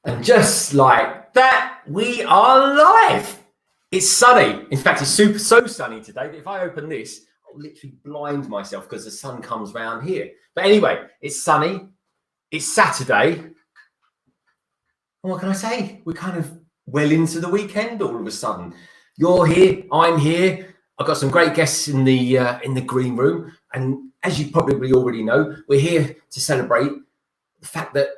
And just like that, we are live. It's sunny. In fact, it's so sunny today that if I open this, I'll literally blind myself because the sun comes round here. But anyway, it's sunny. It's Saturday. And what can I say? We're kind of well into the weekend all of a sudden. You're here. I'm here. I've got some great guests in the green room. And as you probably already know, we're here to celebrate the fact that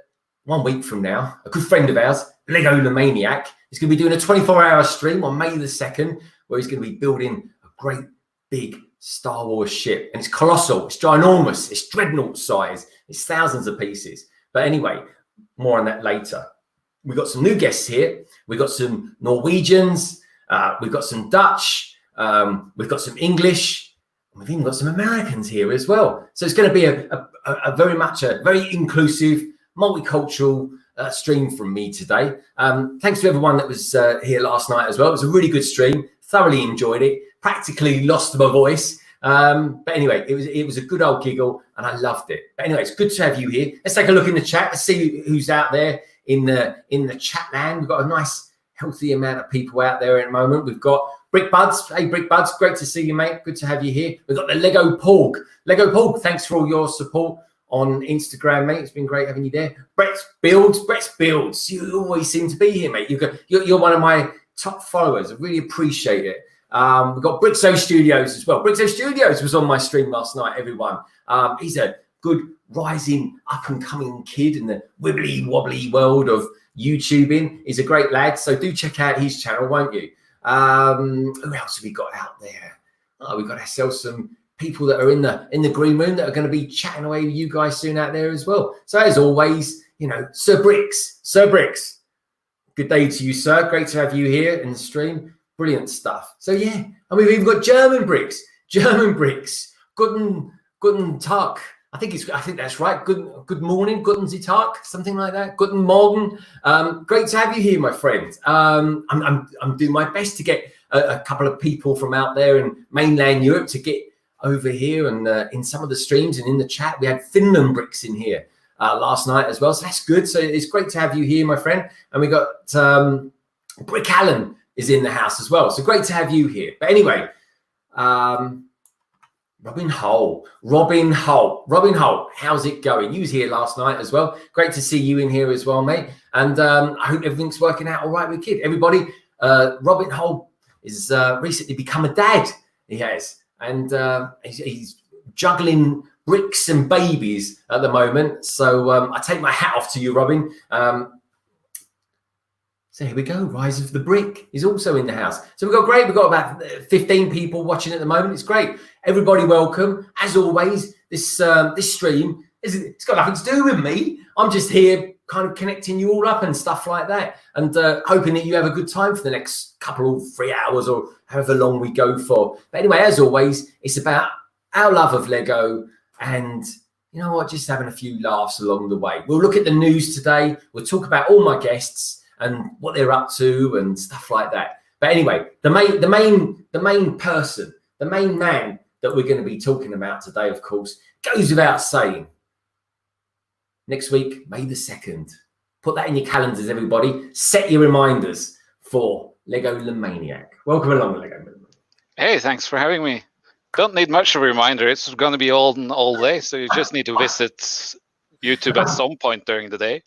1 week from now, a good friend of ours, LEGOLAMANIAC, is going to be doing a 24-hour stream on May the 2nd, where he's going to be building a great big Star Wars ship. And it's colossal, it's ginormous, it's dreadnought size, it's thousands of pieces. But anyway, more on that later. We've got some new guests here. We've got some Norwegians, we've got some Dutch, we've got some English, and we've even got some Americans here as well. So it's going to be a very inclusive, multicultural stream from me today. Thanks to everyone that was here last night as well. It was a really good stream. Thoroughly enjoyed it. Practically lost my voice. But anyway, it was a good old giggle and I loved it. But anyway, it's good to have you here. Let's take a look in the chat. Let's see who's out there in the chat land. We've got a nice, healthy amount of people out there at the moment. We've got Brick Buds. Hey, Brick Buds, great to see you, mate. Good to have you here. We've got the Lego Porg. Lego Porg, thanks for all your support on Instagram, mate. It's been great having you there. Brett's Builds. You always seem to be here, mate. You're one of my top followers. I really appreciate it. We've got Brixo Studios as well. Brixo Studios was on my stream last night, everyone. He's a good rising up and coming kid in the wibbly wobbly world of YouTubing. He's a great lad. So do check out his channel, won't you? Who else have we got out there? Oh, we've got ourselves some people that are in the green room that are going to be chatting away with you guys soon out there as well. So as always, you know, Sir Bricks, good day to you, sir. Great to have you here in the stream. Brilliant stuff. So yeah, and we've even got German bricks. Guten Tag. I think that's right. Good morning, Guten Tag, something like that. Guten Morgen. Great to have you here, my friend. I'm doing my best to get a couple of people from out there in mainland Europe to get over here, and in some of the streams and in the chat, we had Finland bricks in here last night as well. So that's good. So it's great to have you here, my friend. And we got Brick Allen is in the house as well. So great to have you here. But anyway, Robin Hull, how's it going? You was here last night as well. Great to see you in here as well, mate. And I hope everything's working out all right with kid. Everybody, Robin Hull is recently become a dad. He has. And he's juggling bricks and babies at the moment. So I take my hat off to you, Robin. So here we go. Rise of the Brick is also in the house. So we've got about 15 people watching at the moment. It's great. Everybody welcome. As always, this stream, it's got nothing to do with me. I'm just here kind of connecting you all up and stuff like that, and hoping that you have a good time for the next couple of 3 hours or however long we go for. But anyway, as always, it's about our love of Lego and, you know what, just having a few laughs along the way. We'll look at the news today. We'll talk about all my guests and what they're up to and stuff like that. But anyway, the main person, the main man that we're going to be talking about today, of course, goes without saying. Next week, May the 2nd. Put that in your calendars, everybody. Set your reminders for LEGOLAMANIAC. Welcome along, Lego. Hey, thanks for having me. Don't need much of a reminder. It's going to be all day, so you just need to visit YouTube at some point during the day.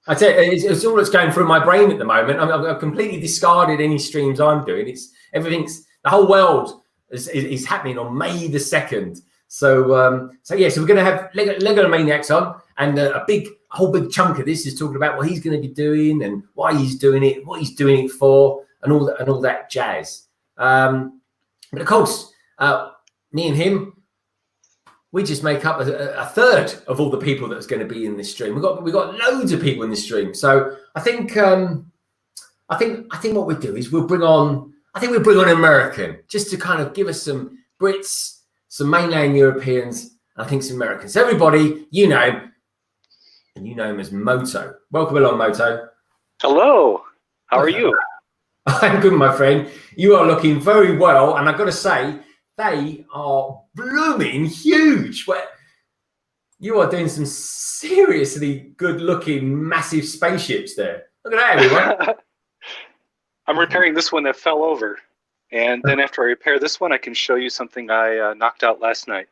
I tell you, it's all that's going through my brain at the moment. I've completely discarded any streams I'm doing. The whole world is happening on May the 2nd. So yeah, so we're going to have LEGOLAMANIACs on. And a whole big chunk of this is talking about what he's going to be doing and why he's doing it, what he's doing it for, and all that jazz. But of course, me and him, we just make up a third of all the people that's going to be in this stream. We've got loads of people in this stream. So I think what we do is we'll bring on an American just to kind of give us some Brits, some mainland Europeans, and I think some Americans. So everybody, you know him. And you know him as MOTO. Welcome along, MOTO. Hello. How are you? I'm good, my friend. You are looking very well. And I've got to say, they are blooming huge. You are doing some seriously good-looking, massive spaceships there. Look at that, everyone. I'm repairing this one that fell over. And then after I repair this one, I can show you something I knocked out last night.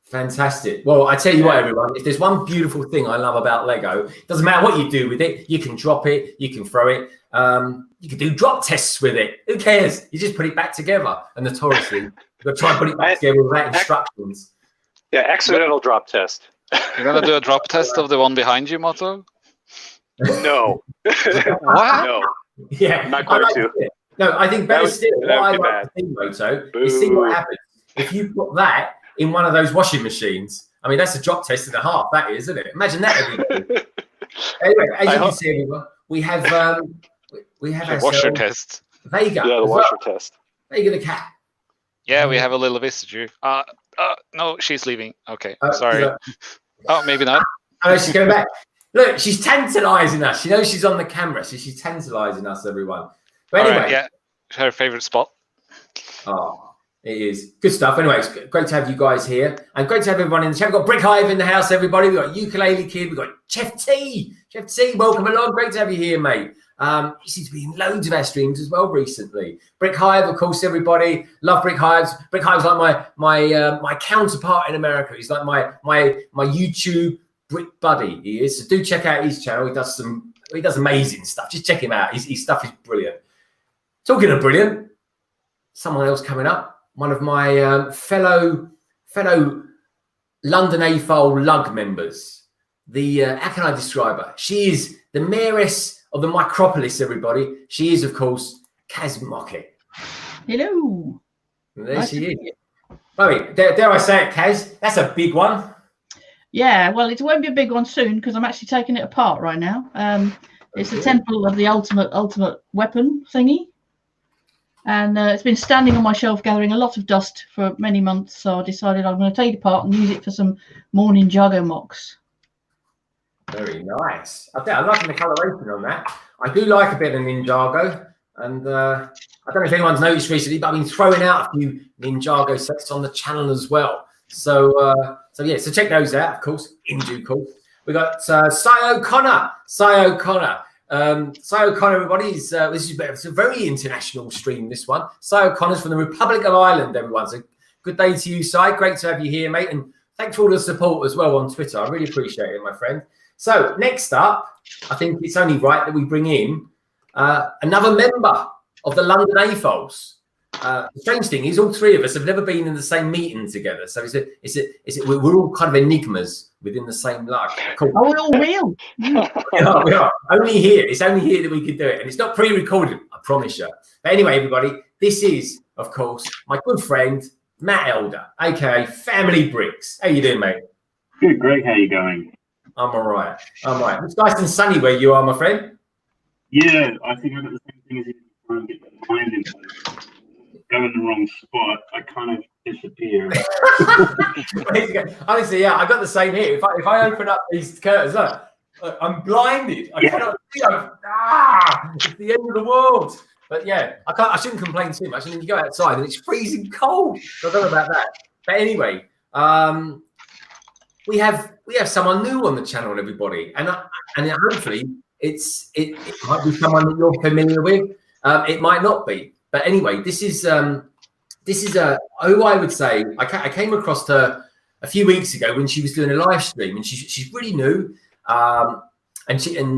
Fantastic. Well, I tell you what, everyone, if there's one beautiful thing I love about Lego, it doesn't matter what you do with it. You can drop it, you can throw it, you can do drop tests with it. Who cares? You just put it back together. And notoriously, you've got to try and put it back together without instructions. Yeah, accidental drop test. You're going to do a drop test of the one behind you, MOTO? No. What? No. Yeah, I'm not going to. No, I think better still, what I like to see, MOTO, is see what happens. If you put that in one of those washing machines, I mean, that's a drop test and a half, that is, isn't it? Imagine that, everybody. Anyway, as you can see, everyone, we have a washer test. Vega. Yeah, the washer test. Vega the cat. Yeah, we have a little visitor. No, she's leaving. Okay, sorry. Maybe not. Oh, she's going back. Look, she's tantalizing us. She knows she's on the camera, so she's tantalizing us, everyone. But anyway. Right, yeah, her favorite spot. Oh, it is. Good stuff. Anyway, it's great to have you guys here. And great to have everyone in the chat. We've got Brick Hive in the house, everybody. We've got Ukulele Kid. We've got Chef T. Chef T, welcome along. Great to have you here, mate. You seem to be in loads of our streams as well recently. Brick Hive, of course, everybody. Love Brick Hives. Brick Hive's like my counterpart in America. He's like my YouTube Brick buddy. He is. So do check out his channel. He does amazing stuff. Just check him out. His stuff is brilliant. Talking of brilliant, someone else coming up. One of my fellow London AFOL Lug members. How can I describe her? She is the mayoress of the Micropolis, everybody. She is, of course, Kaz Mockett. Hello. There nice she is. Chloe, dare I say it, Kaz? That's a big one. Yeah, well, it won't be a big one soon because I'm actually taking it apart right now. It's the temple of the ultimate weapon thingy. And it's been standing on my shelf gathering a lot of dust for many months. So I decided I'm going to take it apart and use it for some more Ninjago mocks. Very nice. I'm liking the coloration on that. I do like a bit of Ninjago. And I don't know if anyone's noticed recently, but I've been throwing out a few Ninjago sets on the channel as well. So check those out, of course, in due course. We got Cy O'Connor. Cy O'Connor, everybody, it's a very international stream, this one. Cy O'Connor's from the Republic of Ireland, everyone. So good day to you, Cy. Great to have you here, mate. And thanks for all the support as well on Twitter. I really appreciate it, my friend. So next up, I think it's only right that we bring in another member of the London AFOLs. The strange thing is all three of us have never been in the same meeting together. So we're all kind of enigmas within the same lug. Cool. Oh, we're all real. we are. Only here. It's only here that we can do it. And it's not pre-recorded, I promise you. But anyway, everybody, this is, of course, my good friend, Matt Elder, aka Family Bricks. How you doing, mate? Good, Greg. How you going? I'm all right. It's nice and sunny where you are, my friend. Yeah, I think I've got the same thing as you. Try and get my mind in. Go in the wrong spot, I kind of disappear. Honestly, yeah, I got the same here. If I open up these curtains, look, I'm blinded. I cannot see. It's the end of the world. But yeah, I shouldn't complain too much. I mean, you go outside and it's freezing cold. So I don't know about that. But anyway, we have someone new on the channel, everybody, and hopefully it might be someone that you're familiar with. It might not be. But anyway, this is who I would say I came across her a few weeks ago when she was doing a live stream, and she's really new, how can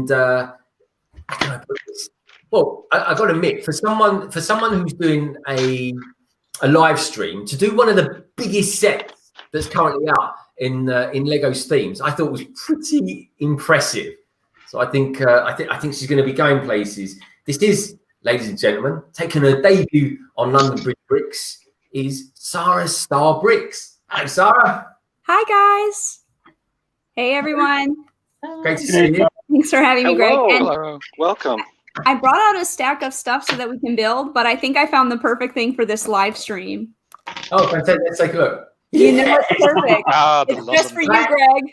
I put this? Well, I got to admit, for someone who's doing a live stream to do one of the biggest sets that's currently out in Lego's themes, I thought was pretty impressive. So I think she's going to be going places. This is, ladies and gentlemen, taking her debut on London Bridge Bricks is SaraStarBricks. Hello, Sarah. Hi, guys. Hey, everyone. Great to see you. Thanks for having me, Greg. And Hello. Welcome. I brought out a stack of stuff so that we can build, but I think I found the perfect thing for this live stream. Oh, fantastic. Let's take a look. You know it's perfect. It's just for you, Greg.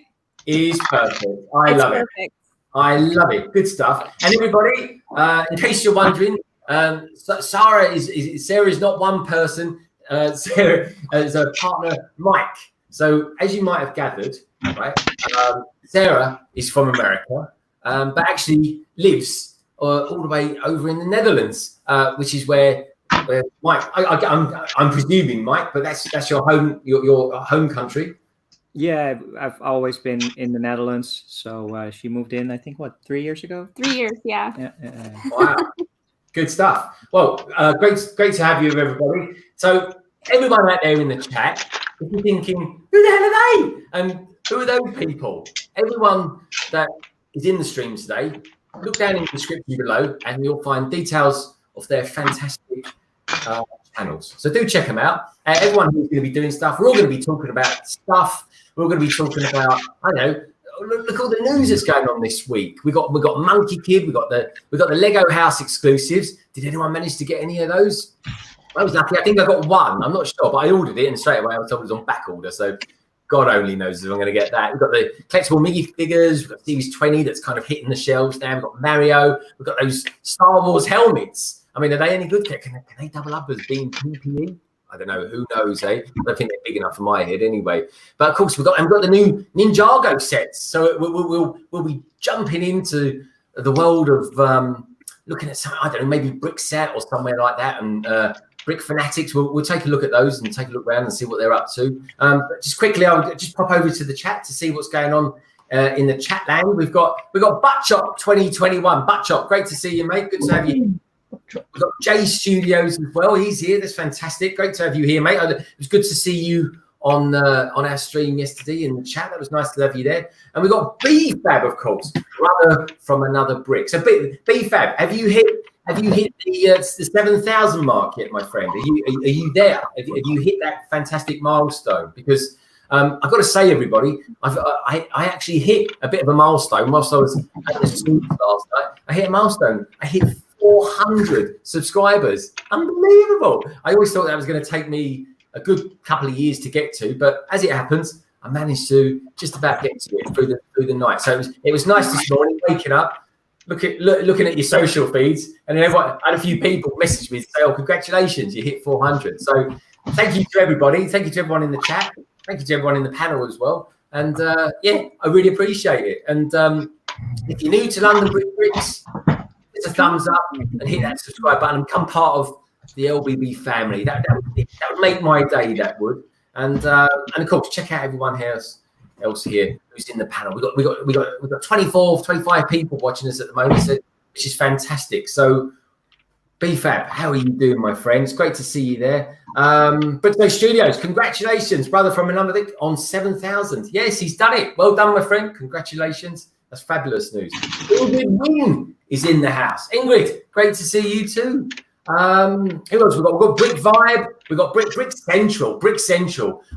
Is perfect. I love it. I love it. Good stuff. And everybody, in case you're wondering, Sarah is not one person. Sarah is her partner, Mike. So as you might have gathered, right? Sarah is from America, but actually lives all the way over in the Netherlands, which is where Mike. I'm presuming, Mike, but that's your home, your home country. Yeah, I've always been in the Netherlands. So she moved in, I think, what, 3 years ago? 3 years, yeah. Wow, good stuff. Well, great to have you, everybody. So everyone out there in the chat, if you're thinking, who the hell are they? And who are those people? Everyone that is in the stream today, look down in the description below and you'll find details of their fantastic channels. So do check them out. Everyone who's going to be doing stuff, we're all going to be talking about stuff. We're going to be talking about, I don't know, look all the news that's going on this week. We got Monkey Kid, we got the Lego House exclusives. Did anyone manage to get any of those? I was lucky. I think I got one. I'm not sure, but I ordered it and straight away I was told it was on back order. So God only knows if I'm going to get that. We've got the collectible minifigures. We've got Series 20 that's kind of hitting the shelves now. We've got Mario. We've got those Star Wars helmets. I mean, are they any good? Can they double up as being PPE? I don't know. Who knows, eh? I don't think they're big enough for my head anyway. But of course, we've got the new Ninjago sets. So we'll be jumping into the world of looking at some, I don't know, maybe Brick Set or somewhere like that. And Brick Fanatics, we'll take a look at those and take a look around and see what they're up to. But just quickly, I'll just pop over to the chat to see what's going on in the chat land. We've got Buttchop 2021. Buttchop, great to see you, mate. Good to have you. We've got Jay Studios as well. He's here. That's fantastic. Great to have you here, mate. It was good to see you on our stream yesterday in the chat. That was nice to have you there. And we've got B-Fab, of course, brother from another brick. So B-Fab, have you hit the 7,000 mark yet, my friend? Are you there? Have you hit that fantastic milestone? Because I've got to say, everybody, I actually hit a bit of a milestone whilst I was at the stream last night. I hit a milestone. I hit 400 subscribers. Unbelievable. I always thought that was going to take me a good couple of years to get to, but as it happens, I managed to just about get to it through the night. So it was nice this morning, waking up, looking at your social feeds, and then I had a few people message me and say, "Oh, congratulations, you hit 400." So thank you to everybody. Thank you to everyone in the chat. Thank you to everyone in the panel as well. And yeah, I really appreciate it. And if you're new to London Brick Bricks, a thumbs up and hit that subscribe button and become part of the LBB family. That would make my day. That would. And of course, check out everyone else here who's in the panel. We got 24, 25 people watching us at the moment, so, which is fantastic. So, B-Fab, how are you doing, my friends? Great to see you there. Bricko Studios, congratulations, brother from another dick on 7,000. Yes, he's done it. Well done, my friend. Congratulations. That's fabulous news. Ingrid Wing is in the house. Ingrid, great to see you too. Who else? We've got Brick Vibe. We've got Brick Central,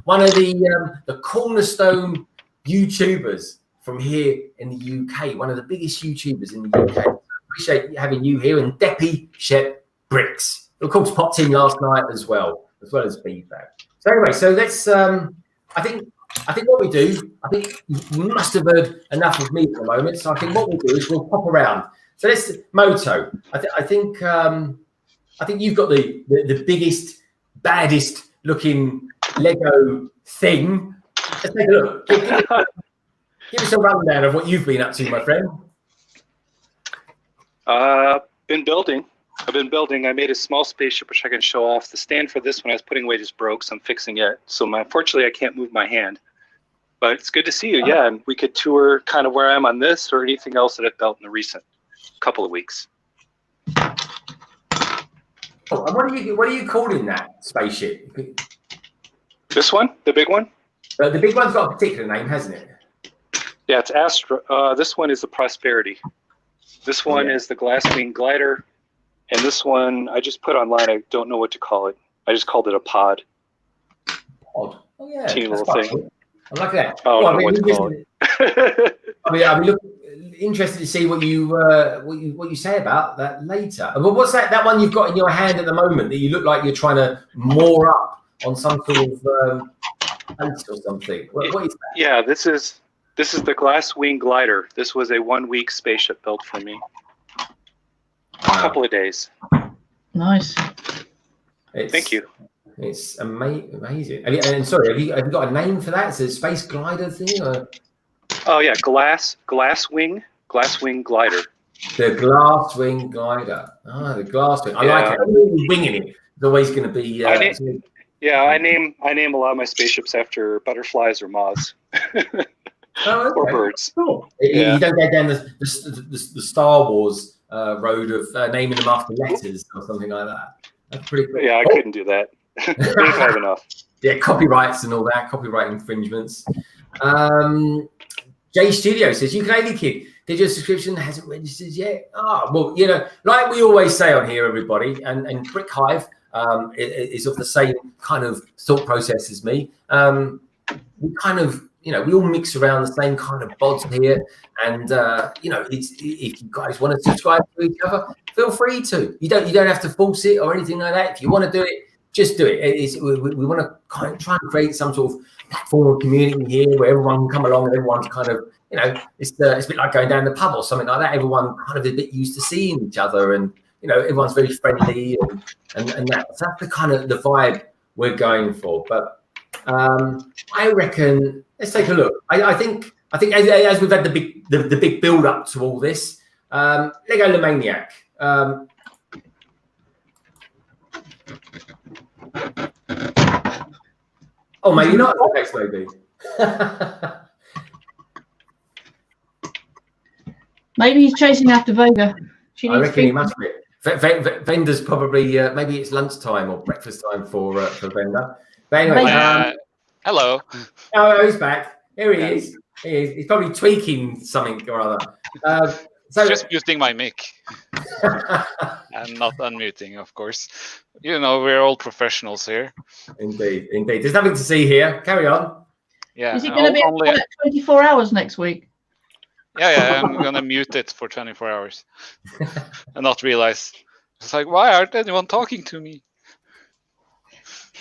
one of the cornerstone YouTubers from here in the UK, one of the biggest YouTubers in the UK. Appreciate having you here, and Deppy Shep Bricks. Of course, popped in last night as well as B-Fab. So anyway, so let's. I think what we do, I think you must have heard enough of me at the moment. So I think what we'll do is we'll pop around. So let's MOTO. I think you've got the biggest, baddest looking Lego thing. Let's take a look. Give us a rundown of what you've been up to, my friend. Been building. I've been building. I made a small spaceship which I can show off. The stand for this one I was putting away just broke, so I'm fixing it. So unfortunately I can't move my hand. But it's good to see you. Yeah, and we could tour kind of where I am on this or anything else that I've built in the recent couple of weeks. Oh, and what are you calling that spaceship? This one, the big one. The big one's got a particular name, hasn't it? Yeah, it's Astra. This one is the Prosperity. This one is the Glasswing Glider, and this one I just put online. I don't know what to call it. I just called it a pod. Pod. Oh yeah. Teeny little thing. Cool. I like that. Oh, well, I don't know what to call it. I'll be interested to see what you say about that later. But what's that one you've got in your hand at the moment that you look like you're trying to moor up on some sort of fence or something? What is that? Yeah, this is the Glasswing Glider. This was a 1 week spaceship built for me. A couple of days. Nice. Thank you. It's amazing. And sorry, have you got a name for that? It's a space glider thing, or Oh yeah, glass wing glider. the glass wing glider? Ah, the glass wing. I like it. I'm really winging it. It's always going to be. I name a lot of my spaceships after butterflies or moths. Oh, okay. Or birds. Cool. Yeah. You don't go down the Star Wars road of naming them after letters or something like that. That's pretty cool. Yeah, I couldn't do that. They've had enough. Yeah, copyrights and all that, copyright infringements. J Studio says, Ukulele Kid, digital subscription hasn't registered yet. Well, you know, like we always say on here, everybody, and Brick Hive is of the same kind of thought process as me. We kind of, you know, we all mix around the same kind of bods here. And, you know, if you guys want to subscribe to each other, feel free to. You don't have to force it or anything like that. If you want to do it, just do it. We want to kind of try and create some sort of platform or community here where everyone can come along and everyone's kind of, you know, it's a bit like going down the pub or something like that. Everyone kind of is a bit used to seeing each other, and you know, everyone's very friendly, and that's the kind of the vibe we're going for. But I reckon let's take a look. I think as we've had the big build up to all this, LEGOLAMANIAC. Oh, maybe not. Next, maybe. Maybe he's chasing after Vega. I reckon he must be. Vender's probably maybe it's lunchtime or breakfast time for Vender. But anyway, hello. Oh, he's back. Here he is. He's probably tweaking something or other. So just muting my mic and not unmuting, of course. You know, we're all professionals here. Indeed. There's nothing to see here. Carry on. Yeah. Is it going to be only 24 hours next week? Yeah, I'm going to mute it for 24 hours and not realize. It's like, why aren't anyone talking to me?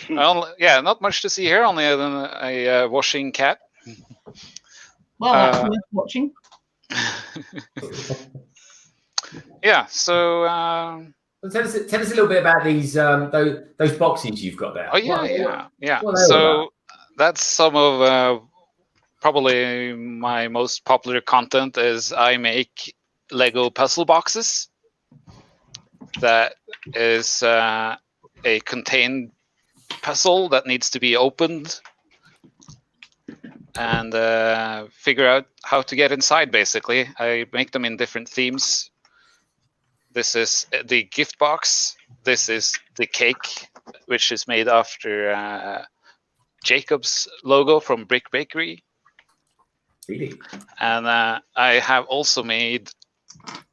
Not much to see here, only a washing cat. Well, that's worth watching. Yeah, so tell us a little bit about these those boxes you've got there. Oh yeah. So that's some of probably my most popular content is I make Lego puzzle boxes. That is a contained puzzle that needs to be opened and figure out how to get inside, basically. I make them in different themes. This is the gift box. This is the cake, which is made after Jacob's logo from Brick Bakery. Really? And I have also made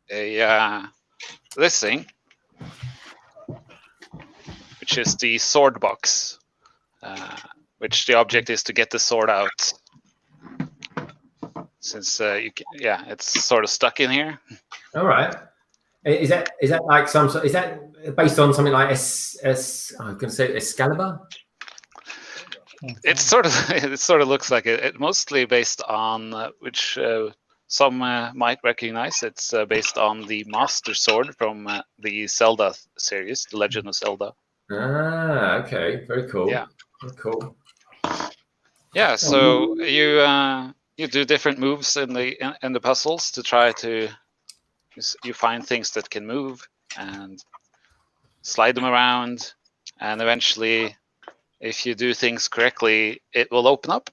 a this thing, which is the sword box, which the object is to get the sword out. Since it's sort of stuck in here. All right. Is that like some sort? Is that based on something like I was going to say Excalibur? It sort of looks like it. It's mostly based on which some might recognize. It's based on the Master Sword from the Zelda series, The Legend of Zelda. Ah, okay, very cool. Yeah, very cool. Yeah, so you do different moves in the puzzles to try to. You find things that can move and slide them around, and eventually, if you do things correctly, it will open up.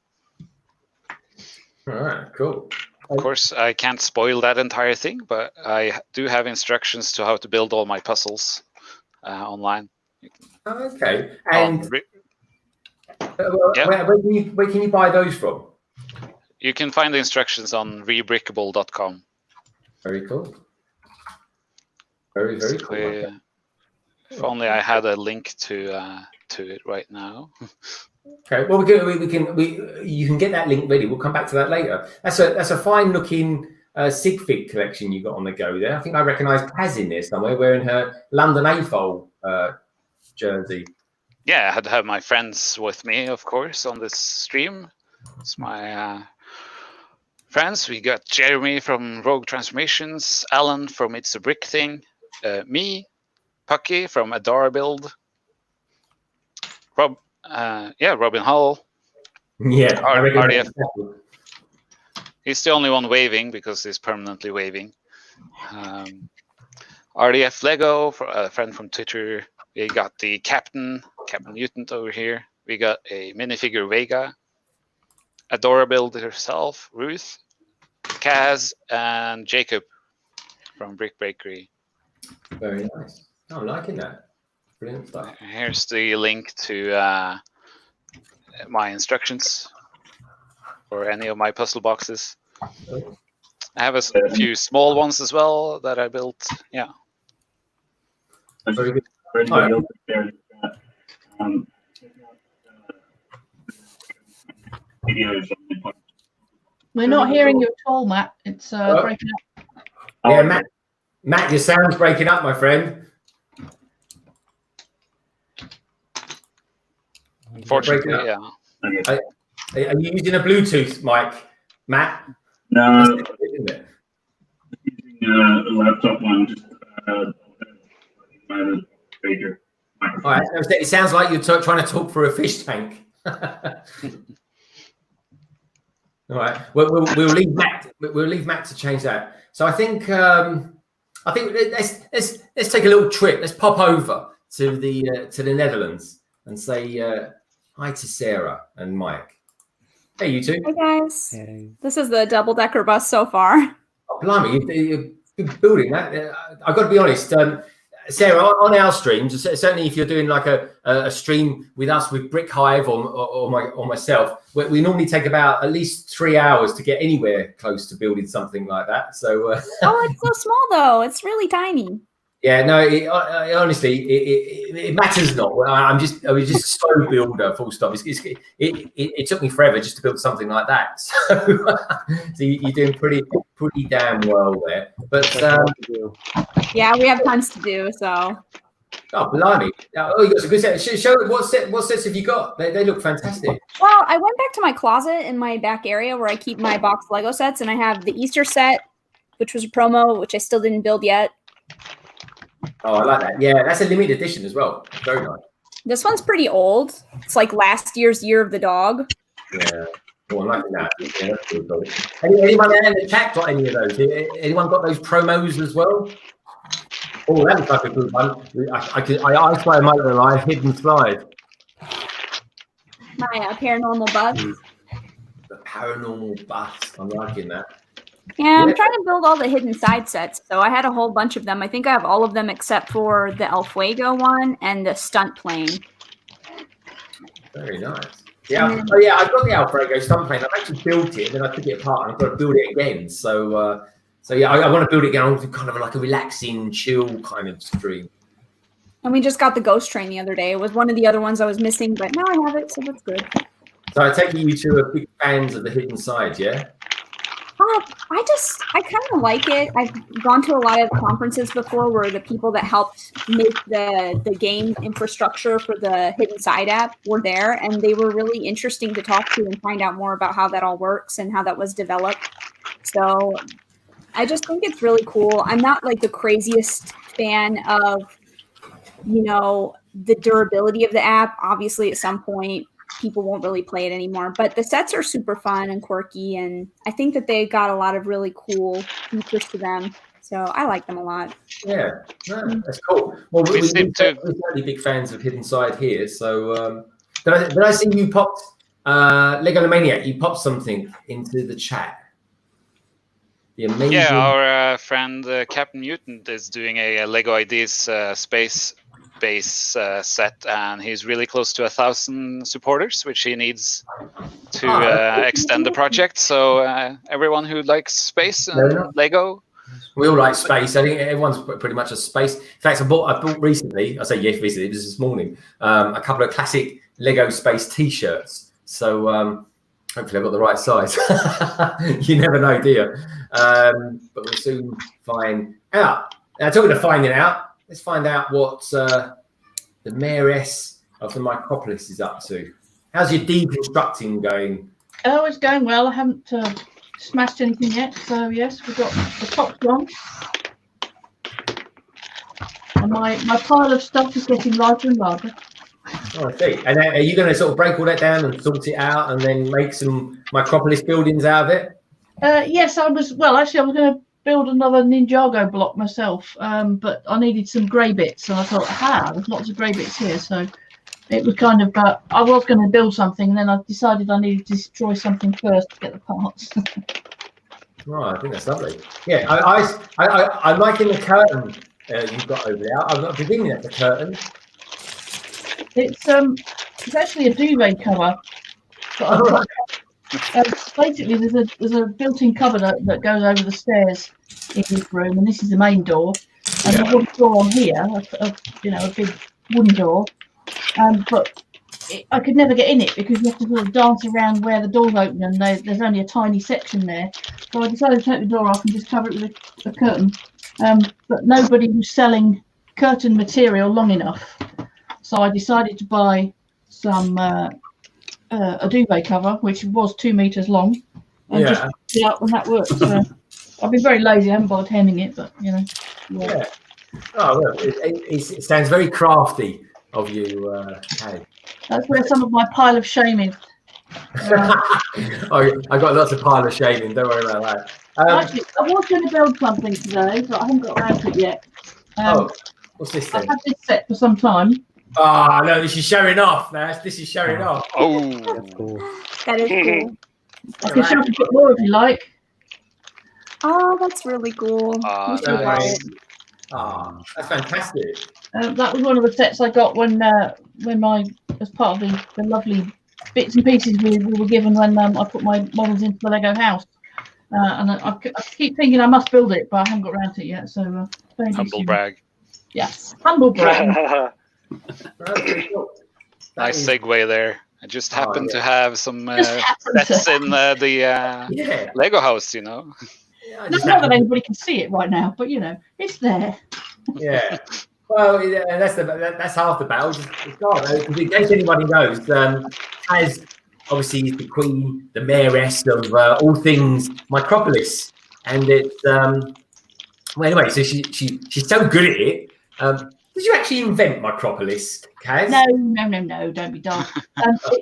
All right, cool. Of course, I can't spoil that entire thing, but I do have instructions to how to build all my puzzles online. Okay, and where can you buy those from? You can find the instructions on rebrickable.com. Very cool. Very, very cool. Okay. If only I had a link to it right now. Okay, well you can get that link ready. We'll come back to that later. That's a fine looking Sigfig collection you got on the go there. I think I recognise Paz in there somewhere wearing her London AFOL jersey. Yeah, I had to have my friends with me, of course, on this stream. It's my friends. We got Jeremy from Rogue Transformations, Alan from It's a Brick Thing, me, Pucky from Adora Build, Robin Hull. Yeah, I reckon RDF. He's the only one waving because he's permanently waving. RDF Lego, a friend from Twitter. We got the Captain Mutant over here. We got a minifigure Vega, Adora build herself, Ruth, Kaz, and Jacob from Brick Bakery. Very nice. I'm liking that. Brilliant stuff. Here's the link to my instructions for any of my puzzle boxes. I have a few small ones as well that I built. Yeah. Very good. We're not hearing you at all, Matt. It's breaking up. Yeah, Matt, your sound's breaking up, my friend. Unfortunately, yeah. Are you using a Bluetooth mic, Matt? No, using a laptop one. Just bigger. All right. It sounds like you're trying to talk through a fish tank. All right. We'll leave Matt. We'll leave Matt to change that. So I think let's take a little trip. Let's pop over to the Netherlands and say hi to Sarah and Mike. Hey, you two. Hey guys. Hey. This is the double-decker bus so far. Oh, blimey, you're building that. I've got to be honest. Sarah, on our streams, certainly if you're doing like a stream with us with Brick Hive or myself, we normally take about at least 3 hours to get anywhere close to building something like that. So Oh, it's so small though. It's really tiny. yeah, no, honestly, it matters not. I was just slow builder, full stop. It took me forever just to build something like that. So, so you're doing pretty damn well there. But Yeah, we have tons to do. So. oh, blimey! Oh, you got some good sets. Show what sets have you got? They look fantastic. Well, I went back to my closet in my back area where I keep my box Lego sets, and I have the Easter set, which was a promo, which I still didn't build yet. Oh, I like that. Yeah, that's a limited edition as well. Very nice. This one's pretty old. It's like last year's Year of the Dog. Yeah. Oh, I'm liking that. Yeah, that's pretty cool. Anyone in the chat got any of those? Anyone got those promos as well? Oh, that looks like a good one. I slide motor live, hidden slide. My paranormal bus. The paranormal bus. I'm liking that. Yeah, I'm trying to build all the hidden side sets. So I had a whole bunch of them. I think I have all of them except for the El Fuego one and the stunt plane. Very nice. Yeah. Oh, yeah. I've got the El Fuego stunt plane. I've actually built it, then I took it apart, and I've got to build it again. So, yeah, I want to build it again on kind of like a relaxing, chill kind of stream. And we just got the ghost train the other day. It was one of the other ones I was missing, but now I have it, so that's good. So I take it you two are big fans of the hidden side, yeah? I kind of like it. I've gone to a lot of conferences before where the people that helped make the game infrastructure for the Hidden Side app were there, and they were really interesting to talk to and find out more about how that all works and how that was developed. So I just think it's really cool. I'm not like the craziest fan of, the durability of the app. Obviously, at some point, people won't really play it anymore, but the sets are super fun and quirky, and I think that they got a lot of really cool features to them, so I like them a lot. Yeah, no, that's cool. Well, we're certainly big fans of Hidden Side here. So did I see you popped LEGOLAMANIAC? You popped something into the chat. The amazing. Yeah, our friend Captain Mutant is doing a Lego Ideas space base set, and he's really close to 1,000 supporters, which he needs to extend the project. So everyone who likes space and Lego, we all like space. I think everyone's pretty much a space. In fact, I bought recently. I say yes, recently. It was this morning. A couple of classic Lego space T-shirts. So hopefully I've got the right size. You never know, do you? But we'll soon find out. Now, talking of finding out. Let's find out what the mayoress of the Micropolis is up to. How's your deconstructing going? Oh, it's going well. I haven't smashed anything yet. So, yes, we've got the top one. And my pile of stuff is getting larger and larger. Oh, I see. And then are you going to sort of break all that down and sort it out and then make some Micropolis buildings out of it? Yes, I was. Well, actually, I was going to build another Ninjago block myself, but I needed some grey bits, and I thought, there's lots of grey bits here, so it was kind of. I was going to build something, and then I decided I needed to destroy something first to get the parts. Oh, I think that's lovely. Yeah, I'm liking the curtain you've got over there. I'm not beginning at the curtain. It's actually a duvet cover. But basically, there's a built-in cupboard that goes over the stairs in this room, and this is the main door. And there's a door on here, a big wooden door. But I could never get in it because you have to sort of dance around where the door's open, and there's only a tiny section there. So I decided to take the door off and just cover it with a curtain. But nobody was selling curtain material long enough, so I decided to buy some a duvet cover, which was 2 meters long, and just put it up, and that worked. So I've been very lazy. I haven't bothered hemming it, but you know. Yeah. Oh, well, it sounds very crafty of you, Kay. That's where some of my pile of shame is. I got lots of pile of shaving. Don't worry about that. Actually, I was going to build something today, but I haven't got around to it yet. What's this then? I've had this set for some time. Oh, no, this is showing off, Nash. This is showing off. Oh, That's cool. That is cool. I can show you a bit more if you like. Oh, that's really cool. We should buy it. Oh, that's fantastic. That was one of the sets I got when as part of the lovely bits and pieces we were given when I put my models into the Lego house. And I keep thinking I must build it, but I haven't got around to it yet. So humble brag. Yes, humble brag. Nice segue there. I just happened to have some sets in the Lego house, you know. Yeah, not that anybody can see it right now, but you know, it's there. Yeah. Well, that's half the battle. God, in case anybody knows, as obviously the queen, the mayoress of all things Micropolis, and it's well, anyway. So she's so good at it. Did you actually invent Micropolis, Kaz? No, don't be daft.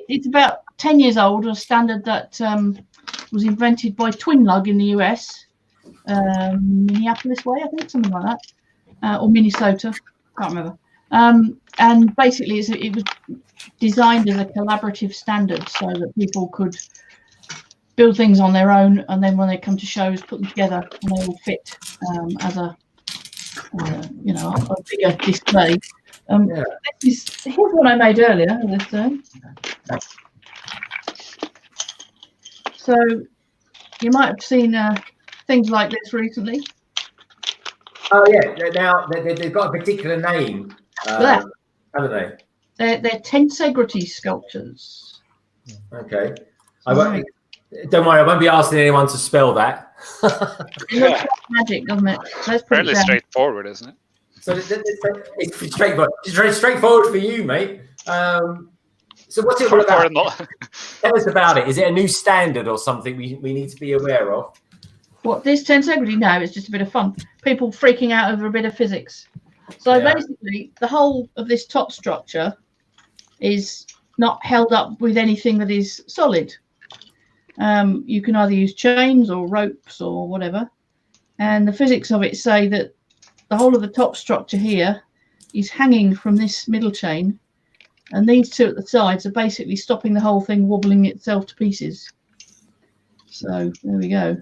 It's about 10 years old, a standard that was invented by Twin Lug in the US, Minneapolis way, I think, something like that, or Minnesota, can't remember. And basically, it was designed as a collaborative standard so that people could build things on their own, and then when they come to shows, put them together, and they will fit as a bigger display. Here's one I made earlier. So you might have seen things like this recently. Oh yeah, now they've got a particular name, haven't they? They're tensegrity sculptures. Okay. Don't worry, I won't be asking anyone to spell that. It looks like magic, doesn't it? Fairly straightforward, isn't it? So it's straightforward. It's very straightforward for you, mate. So what's it all about? Tell us about it. Is it a new standard or something we need to be aware of? What, this tensegrity? No, it's just a bit of fun. People freaking out over a bit of physics. So basically, the whole of this top structure is not held up with anything that is solid. You can either use chains or ropes or whatever. And the physics of it say that the whole of the top structure here is hanging from this middle chain. And these two at the sides are basically stopping the whole thing wobbling itself to pieces. So there we go.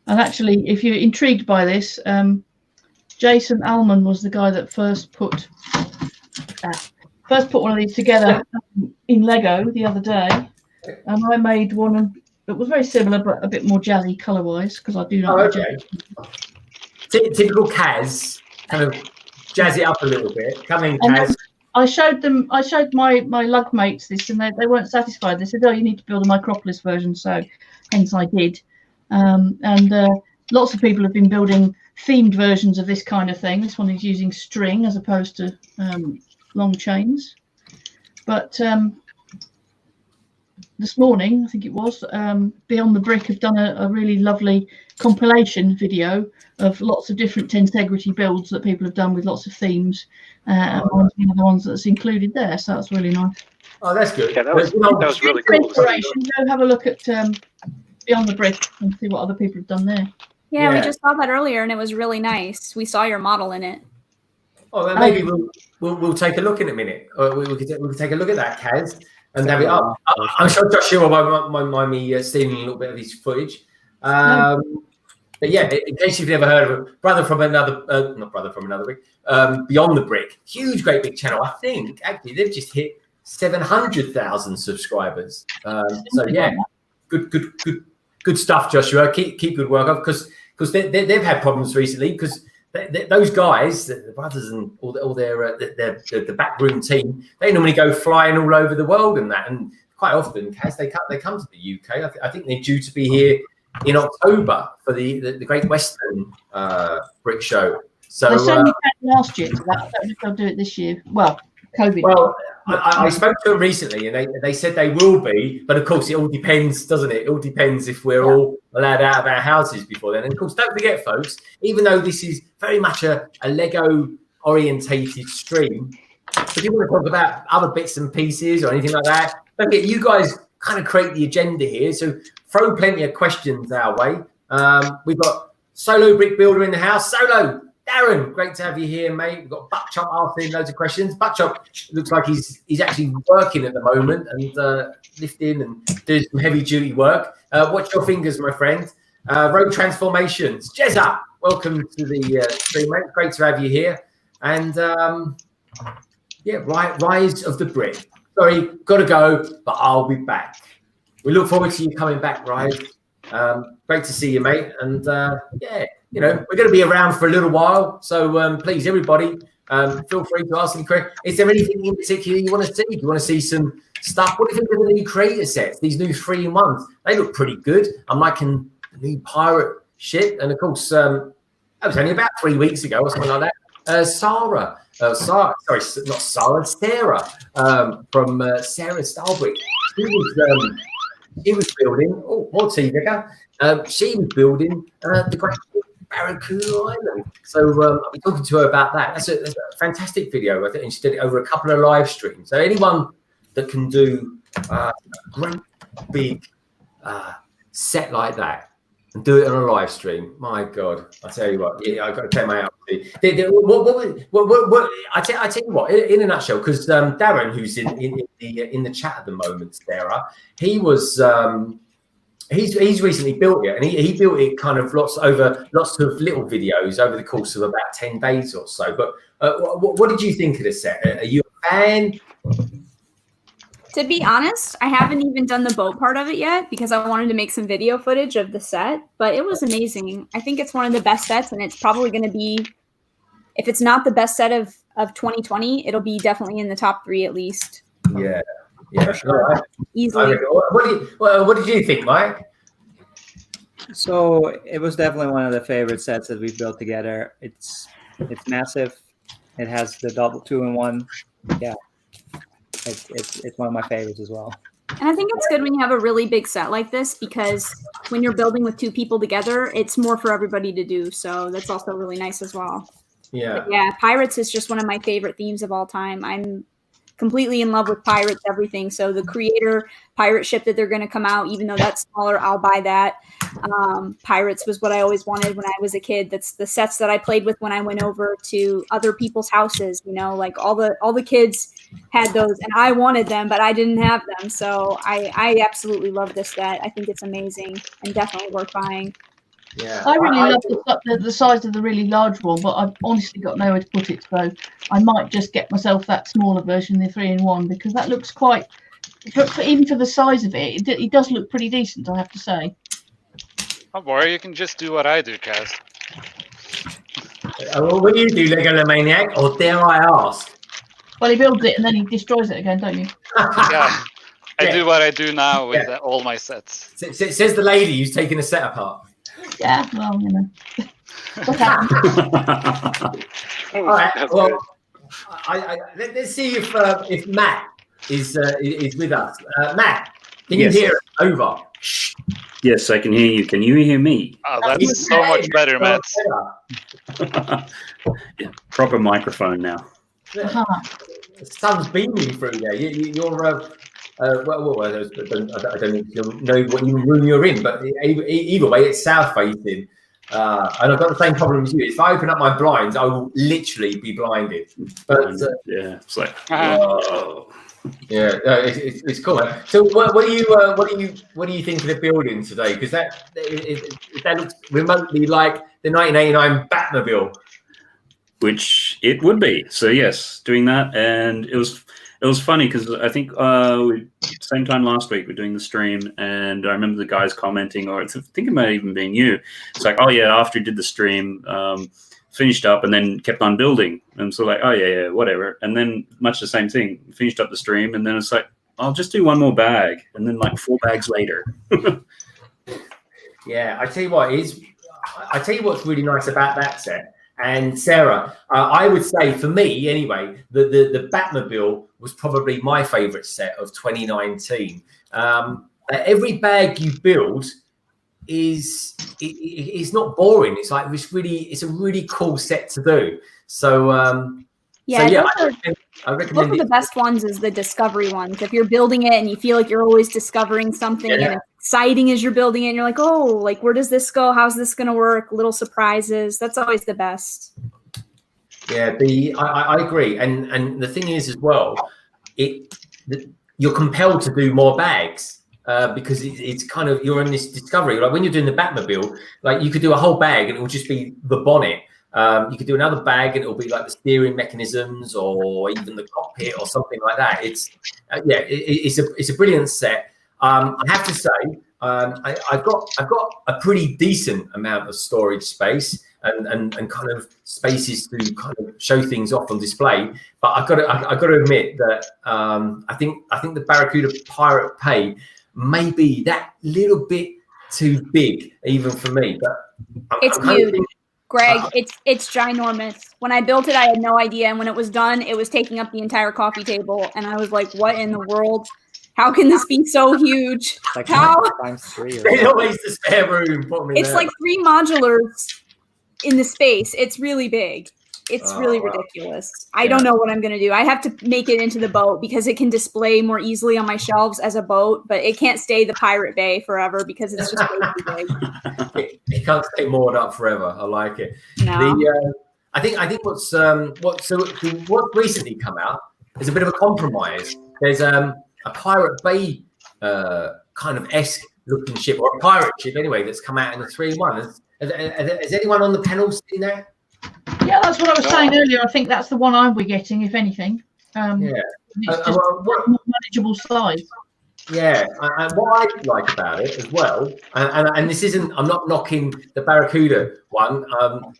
And actually, if you're intrigued by this, Jason Allman was the guy that first put one of these together in Lego the other day. And I made one that was very similar, but a bit more jazzy colour-wise, because I do not like jazz. Typical Kaz, kind of jazz it up a little bit. Come in, Kaz. I showed my lug mates this, and they weren't satisfied. They said, "Oh, you need to build a Micropolis version." So, hence I did. And lots of people have been building themed versions of this kind of thing. This one is using string as opposed to long chains. But this morning, I think it was, Beyond the Brick have done a really lovely compilation video of lots of different tensegrity builds that people have done with lots of themes. And one of the ones that's included there, so that's really nice. Oh, that's good. Yeah, that was really cool. Go have a look at Beyond the Brick and see what other people have done there. Yeah, we just saw that earlier, and it was really nice. We saw your model in it. Oh, then maybe we'll take a look in a minute. We could take a look at that, Kaz, and have it up. I'm sure Joshua won't mind me stealing a little bit of his footage. But yeah, in case you've never heard of him, not brother from another brick, Beyond the Brick, huge, great big channel. I think actually they've just hit 700,000 subscribers. So yeah, good stuff, Joshua. Keep good work up because they've had problems recently because those guys, the brothers and all their the backroom team, they normally go flying all over the world and that, and quite often, Kaz, they come to the UK. I think they're due to be here in October for the Great Western Brick Show. So they certainly came last year to that. I don't know if they'll do it this year. Well, COVID. Well, I spoke to them recently, and they said they will be, but of course it all depends, doesn't it? It all depends if we're all allowed out of our houses before then. And of course, don't forget, folks, even though this is very much a Lego orientated stream, if you want to talk about other bits and pieces or anything like that, don't forget, you guys kind of create the agenda here, so throw plenty of questions our way. We've got Solo Brick Builder in the house. Solo, Darren, great to have you here, mate. We've got Buckchop asking loads of questions. Buckchop looks like he's actually working at the moment and lifting and doing some heavy duty work. Watch your fingers, my friend. Road Transformations, Jezza, welcome to the stream, mate. Great to have you here. And Rise of the Brick. Sorry, gotta go, but I'll be back. We look forward to you coming back, Rise. Great to see you, mate. And we're going to be around for a little while. So please, everybody, feel free to ask any questions. Is there anything in particular you want to see? Do you want to see some stuff? What do you think of the new creator sets? These new 3-in-1s, they look pretty good. I'm liking the new pirate shit. And of course, that was only about 3 weeks ago or something like that. Sarah from SaraStarBricks. She was building, more T-Vigor. She was building the Great Barracuda Island. So I'll be talking to her about that. That's a fantastic video. I think and she did it over a couple of live streams. So anyone that can do a great big set like that and do it on a live stream, my God, I tell you what, I've got to take my out. I tell you what, in a nutshell, because Darren, who's in the chat at the moment, Sarah, he was he's recently built it, and he built it kind of lots of little videos over the course of about 10 days or so. But what did you think of the set? Are you a fan? To be honest, I haven't even done the boat part of it yet because I wanted to make some video footage of the set, but it was amazing. I think it's one of the best sets, and it's probably going to be, if it's not the best set of 2020, it'll be definitely in the top 3 at least. Yeah, for sure. Right. Easily. What did you think, Mike? So it was definitely one of the favorite sets that we built together. It's massive. It has the double 2-in-1. Yeah. It's one of my favorites as well. And I think it's good when you have a really big set like this because when you're building with 2 people together, it's more for everybody to do. So that's also really nice as well. Yeah. But yeah, pirates is just one of my favorite themes of all time. I'm completely in love with pirates, everything. So the creator pirate ship that they're going to come out, even though that's smaller, I'll buy that. Pirates was what I always wanted when I was a kid. That's the sets that I played with when I went over to other people's houses, like all the kids had those and I wanted them, but I didn't have them. So I absolutely love this set. I think it's amazing and definitely worth buying. Yeah, I really love the size of the really large one, but I've honestly got nowhere to put it. So I might just get myself that smaller version, the 3-in-1, because that looks quite, even for the size of it, it does look pretty decent, I have to say. Don't worry, you can just do what I do, Kaz. What do you do, Legolomaniac, or dare I ask? Well, he builds it and then he destroys it again, don't you? Yeah, I do what I do now with all my sets. Says the lady who's taking a set apart. Yeah, well, What happened? All right. Well, let's see if Matt is with us. Matt, Can you Yes. hear it? Over. Shh. Yes, I can hear you. Can you hear me? Oh, that's so much better, Matt. Yeah, proper microphone now. Uh-huh. The sun's beaming through there. You're well, I don't know what room you're in, but either way, it's south facing. And I've got the same problem as you. If I open up my blinds, I will literally be blinded. But Yeah, it's like, Uh-huh. whoa. yeah, it's cool. Man. So, what do you think of the building today? Because that looks remotely like the 1989 Batmobile. Which it would be. So yes, doing that, and it was funny because I think same time last week we're doing the stream, and I remember the guys commenting, or I think it might have even been you. It's like, oh yeah, after you did the stream, finished up, and then kept on building, and so like, oh yeah, whatever, and then much the same thing, finished up the stream, and then it's like, I'll just do one more bag, and then like 4 bags later. Yeah, I tell you what's really nice about that set. And Sarah, I would say for me anyway, the Batmobile was probably my favourite set of 2019. Every bag you build is not boring. It's like it's a really cool set to do. So I recommend Those are the best ones is the discovery ones. If you're building it and you feel like you're always discovering something and it's exciting as you're building it, and you're like, oh, like where does this go? How's this going to work? Little surprises. That's always the best. Yeah, I agree. And the thing is as well, you're compelled to do more bags because it's kind of, you're in this discovery. Like when you're doing the Batmobile, like you could do a whole bag and it will just be the bonnet. You could do another bag and it'll be like the steering mechanisms or even the cockpit or something like that. It's a brilliant set. I have to say, I've got a pretty decent amount of storage space and kind of spaces to kind of show things off on display. But I've got to admit that I think the Barracuda Pirate Bay may be that little bit too big even for me. But It's huge. Greg, it's ginormous. When I built it, I had no idea. And when it was done, it was taking up the entire coffee table. And I was like, what in the world? How can this be so huge? Like How? times 3. There's always the spare room. It's like 3 modulars in the space. It's really big. It's really ridiculous. I don't know what I'm going to do. I have to make it into the boat because it can display more easily on my shelves as a boat, but it can't stay the Pirate Bay forever because it's just way too big. It can't stay moored up forever. I like it. No. I think what's recently come out is a bit of a compromise. There's a Pirate Bay kind of esque looking ship, or a pirate ship anyway, that's come out in the 3-in-1. Has anyone on the panel seen that? Yeah, that's what I was saying earlier. I think that's the one I will be getting, if anything. It's just more manageable size. Yeah, and what I like about it as well, and this isn't, I'm not knocking the Barracuda one,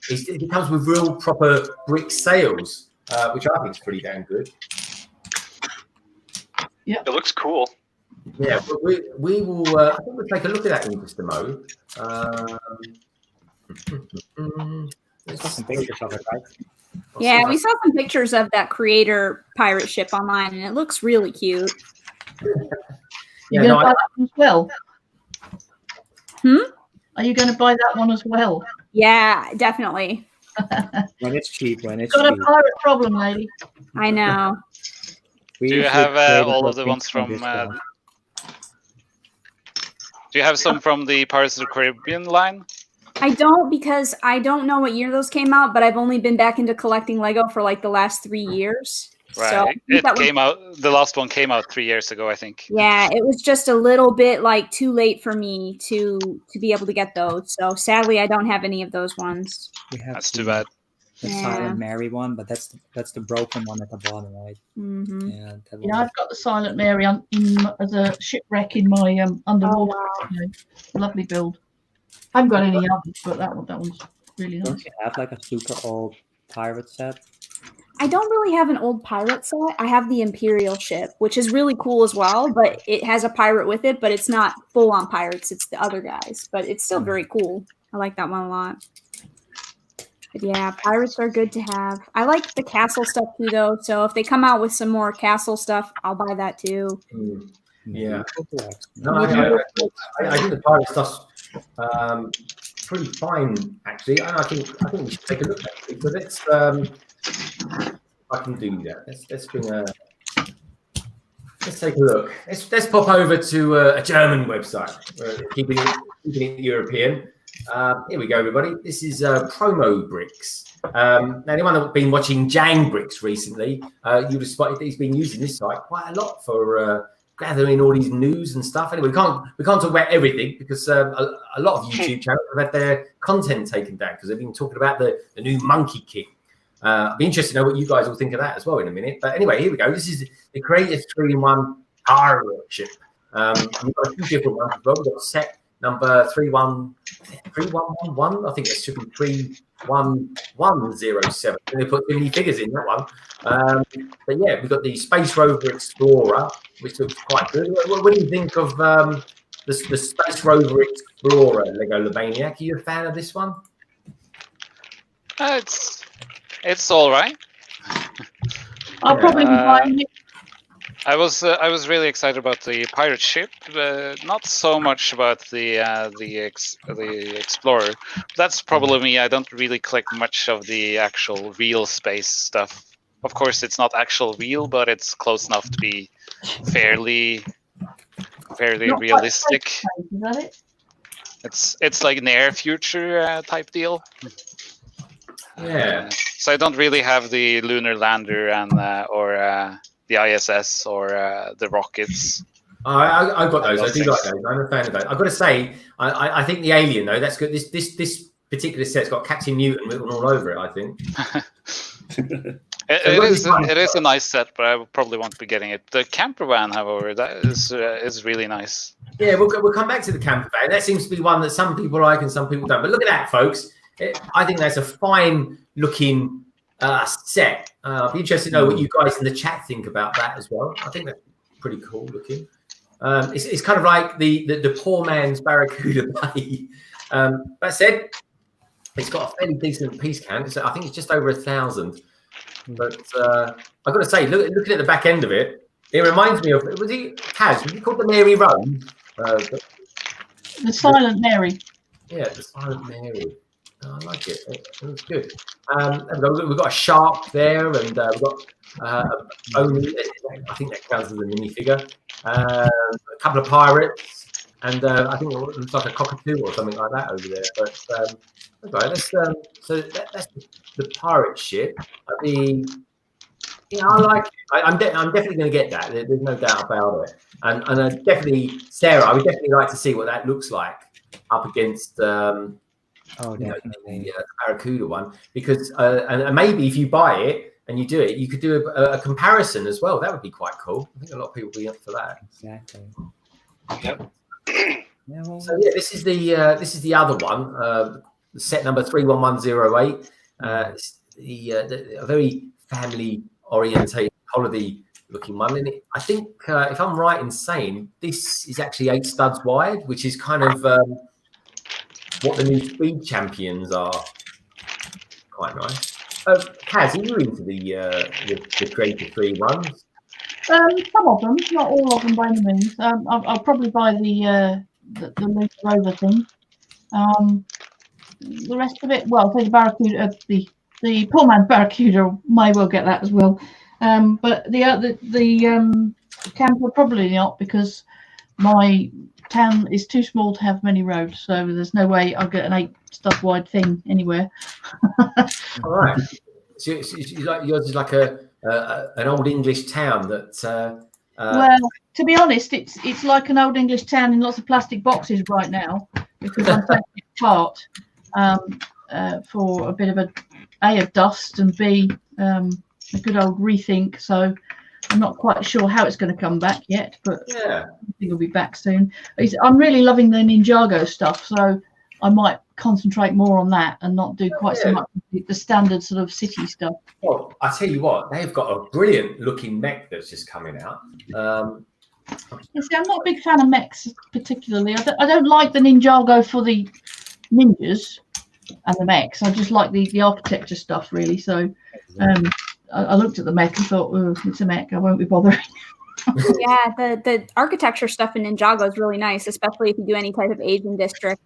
it comes with real proper brick sails, which I think is pretty damn good. Yeah, it looks cool. Yeah, but we will. I think we'll take a look at that in just a mo. Some pictures of it, right? Yeah, we saw some pictures of that creator pirate ship online, and it looks really cute. You're going to buy that one as well? Are you going to buy that one as well? Yeah, definitely. When it's cheap, Got a pirate problem, lady. I know. Do you have all of the ones from? Do you have some from the Pirates of the Caribbean line? I don't, because I don't know what year those came out, but I've only been back into collecting Lego for like the last 3 years. Right. So it came out. The last one came out 3 years ago, I think. Yeah, it was just a little bit like too late for me to be able to get those. So sadly, I don't have any of those ones. That's too bad. The Silent Mary one, but that's the broken one at the bottom, right? Mm-hmm. Yeah, I've got the Silent Mary as a shipwreck in my underwater. Oh, wow. Lovely build. I haven't got any others, but that one's really nice. Don't you have like a super old pirate set? I don't really have an old pirate set. I have the Imperial ship, which is really cool as well, but it has a pirate with it, but it's not full on pirates. It's the other guys, but it's still very cool. I like that one a lot. But yeah, pirates are good to have. I like the castle stuff too, though. So if they come out with some more castle stuff, I'll buy that too. Yeah. No, I think the pirate stuff's pretty fine, actually, and I think we should take a look at it. So let's, I can do that. Let's take a look. Let's pop over to a German website, keeping it European. Here we go, everybody. This is Promo Bricks. Now, anyone that's been watching Jang Bricks recently, you would have spotted that he's been using this site quite a lot for gathering all these news and stuff. Anyway, we can't talk about everything because a lot of YouTube channels have had their content taken down because they've been talking about the new Monkey King. I'd be interested to know what you guys will think of that as well in a minute. But anyway, here we go. This is the greatest 3-in-1 pirate ship. We've got a few different ones as well. We've got set number 3111. I think it should be 31107. They put too many figures in that one. But yeah, we've got the Space Rover Explorer, which looks quite good. What do you think of the Space Rover Explorer, Legolomaniac? Are you a fan of this one? It's all right. I'll probably be buying it. I was really excited about the pirate ship, not so much about the Explorer. That's probably me. I don't really collect much of the actual real space stuff. Of course, it's not actual real, but it's close enough to be fairly realistic. Is that it? It's like near future type deal. Yeah. So I don't really have the lunar lander and or the ISS or the rockets. I've got those. I do like those. I'm a fan of those. I've got to say, I think the Alien though, that's good. This particular set's got Captain Mutant written all over it, I think. It is a nice set, but I probably won't be getting it. The camper van, however, that is really nice. Yeah, we'll come back to the camper van. That seems to be one that some people like and some people don't. But look at that, folks. I think that's a fine looking set. I'd be interested to know what you guys in the chat think about that as well. I think that's pretty cool looking. It's kind of like the poor man's Barracuda Bay. That said, it's got a fairly decent piece count. I think it's just over 1,000. But I've got to say, looking at the back end of it, it reminds me of, was he called the Mary Rose? The Silent Mary. Yeah, the Silent Mary. I like it. It looks good. We've got a shark there, and we've got only. I think that counts as a minifigure. A couple of pirates, and I think it looks like a cockatoo or something like that over there. But okay, let's. So that's the pirate ship. I like it. I'm definitely going to get that. There's no doubt about it. And definitely, Sarah, I would definitely like to see what that looks like up against. The Barracuda one, because and maybe if you buy it and you do it, you could do a comparison as well. That would be quite cool. I think a lot of people would be up for that. Exactly. Yep. So yeah, this is the other one, set number 31108. A very family orientated holiday looking one, and I think if I'm right in saying this is actually 8 studs wide, which is kind of what the new speed champions are. Quite nice. Kaz, are you into the Creator 3 ones? Some of them, not all of them by any means. I'll probably buy the Lunar Rover thing. The rest of it, well, the Barracuda, the poor man's Barracuda may well get that as well. But the camper probably not, because my town is too small to have many roads, so there's no way I'll get an 8 stud wide thing anywhere. All right. So yours is like an old English town that. Well, to be honest, it's like an old English town in lots of plastic boxes right now, because I'm taking it apart for a bit of a of dust and B a good old rethink. So I'm not quite sure how it's going to come back yet, but yeah, I think it'll be back soon. I'm really loving the Ninjago stuff, so I might concentrate more on that and not do quite so much the standard sort of city stuff. Well, I tell you what, they've got a brilliant looking mech that's just coming out. You see, I'm not a big fan of mechs particularly. I don't like the Ninjago for the ninjas and the mechs. I just like the architecture stuff, really. So I looked at the mech and thought, oh, it's a mech, I won't be bothering. Yeah, the architecture stuff in Ninjago is really nice, especially if you do any type of Asian district.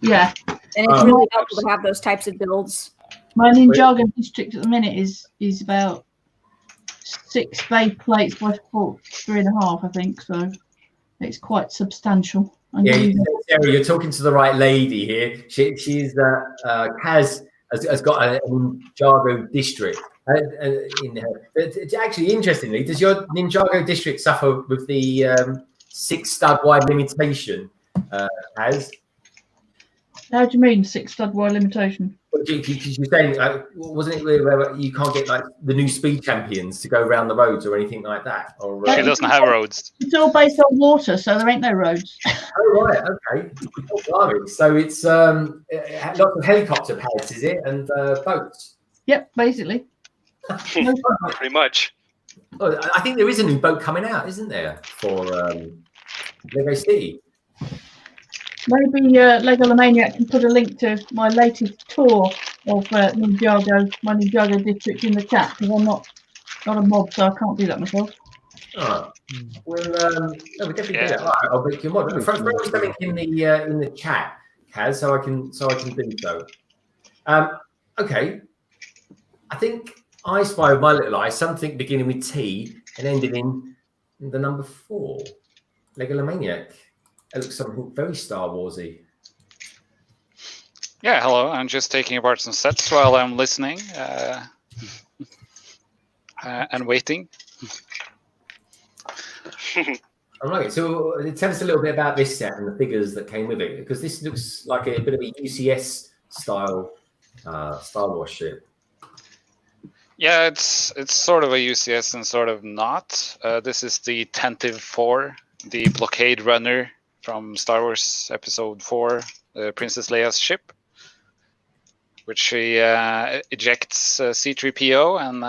Yeah. And it's really helpful to have those types of builds. My Ninjago district at the minute is about 6 base plates by 3.5, I think. So it's quite substantial. Yeah, Sarah, you're talking to the right lady here. She's Kaz has got a Ninjago district. In her. It's actually, interestingly, does your Ninjago district suffer with the 6 stud wide limitation? Kaz? How do you mean 6 stud wide limitation? Because you're saying, wasn't it where you can't get like the new speed champions to go around the roads or anything like that? Or she doesn't have roads. It's all based on water, so there ain't no roads. Oh right, okay. Oh, so it's lots of helicopter pads, is it, and boats? Yep, basically. Pretty much. Oh, I think there is a new boat coming out, isn't there, for Lego City? Maybe LEGOLAMANIAC can put a link to my latest tour of Ninjago, my Ninjago district in the chat, because I'm not a mob, so I can't do that myself. Oh, well, no, we definitely do that. Right, I'll make you a mod. Throw something in the chat, Kaz, so I can do so. Okay, I think I spy with my little eye something beginning with T and ending in the number 4. LEGOLAMANIAC. It looks something very Star Warsy. Yeah, hello. I'm just taking apart some sets while I'm listening and waiting. All right. So tell us a little bit about this set and the figures that came with it, because this looks like a bit of a UCS style Star Wars ship. Yeah, it's sort of a UCS and sort of not. This is the Tentive 4, the blockade runner from Star Wars Episode 4, Princess Leia's ship, which she ejects C-3PO and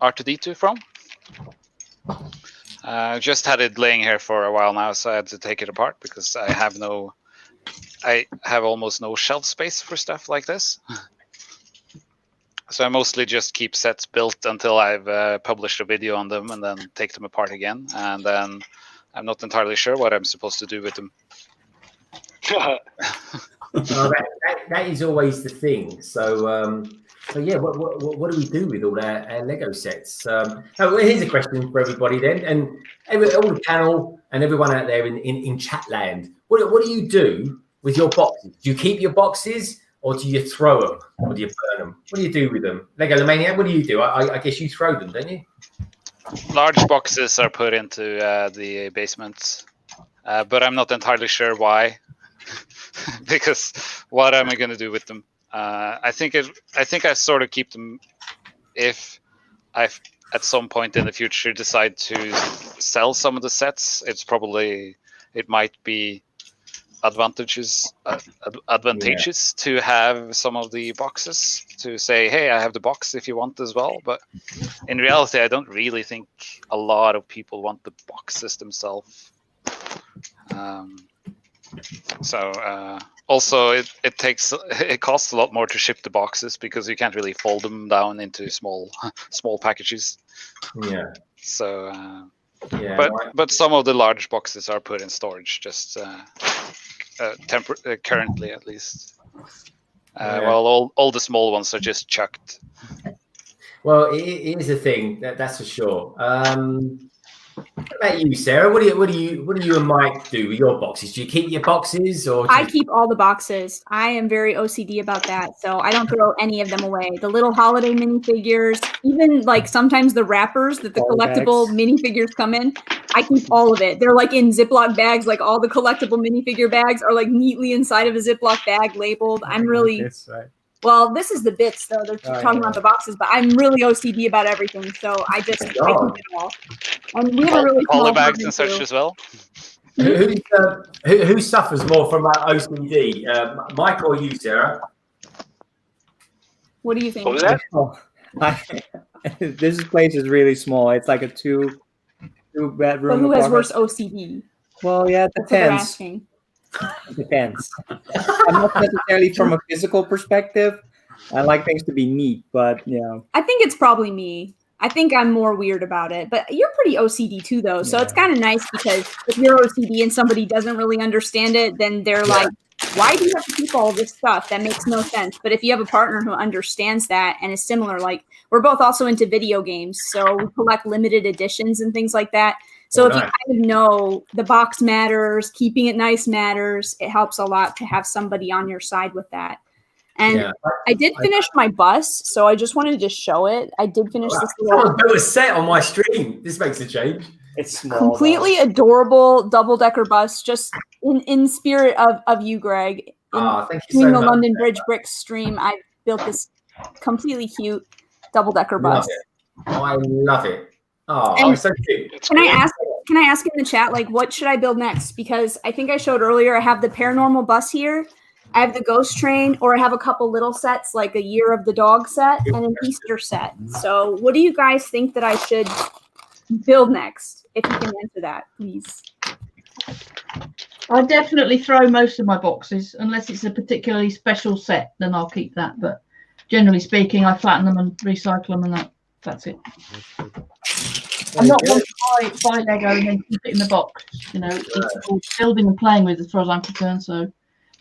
R2-D2 from. Just had it laying here for a while now, so I had to take it apart because I have almost no shelf space for stuff like this. So I mostly just keep sets built until I've published a video on them and then take them apart again. And then I'm not entirely sure what I'm supposed to do with them. That is always the thing. So yeah, what do we do with all our Lego sets? Here's a question for everybody then, and all the panel and everyone out there in chat land. What do you do with your boxes? Do you keep your boxes, or do you throw them, or do you burn them? What do you do with them? LEGOLAMANIAC, what do you do? I guess you throw them, don't you? Large boxes are put into the basement, but I'm not entirely sure why. Because what am I going to do with them? I think I sort of keep them if I at some point in the future decide to sell some of the sets. It might be advantageous to have some of the boxes, to say, hey, I have the box if you want as well. But in reality, I don't really think a lot of people want the boxes themselves. Also it costs a lot more to ship the boxes because you can't really fold them down into small packages. Yeah. So yeah, but some of the large boxes are put in storage, just currently at least. While all the small ones are just chucked. Well, it is a thing, that's for sure. What about you, Sarah? What do you and Mike do with your boxes? Do you keep your boxes, or I keep all the boxes. I am very OCD about that, so I don't throw any of them away. The little holiday minifigures, even like sometimes the wrappers that the collectible minifigures come in, I keep all of it. They're like in Ziploc bags, like all the collectible minifigure bags are like neatly inside of a Ziploc bag labeled. I'm really right. Well, this is the bits, though. They're talking about the boxes, but I'm really OCD about everything, so I keep it all. And we have a really small bags and such as well. Who suffers more from OCD, Mike or you, Sarah? What do you think? What was that? This place is really small. It's like a two bedroom. But who has worse OCD? Well, yeah, it depends. It depends. I'm not necessarily from a physical perspective. I like things to be neat, but I think it's probably me. I think I'm more weird about it, but you're pretty OCD too, though. So it's kind of nice because if you're OCD and somebody doesn't really understand it, then they're like, why do you have to keep all this stuff? That makes no sense. But if you have a partner who understands that and is similar, like we're both also into video games, so we collect limited editions and things like that. So if you kind of know the box matters, keeping it nice matters, it helps a lot to have somebody on your side with that. And I did finish my bus, so I just wanted to show it. I did finish this little... Someone built a set on my stream. This makes a change. It's small, completely adorable double-decker bus, just in spirit of you, Greg. Thank you Doing so the much. London Bridge Bricks stream, I built this completely cute double-decker bus. I love it. Oh, And- it's so cute. Can I ask in the chat, like, what should I build next? Because I think I showed earlier, I have the paranormal bus here, I have the ghost train, or I have a couple little sets, like a Year of the Dog set and an Easter set. So what do you guys think that I should build next? If you can answer that, please. I definitely throw most of my boxes, unless it's a particularly special set, then I'll keep that. But generally speaking, I flatten them and recycle them, and that's it. I'm not one to buy Lego and then keep it in the box. You know, it's all building and playing with as far as I'm concerned. So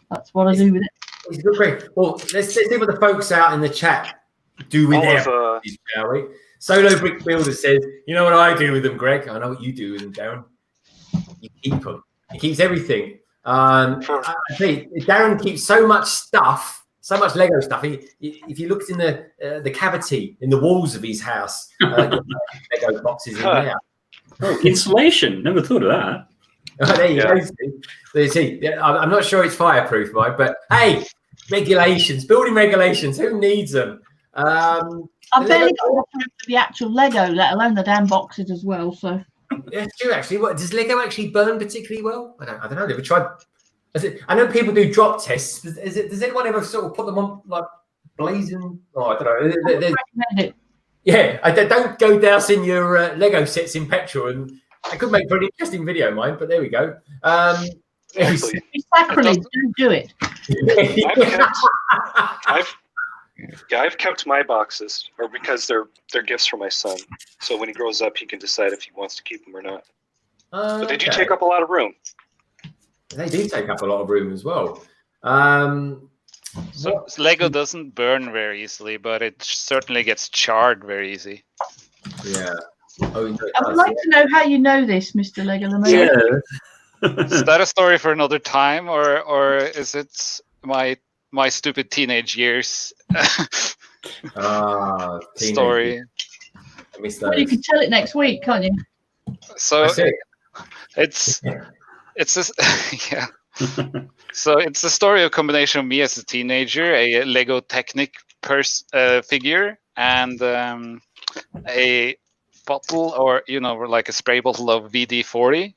that's what I do with it. It's good, Greg. Well, let's see what the folks out in the chat do with their boxes, shall we? Solo Brick Builder says, you know what I do with them, Greg? I know what you do with them, Darren. You keep them. He keeps everything. I think Darren keeps so much stuff, so much Lego stuff. If you looked in the cavity in the walls of his house, Lego boxes in there. Oh, insulation. Never thought of that. There you go. See, I'm not sure it's fireproof, right? But hey, regulations, building regulations. Who needs them? I've barely got enough room for the actual Lego, let alone the damn boxes as well. So yeah, it's true. Actually, what does Lego actually burn particularly well? I don't know. Never tried. I know people do drop tests. Does anyone ever sort of put them on like blazing? Oh, I don't know. I recommend it. Yeah, don't go dousing your Lego sets in petrol, and I could make for an interesting video, mine. But there we go. It's sacrilege. Don't do it. I've kept my boxes, or because they're gifts for my son. So when he grows up, he can decide if he wants to keep them or not. But they do take up a lot of room. They do take up a lot of room as well. So Lego doesn't burn very easily, but it certainly gets charred very easy. Yeah. Oh, I would like to know how you know this, Mr. LEGOLAMANIAC. Yeah. Is that a story for another time, or is it my stupid teenage years story? I missed Well, you can tell it next week, can't you? So it's this yeah. So it's the story of a combination of me as a teenager, a Lego Technic figure, and a bottle, or like a spray bottle of VD40,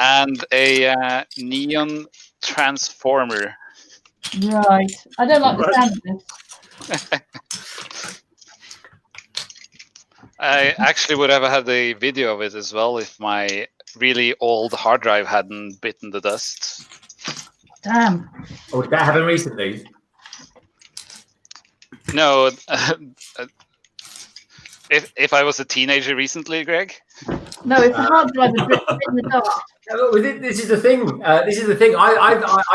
and a neon transformer. Right. I don't like the sound of this. I actually would have had a video of it as well if my really old hard drive hadn't bitten the dust. Damn. Oh, did that happen recently? No. If I was a teenager recently, Greg? No, if the hard drive had bitten the dust. This is the thing. I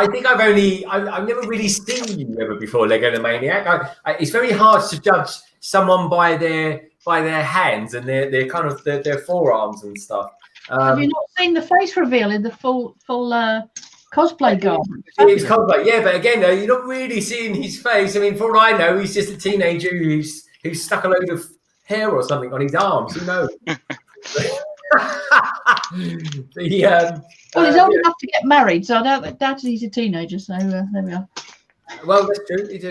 think I've never really seen you ever before, LEGOLAMANIAC. It's very hard to judge someone by their hands and their kind of their forearms and stuff. Have you not seen the face reveal in the full cosplay garment? It's cosplay, yeah. But again, though, you're not really seeing his face. I mean, for all I know, he's just a teenager who's stuck a load of hair or something on his arms. Who knows? Well, he's old enough to get married, so I doubt he's a teenager. So there we are. Well, that's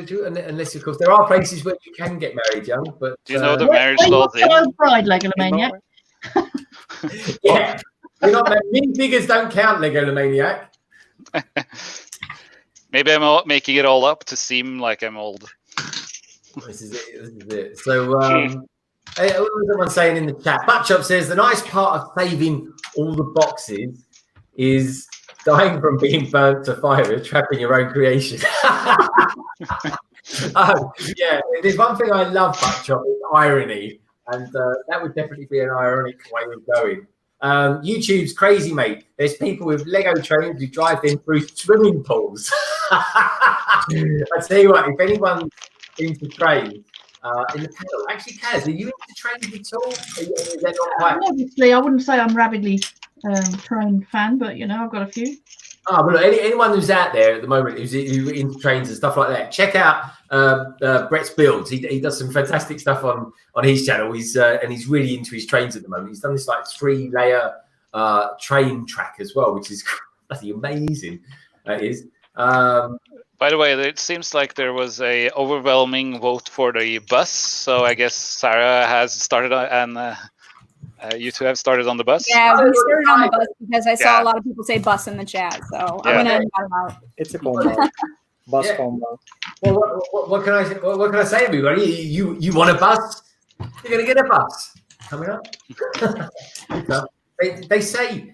true. Unless, of course, there are places where you can get married young. But do you know the marriage laws? Child bride, LEGOLAMANIAC. Yeah, minifigures don't count, LEGOLAMANIAC. Maybe I'm making it all up to seem like I'm old. This is it. So, what was someone saying in the chat? Butchop says the nice part of saving all the boxes is dying from being burnt to fire, trapping your own creation. Yeah, there's one thing I love, Butchop, is irony. and that would definitely be an ironic way of going. YouTube's crazy, mate. There's people with Lego trains who drive them through swimming pools. I tell you what, if anyone's into trains in the panel, actually, Kaz, are you into trains at all? Is that not quite... Obviously, I wouldn't say I'm rabidly train fan, but you know, I've got a few. Oh, but look, anyone who's out there at the moment who's into trains and stuff like that, check out Brett's builds. He does some fantastic stuff on his channel. He's really into his trains at the moment. He's done this like 3-layer train track as well, which is bloody amazing. That is. By the way, it seems like there was a overwhelming vote for the bus. So I guess Sarah has started and you two have started on the bus. Yeah, we started on the bus because I saw a lot of people say bus in the chat. So I'm gonna shout them out. It's a combo. Bus combo. Well, what can I say? What can I say, everybody? You want a bus? You're gonna get a bus coming up. They say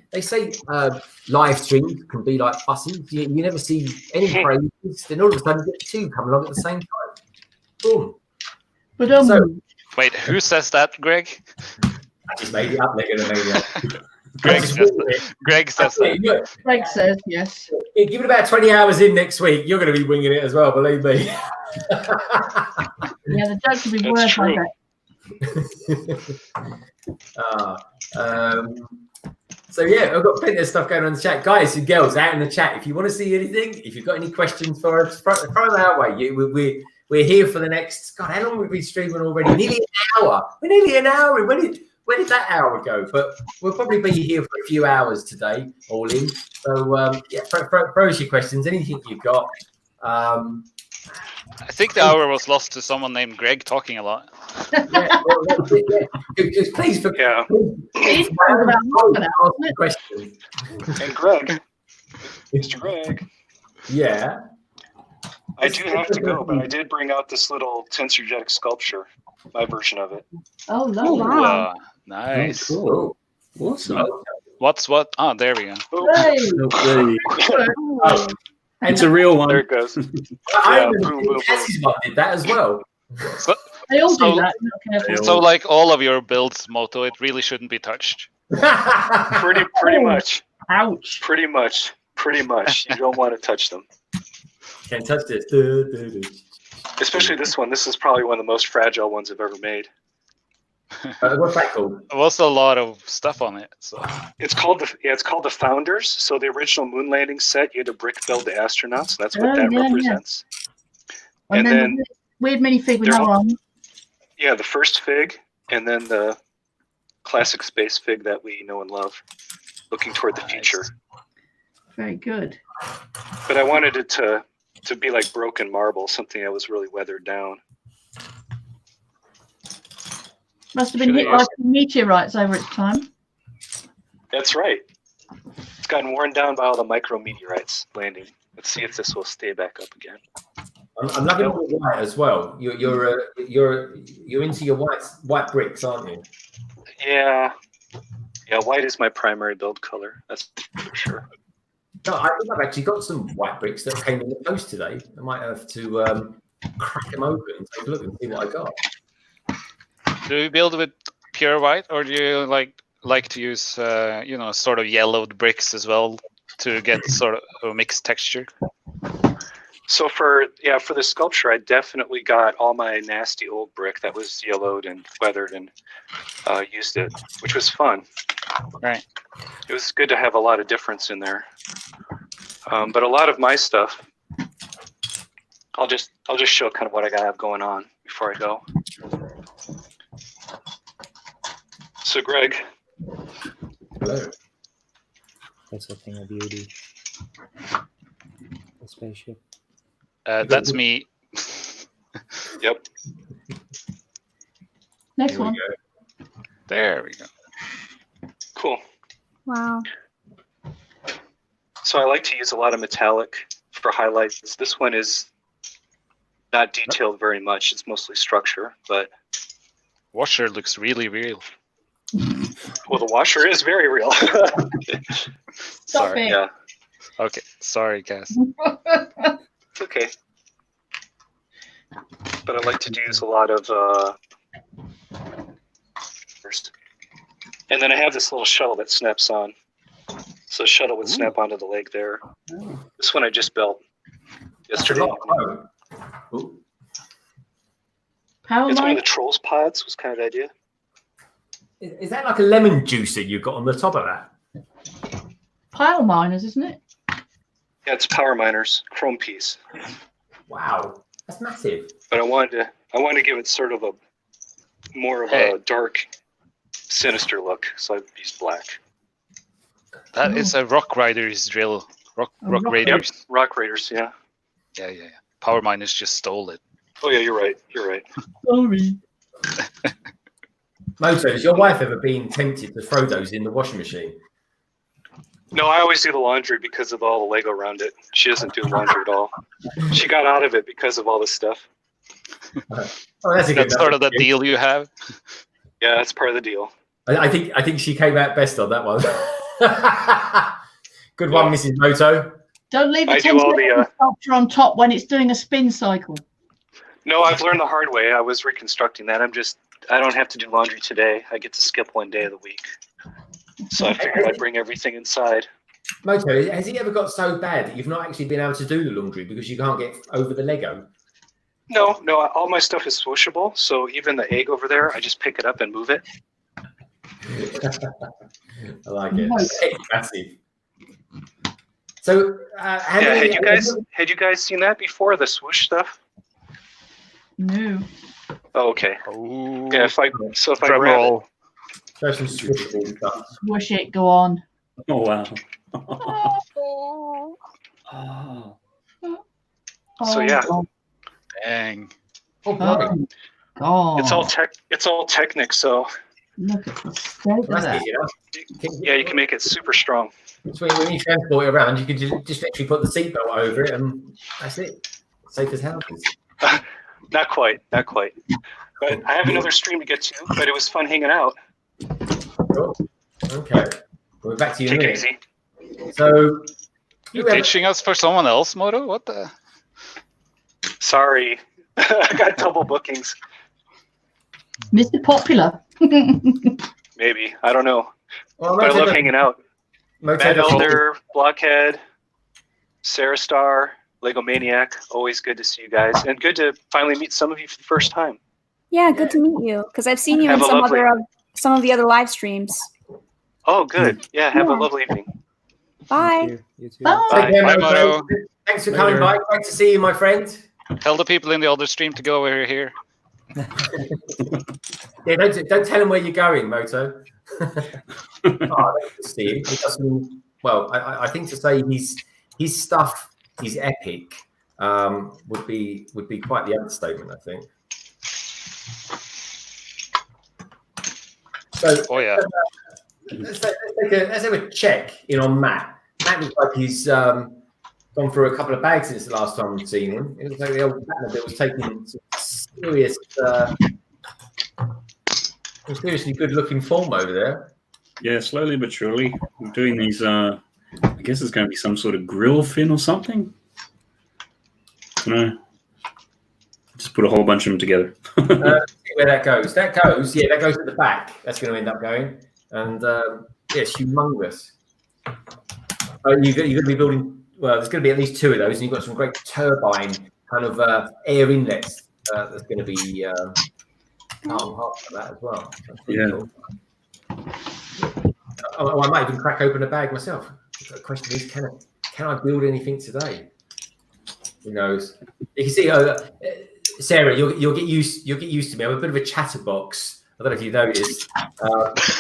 live streams can be like buses. You never see any phrases. Then all of a sudden you get 2 coming along at the same time. Boom. But So, wait, who says that, Greg? I just made it up. They're gonna make it up. Greg says that. Greg says that. Greg says yes. Give it about 20 hours in next week. You're going to be winging it as well, believe me. Yeah, the joke could be worse, I bet. So yeah, I've got plenty of stuff going on in the chat, guys and girls out in the chat. If you want to see anything, if you've got any questions for us, throw them our way. We're here for the next. God, how long have we been streaming already? Nearly an hour. We're nearly an hour. Where did that hour go? But we'll probably be here for a few hours today, all in. So yeah, throw us your questions. Anything you've got. I think the hour was lost to someone named Greg talking a lot. Just please, And Greg, Mr. Greg. Yeah. I do have to go, but I did bring out this little tensegrity sculpture, my version of it. Oh, lovely. Wow. Nice. Oh, cool. Awesome. What's what? Oh, there we go. Hey. It's a real one. There it goes. I Yeah, remember boom, boom, Cassie's one did that as well. So, They all So- do that. Not careful. so like all of your builds, Moto, it really shouldn't be touched. Pretty much. Ouch. Pretty much. You don't want to touch them. Can't touch this. Especially this one. This is probably one of the most fragile ones I've ever made. What's that called? There was a lot of stuff on it. So It's called the Founders. So the original moon landing set, you had to brick build the astronauts. That's what that represents. And And then then the weird minifig with there- no arm. Yeah, the first fig, and then the classic space fig that we know and love, looking toward the future. Very good. But I wanted it to be like broken marble, something that was really weathered down. Must have been Should hit I by ask- meteorites over its time. That's right. It's gotten worn down by all the micrometeorites landing. Let's see if this will stay back up again. I'm loving all the white as well. You're into your white bricks, aren't you? Yeah, white is my primary build color. That's for sure. No, I think I've actually got some white bricks that came in the post today. I might have to crack them open and take a look and see what I got. do you build with pure white, or do you like to use sort of yellowed bricks as well to get sort of a mixed texture? So for the sculpture, I definitely got all my nasty old brick that was yellowed and weathered and used it, which was fun. Right. It was good to have a lot of difference in there. But a lot of my stuff, I'll just show kind of what I have going on before I go. So Greg, Hello. That's a thing of beauty. The spaceship. That's me. yep. Next Here we one. go. There we go. Cool. Wow. So I like to use a lot of metallic for highlights. This one is not detailed very much. It's mostly structure, but Washer looks really real. well, the washer is very real. Stop Sorry. it. Yeah, Okay. Sorry, Cass. it's okay. But I like to use a lot of And then I have this little shuttle that snaps on. So the shuttle would snap onto the leg there. This one I just built yesterday. Power It's one of line? the Trolls pods was kind of the idea. Is that like a lemon juicer you've got on the top of that? Pile miners, isn't it? Yeah, it's power miners, chrome piece. Wow, that's massive. But I wanted to give it sort of a more of a dark, sinister look, so I used black. That is a Rock Riders drill. Rock Raiders. Yep, Rock Raiders, yeah. Yeah. Power Miners just stole it. Oh yeah, you're right. Sorry. Moto, has your wife ever been tempted to throw those in the washing machine? No, I always do the laundry because of all the Lego around it. She doesn't do laundry at all. She got out of it because of all this stuff. Oh, that's a good. That's sort of the deal you have. Yeah, that's part of the deal. I think she came out best on that one. Good one, Mrs. Moto. Don't leave the I do all tensegrity sculpture on top when it's doing a spin cycle. No, I've learned the hard way. I was reconstructing that. I don't have to do laundry today. I get to skip one day of the week. So I figured I'd bring everything inside. Moto, has it ever got so bad that you've not actually been able to do the laundry because you can't get over the Lego? No, all my stuff is swooshable. So even the egg over there, I just pick it up and move it. I like it. It's massive. So, had you guys seen that before, the swoosh stuff? No. Oh, okay. Oh, Yeah, if I grab it. There's some switchable stuff. Wish it, go on. Oh wow. So yeah. dang. Oh, blimey. God. It's all Technic, so Look at the state of That's that. it, you know? yeah, you can make it super strong. So when you transport it around, you can just actually put the seatbelt over it, and that's it. Safe as houses. Not quite. But I have another stream to get to, but it was fun hanging out. Cool. Okay. We're back to you in a Take it minute. easy. So, You pitching us for someone else, Moto? What the? Sorry. I got double bookings. Mr. Popular. Maybe. I don't know. well, But I love hanging out. Moto Mad does- Elder, Blockhead, SaraStar, Legomaniac. Always good to see you guys. And good to finally meet some of you for the first time. Yeah, good to meet you. Because I've seen you Have in a lovely- some of the other live streams. Oh, good. Yeah, have a Yeah. lovely evening. Bye. You too. Bye. Take care, Bye, Moto. Moto. Thanks for coming Later. by. Great to see you, my friend. Tell the people in the other stream to go over here. Yeah, don't tell him where you're going, Moto. Oh, that's good to see him. He doesn't, well, I think to say his stuff is epic would be quite the understatement, I think. So Oh yeah. let's have a check in on Matt. Matt looks like he's gone through a couple of bags since the last time we've seen him. It looks like the old Matt that was taking some seriously good-looking form over there. Yeah, slowly but surely. We're doing these, I guess it's going to be some sort of grill fin or something. No. Just put a whole bunch of them together. See where that goes. That goes at the back. That's going to end up going. And it's humongous. You're going to be building, well, there's going to be at least two of those, and you've got some great turbine kind of air inlets that's going to be part and parcel of that as well. That's pretty cool. Oh, I might even crack open a bag myself. The question is, can I build anything today? Who knows? You can see, Sarah, you'll get used to me. I'm a bit of a chatterbox. I don't know if you noticed.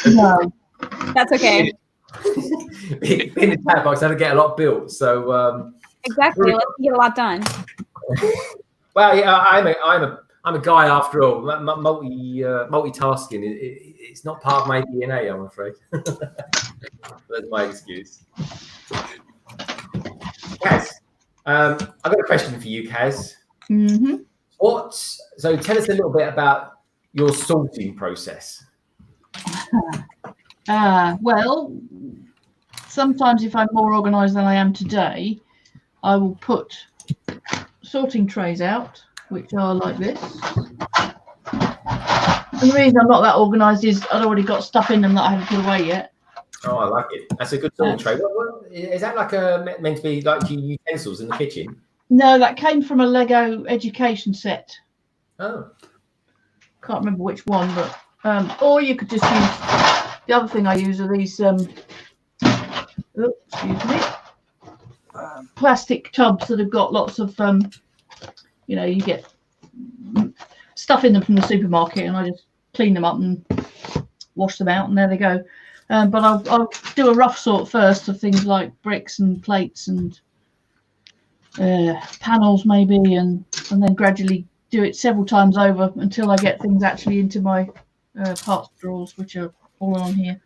No. That's okay. Being a chatterbox, I don't get a lot built. So Exactly. Let's get a lot done. well, yeah, I'm a guy after all. Multitasking, it's not part of my DNA, I'm afraid. That's my excuse. Kaz, I've got a question for you, Kaz. Mm-hmm. So tell us a little bit about your sorting process. Well, sometimes if I'm more organised than I am today, I will put sorting trays out, which are like this. And the reason I'm not that organised is I'd already got stuff in them that I haven't put away yet. Oh, I like it. That's a good tool tray. Is that like meant to be like utensils in the kitchen? No, that came from a Lego education set. Oh. Can't remember which one, but or you could just use the other thing I use are these excuse me, plastic tubs that have got lots of you get stuff in them from the supermarket, and I just clean them up and wash them out, and there they go. But I'll do a rough sort first of things like bricks and plates and panels maybe, and then gradually do it several times over until I get things actually into my parts drawers, which are all on here.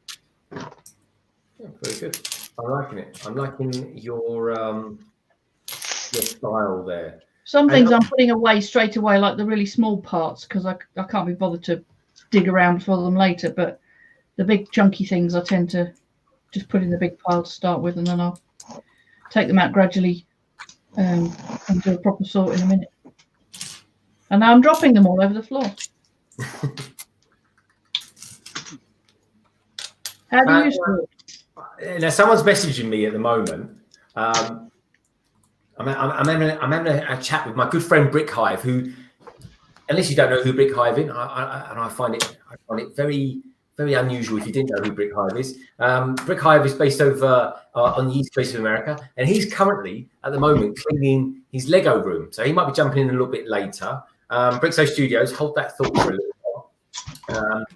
Yeah, very good. I'm liking it. I'm liking your style there. Some things I'm putting away straight away, like the really small parts, because I can't be bothered to dig around for them later. But the big chunky things I tend to just put in the big pile to start with, and then I'll take them out gradually and do a proper sort in a minute. And now I'm dropping them all over the floor. How do you sort? Now, someone's messaging me at the moment. I'm having a chat with my good friend Brick Hive, who, unless you don't know who Brick Hive is, and I find it very, very unusual if you didn't know who Brick Hive is. Brick Hive is based over on the east coast of America, and he's currently at the moment cleaning his Lego room, so he might be jumping in a little bit later. Brixo Studios, hold that thought for a little while.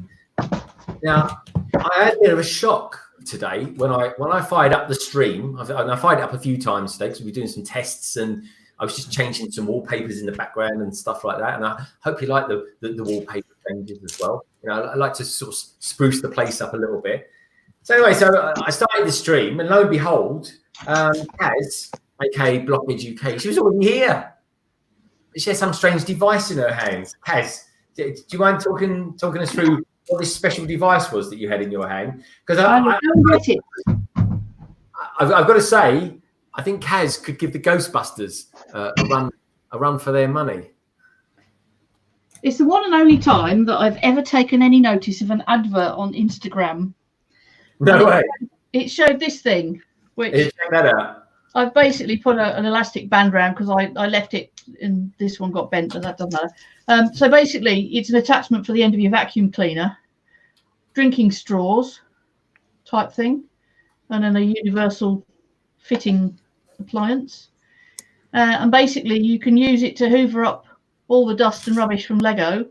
Now, I had a bit of a shock today when I fired up the stream. I fired it up a few times today because we were doing some tests, and I was just changing some wallpapers in the background and stuff like that. And I hope you like the wallpaper changes as well. I like to sort of spruce the place up a little bit. So anyway, I started the stream, and lo and behold, Kaz, aka BlockheadUK, she was already here. She had some strange device in her hands. Kaz, do you mind talking us through what this special device was that you had in your hand? Because I've got to say, I think Kaz could give the Ghostbusters a run for their money. It's the one and only time that I've ever taken any notice of an advert on Instagram. No way. It showed this thing, which check that out. I've basically put an elastic band around because I left it and this one got bent, but that doesn't matter. So basically, it's an attachment for the end of your vacuum cleaner, drinking straws type thing, and then a universal fitting appliance. And basically, you can use it to hoover up all the dust and rubbish from Lego.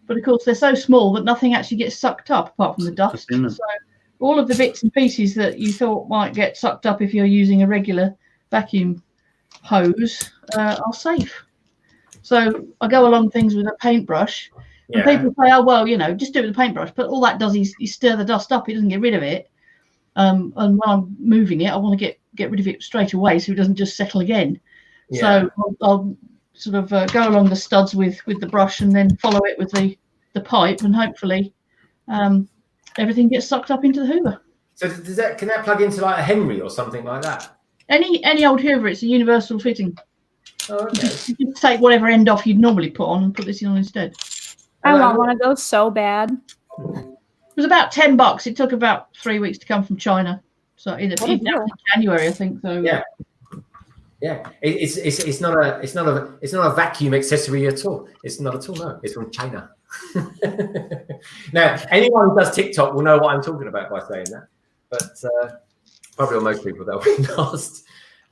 But of course, they're so small that nothing actually gets sucked up apart from the dust. So all of the bits and pieces that you thought might get sucked up if you're using a regular vacuum hose are safe. So I go along things with a paintbrush, and people say, "Oh well, just do it with a paintbrush." But all that does is stir the dust up; it doesn't get rid of it. And when I'm moving it, I want to get rid of it straight away so it doesn't just settle again. So I'll sort of go along the studs with the brush and then follow it with the pipe, and hopefully everything gets sucked up into the hoover. So can that plug into like a Henry or something like that? Any old hoover, it's a universal fitting. Oh, okay. You can take whatever end off you'd normally put on and put this in on instead. I want one of those so bad. It was about $10. It took about 3 weeks to come from China. So in January, I think. So yeah. It's not a vacuum accessory at all. It's not at all. No, it's from China. Now, anyone who does TikTok will know what I'm talking about by saying that, but probably most people that'll be lost.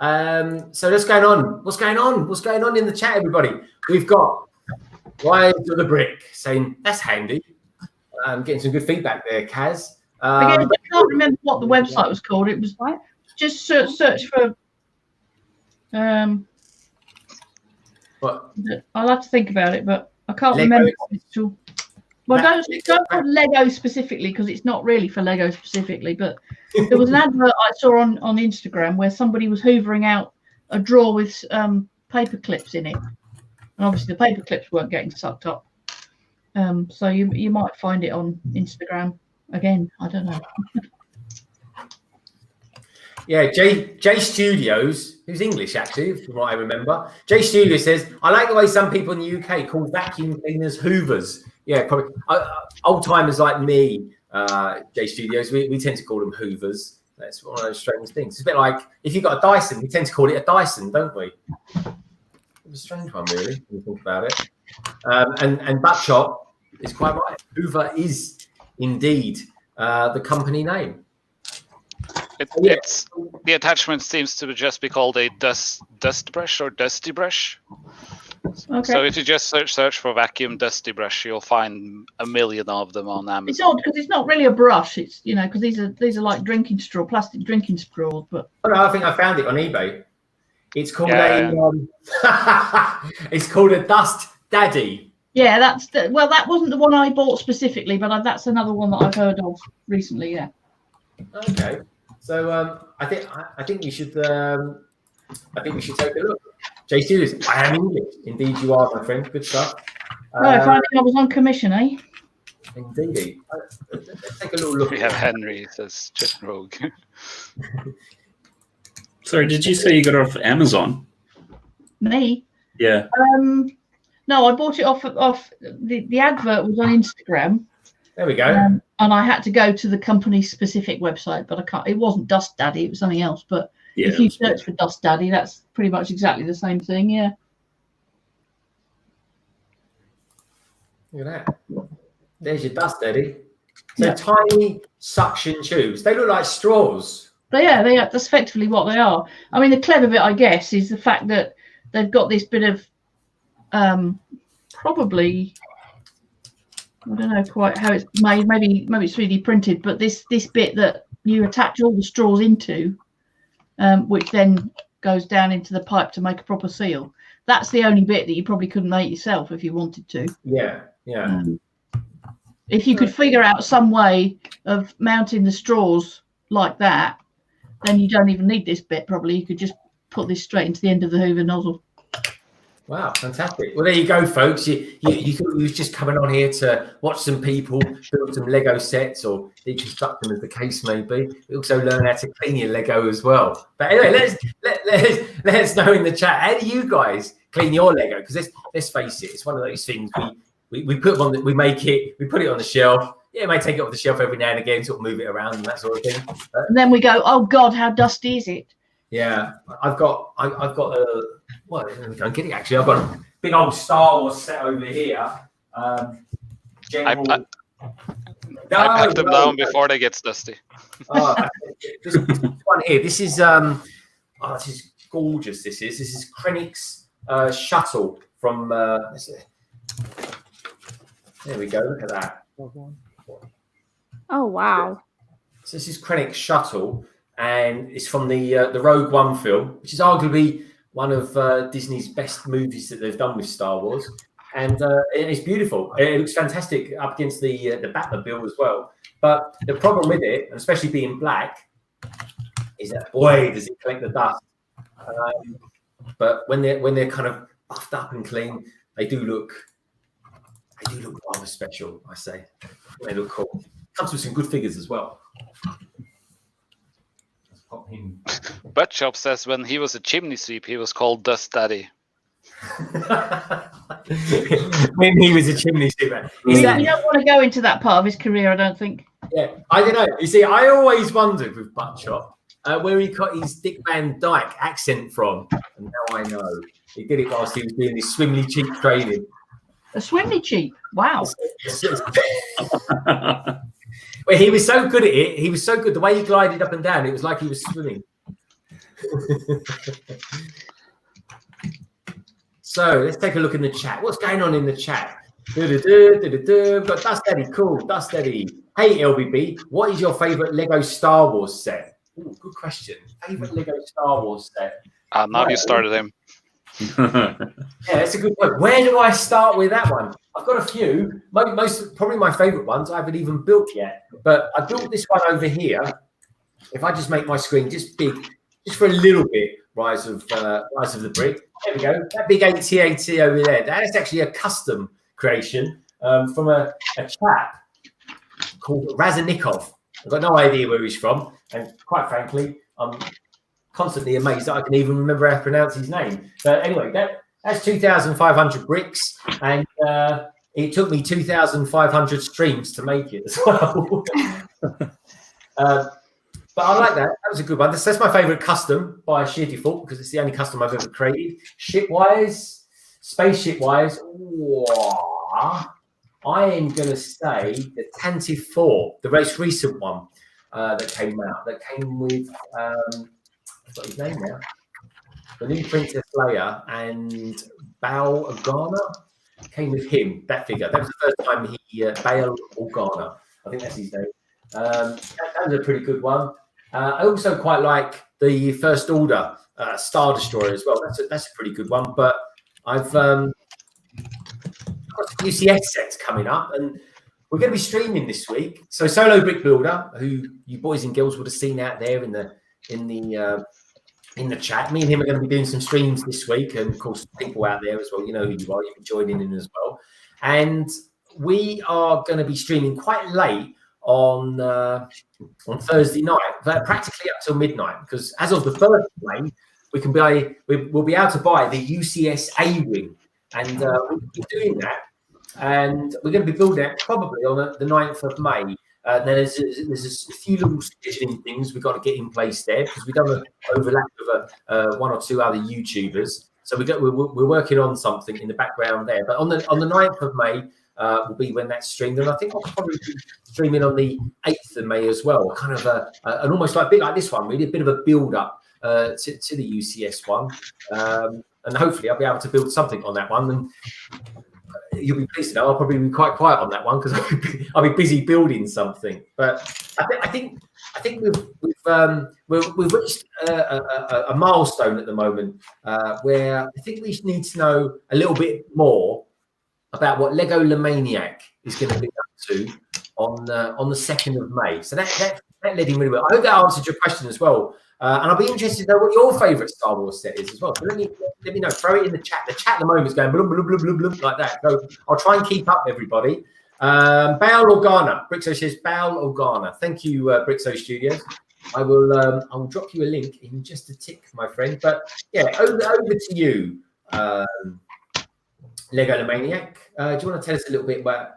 So what's going on? What's going on in the chat, everybody? We've got Rise of the Brick saying that's handy. Getting some good feedback there, Kaz. Again, I can't remember what the website was called. It was just search for. What? I'll have to think about it, but I can't remember what it's called. Well, don't put Lego specifically because it's not really for Lego specifically. But there was an advert I saw on Instagram where somebody was hoovering out a drawer with paper clips in it, and obviously the paper clips weren't getting sucked up. So you might find it on Instagram again. I don't know. Yeah, J Studios, who's English actually, from what I remember. J Studios says, I like the way some people in the UK call vacuum cleaners hoovers. Yeah, probably. Old timers like me, J Studios, we tend to call them Hoovers. That's one of those strange things. It's a bit like if you've got a Dyson, we tend to call it a Dyson, don't we? It's a strange one, really, when you think about it. And Buckshot is quite right. Hoover is indeed the company name. It's the attachment seems to just be called a dust brush or dusty brush. Okay. So if you just search for vacuum dusty brush, you'll find a million of them on Amazon. It's odd because it's not really a brush. It's because these are like drinking straw, plastic drinking straws. But Oh, no, I think I found it on eBay. It's called it's called a Dust Daddy. yeah, that wasn't the one I bought specifically, but that's another one that I've heard of recently. Yeah. Okay, so I think we should take a look. J Studios, I am English. Indeed, you are, my friend. Good stuff. Right, finally, I was on commission, eh? Indeed. Let's take a little look. We have Henry says Jet Rogue. Sorry, did you say you got it off Amazon? Me? Yeah. No, I bought it off the advert was on Instagram. There we go. And I had to go to the company's specific website, but I can't. It wasn't Dust Daddy; it was something else. But Yeah. if you search for Dust Daddy, that's pretty much exactly the same thing. Yeah. Look at that. There's your Dust Daddy. So tiny suction tubes. They look like straws. But yeah, that's effectively what they are. I mean, the clever bit, I guess, is the fact that they've got this bit of probably, I don't know quite how it's made. Maybe it's 3D printed, but this bit that you attach all the straws into, which then goes down into the pipe to make a proper seal. That's the only bit that you probably couldn't make yourself if you wanted to. Yeah. If you could figure out some way of mounting the straws like that, then you don't even need this bit. Probably you could just put this straight into the end of the Hoover nozzle. Wow, fantastic. Well, there you go, folks. You thought you was just coming on here to watch some people build some Lego sets or deconstruct them, as the case may be. We also learn how to clean your Lego as well. But anyway, let us know in the chat, how do you guys clean your Lego? Because let's face it, it's one of those things we put on that we make it, we put it on the shelf. Yeah, it may take it off the shelf every now and again, sort of move it around and that sort of thing. And then we go, oh God, how dusty is it? Yeah, I've got a, well, let me go and get it actually. I've got a big old Star Wars set over here. I packed them down before they get dusty. This one here, this is this is gorgeous. This is Krennic's shuttle from. There we go. Look at that. Oh wow! So this is Krennic's shuttle, and it's from the Rogue One film, which is arguably one of Disney's best movies that they've done with Star Wars, and it's beautiful. It looks fantastic up against the Batmobile as well. But the problem with it, and especially being black, is that boy does it collect the dust. But when they're kind of buffed up and clean, they do look rather special. I say they look cool. Comes with some good figures as well. Buttshop says when he was a chimney sweep, he was called Dust Daddy. When he was a chimney sweeper. You don't want to go into that part of his career, I don't think. Yeah, I don't know. You see, I always wondered with Buttshop where he got his Dick Van Dyke accent from, and now I know. He did it whilst he was doing his Swimley Cheap training. A Swimley Cheap? Wow. Well, he was so good at it. He was so good. The way he glided up and down, it was like he was swimming. So let's take a look in the chat. What's going on in the chat? We've got Dust Daddy. Cool. Dust Daddy. Hey, LBB. What is your favourite Lego Star Wars set? Ooh, good question. Favourite Lego Star Wars set? Now you started him. Yeah, that's a good point. Where do I start with that one? I've got a few. Probably my favourite ones I haven't even built yet. But I built this one over here. If I just make my screen just big, just for a little bit, Rise of the Brick. There we go. That big AT-AT over there. That's actually a custom creation from a chap called Razanikov. I've got no idea where he's from, and quite frankly, I'm constantly amazed that I can even remember how to pronounce his name. But anyway, that's 2,500 bricks, and it took me 2,500 streams to make it as well. But I like that. That was a good one. That's my favorite custom by sheer default because it's the only custom I've ever created. Ship-wise, spaceship-wise, I am going to say the Tantive 4, the most recent one that came out. That came with, I've got his name now, the new Princess Leia and Bail Organa came with him, that figure. That was the first time he, Bail Organa, I think that's his name. That was a pretty good one. I also quite like the First Order Star Destroyer as well. That's a pretty good one. But I've got UCS sets coming up, and we're going to be streaming this week. So Solo Brick Builder, who you boys and girls would have seen out there in the chat, me and him are going to be doing some streams this week, and of course people out there as well. You know who you are. You can join in as well. And we are going to be streaming quite late on Thursday night, practically up till midnight, because as of the 1st of May, we'll be able to buy the UCS A-Wing, and we'll be doing that, and we're going to be building it probably on the 9th of May. There's a few little scheduling things we've got to get in place there because we don't want to overlap with one or two other YouTubers. So we're working on something in the background there. But on the 9th of May will be when that's streamed, and I think I'll probably be streaming on the 8th of May as well. Kind of an almost like a bit like this one, really, a bit of a build up to the UCS one, and hopefully I'll be able to build something on that one. And you'll be pleased to know I'll probably be quite quiet on that one because I'll be busy building something. But I think we've reached a milestone at the moment where I think we need to know a little bit more about what LEGOLAMANIAC is going to be up to on the 2nd of May. So that led in really well. I hope that answered your question as well. And I'll be interested to know what your favourite Star Wars set is as well. So let me know. Throw it in the chat. The chat at the moment is going blub, blub, blub, blub, blub, like that. So I'll try and keep up, everybody. Bail Organa. Brixo says Bail Organa. Thank you, Brixo Studios. I will drop you a link in just a tick, my friend. But yeah, over to you, LEGOLAMANIAC. Do you want to tell us a little bit about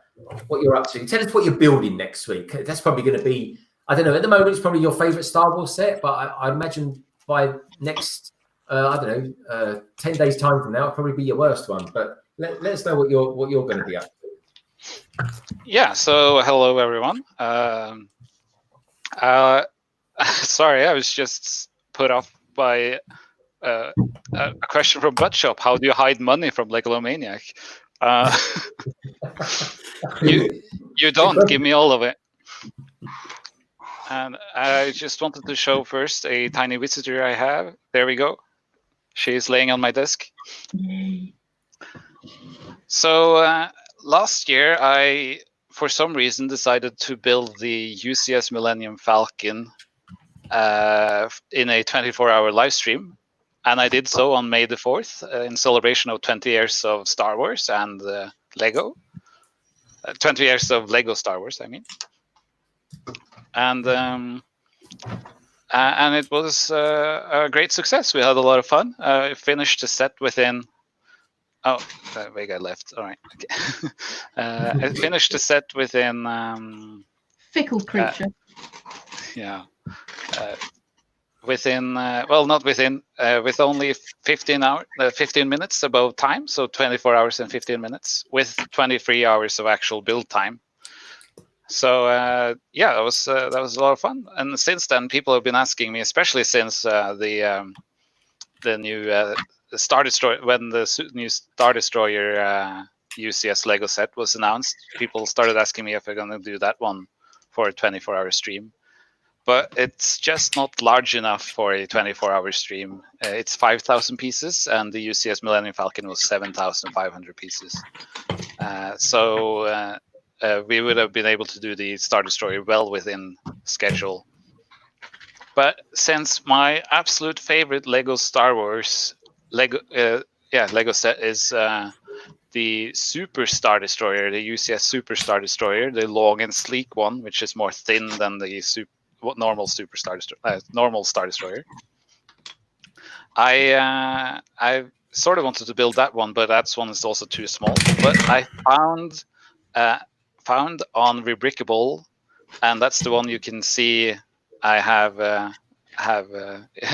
what you're up to? Tell us what you're building next week. That's probably going to be, I don't know, at the moment it's probably your favourite Star Wars set, but I imagine by next, 10 days time from now, it'll probably be your worst one. But let us know what you're going to be up to. Yeah, so hello everyone. Sorry, I was just put off by a question from Buttshop. How do you hide money from LEGOLAMANIAC? You don't give me all of it. And I just wanted to show first a tiny visitor I have. There we go. She's laying on my desk. Yay. So last year, I, for some reason, decided to build the UCS Millennium Falcon in a 24-hour live stream. And I did so on May the 4th in celebration of 20 years of Star Wars and Lego. 20 years of Lego Star Wars, I mean. And it was a great success. We had a lot of fun. Finished the set within... Oh, that way I left. All right. Okay. I finished the set within... Fickle creature. Yeah. Within, well, not within, with only 15 minutes above time, so 24 hours and 15 minutes, with 23 hours of actual build time. So yeah, that was a lot of fun. And since then, people have been asking me, especially since the new Star Destroyer, when the new Star Destroyer UCS Lego set was announced, people started asking me if I'm going to do that one for a 24-hour stream. But it's just not large enough for a 24-hour stream. It's 5,000 pieces, and the UCS Millennium Falcon was 7,500 pieces. So we would have been able to do the Star Destroyer well within schedule. But since my absolute favorite Lego Star Wars Lego set is the Super Star Destroyer, the UCS Super Star Destroyer, the long and sleek one, which is more thin than the normal Star Destroyer. I sort of wanted to build that one, but that one is also too small. But I found found on Rebrickable, and that's the one you can see I have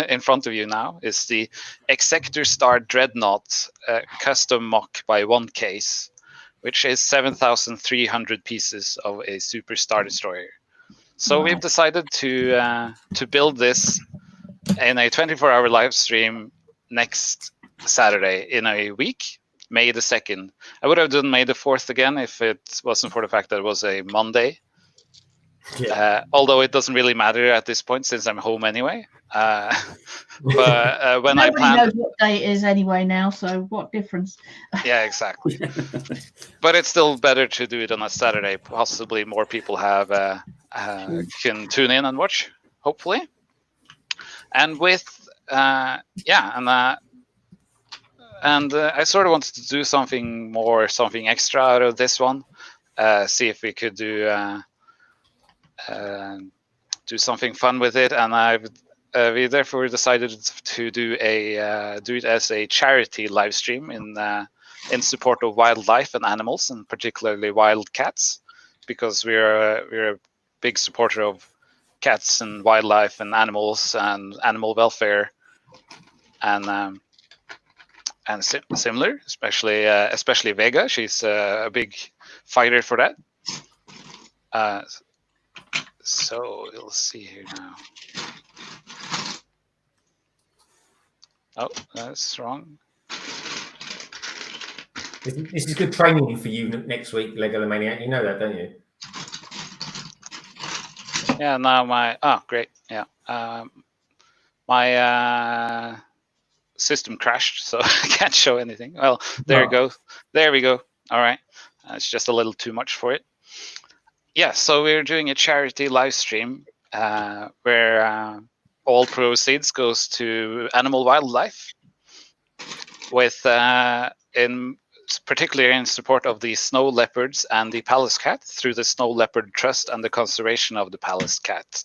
in front of you now, is the Executor Star Dreadnought custom mock by OneCase, which is 7,300 pieces of a Super Star Destroyer. So we've decided to build this in a 24-hour live stream next Saturday in a week, May the 2nd. I would have done May the 4th again if it wasn't for the fact that it was a Monday. Yeah. Although it doesn't really matter at this point since I'm home anyway. But when Nobody I planned, knows what day it is anyway now, so what difference? Yeah, exactly. But it's still better to do it on a Saturday. Possibly more people have can tune in and watch, hopefully. And with I sort of wanted to do something extra out of this one. See if we could do something fun with it, and we therefore decided to do it as a charity live stream in support of wildlife and animals, and particularly wild cats, because we're a big supporter of cats and wildlife and animals and animal welfare, and similar, especially Vega. She's a big fighter for that. So we'll see here now. Oh, that's wrong. This is good training for you next week, Legolomaniac. You know that, don't you? Yeah, now great. Yeah. My system crashed, so I can't show anything. Well, there you go. There we go. All right. It's just a little too much for it. Yeah, so we're doing a charity live stream where all proceeds goes to animal wildlife, with particularly in support of the snow leopards and the Pallas cat through the Snow Leopard Trust and the conservation of the Pallas cat.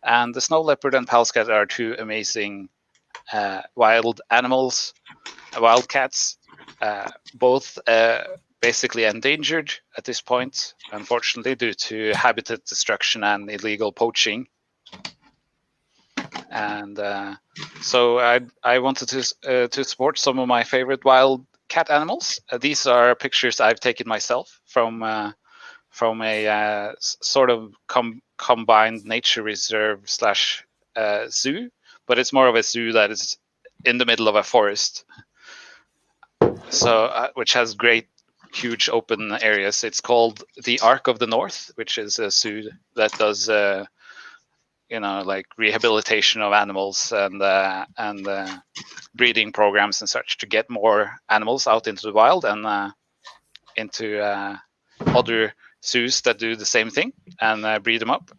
And the snow leopard and Pallas cat are two amazing wild animals, wild cats, both basically endangered at this point, unfortunately, due to habitat destruction and illegal poaching. And so I wanted to support some of my favorite wild cat animals. These are pictures I've taken myself from a sort of combined nature reserve / zoo, but it's more of a zoo that is in the middle of a forest. So which has great, huge open areas. It's called the Ark of the North, which is a zoo that does like rehabilitation of animals and breeding programs and such to get more animals out into the wild and into other zoos that do the same thing and breed them up.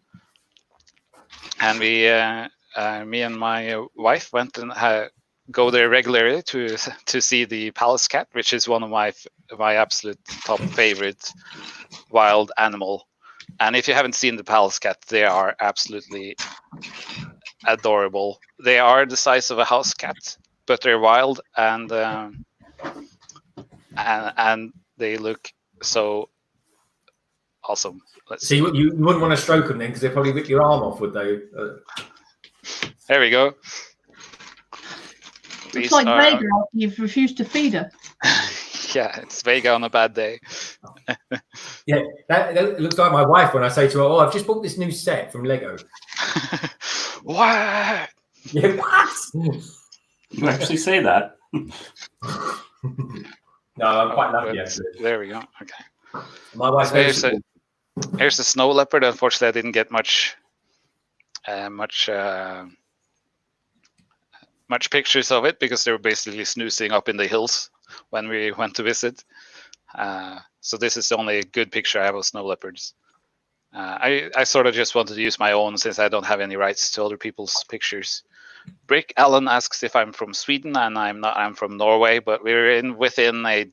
And me and my wife went and go there regularly to see the Pallas cat, which is one of my absolute top favorite wild animal. And if you haven't seen the Pallas cat, they are absolutely adorable. They are the size of a house cat, but they're wild and they look so awesome. Let's see. You wouldn't want to stroke them then, because they'd probably rip your arm off, would they? There we go. It's like Vega after you've refused to feed her. Yeah, it's Vega on a bad day. Yeah, that looks like my wife when I say to her, "Oh, I've just bought this new set from Lego." What? Yeah, what? You actually say that? No, I'm quite lucky actually. There we go. Okay. My wife. Here's the snow leopard. Unfortunately, I didn't get much pictures of it because they were basically snoozing up in the hills when we went to visit. So this is the only good picture I have of snow leopards. I sort of just wanted to use my own since I don't have any rights to other people's pictures. Brick Allen asks if I'm from Sweden, and I'm not. I'm from Norway, but we're within a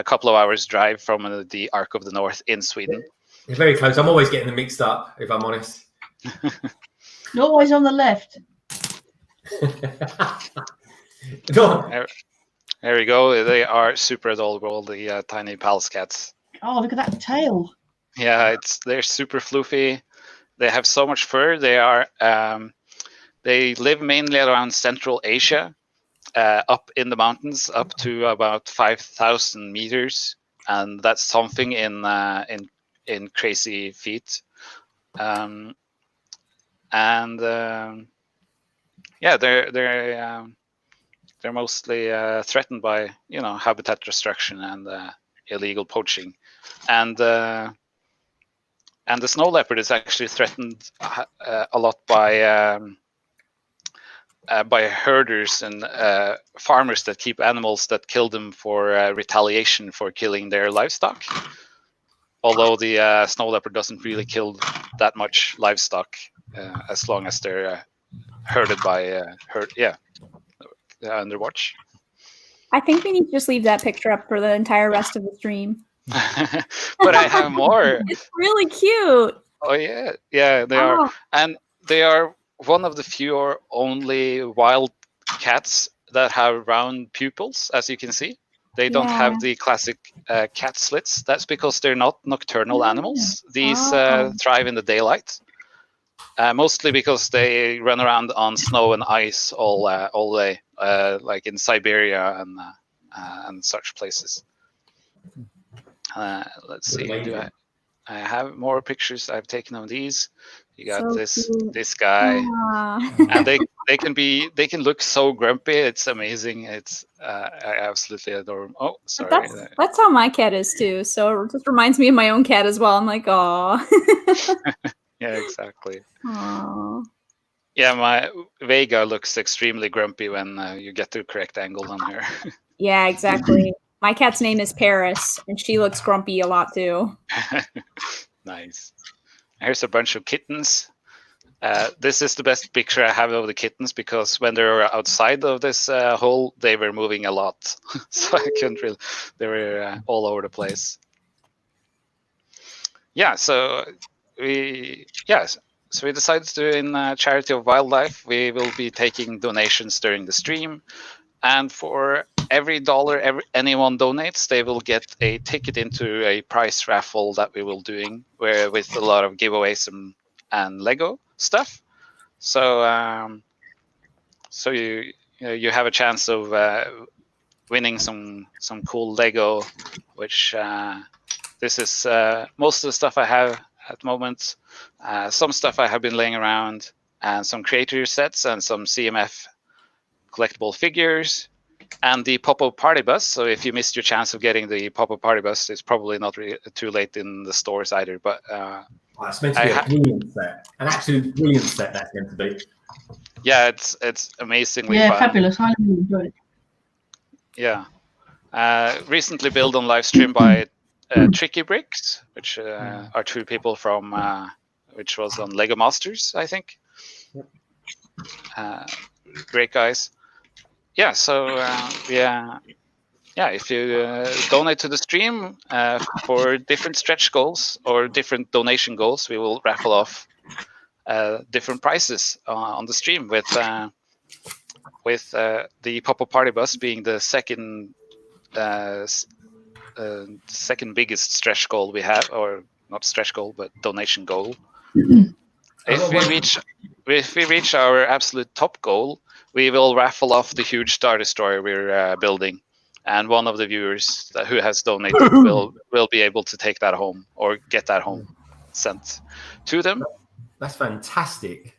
couple of hours drive from the Ark of the North in Sweden. You're very close. I'm always getting them mixed up, if I'm honest. You're always on the left. Go on. There we go. They are super adorable, the tiny Pallas cats. Oh, look at that tail. Yeah, they're super floofy. They have so much fur. They live mainly around Central Asia, up in the mountains, up to about 5,000 meters, and that's something in crazy feet. Yeah, they're mostly threatened by habitat destruction and illegal poaching, and the snow leopard is actually threatened a lot by herders and farmers that keep animals that kill them for retaliation for killing their livestock. Although the snow leopard doesn't really kill that much livestock as long as they're herded by under watch. I think we need to just leave that picture up for the entire rest of the stream. But I have more. It's really cute. Oh yeah, they are, and they are one of the few or only wild cats that have round pupils, as you can see. They don't have the classic cat slits. That's because they're not nocturnal animals. These thrive in the daylight, mostly because they run around on snow and ice all day, like in Siberia and such places. Let's see. Do I have more pictures I've taken of these? You got this guy, and they can look so grumpy. It's amazing. It's I absolutely adore them. Oh, sorry. That's how my cat is too. So it just reminds me of my own cat as well. I'm like, aw. Yeah, exactly. Aww. Yeah, my Vega looks extremely grumpy when you get the correct angle on her. Yeah, exactly. My cat's name is Paris, and she looks grumpy a lot too. Nice. Here's a bunch of kittens. This is the best picture I have of the kittens because when they were outside of this hole, they were moving a lot. So I couldn't really, they were all over the place. Yeah, so we decided to do in Charity of Wildlife. We will be taking donations during the stream. And for every dollar anyone donates, they will get a ticket into a prize raffle that we will doing with a lot of giveaways and Lego stuff. So you have a chance of winning some cool Lego, which this is most of the stuff I have at the moment. Some stuff I have been laying around, and some creator sets and some CMF collectible figures, and the pop-up party bus. So if you missed your chance of getting the pop-up party bus, it's probably not too late in the stores either. But it's meant to be a brilliant set, an absolute brilliant set. That's meant to be. Yeah, it's amazingly fun. Fabulous. I really enjoyed it. Yeah, recently built on live stream by Tricky Bricks, which are two people from which was on Lego Masters, I think. Great guys. Yeah, so if you donate to the stream for different stretch goals or different donation goals, we will raffle off different prizes on the stream with the pop-up party bus being the second biggest stretch goal we have, or not stretch goal, but donation goal. If we reach our absolute top goal, we will raffle off the huge Star Destroyer we're building, and one of the viewers who has donated will be able to take that home or get that home sent to them. That's fantastic.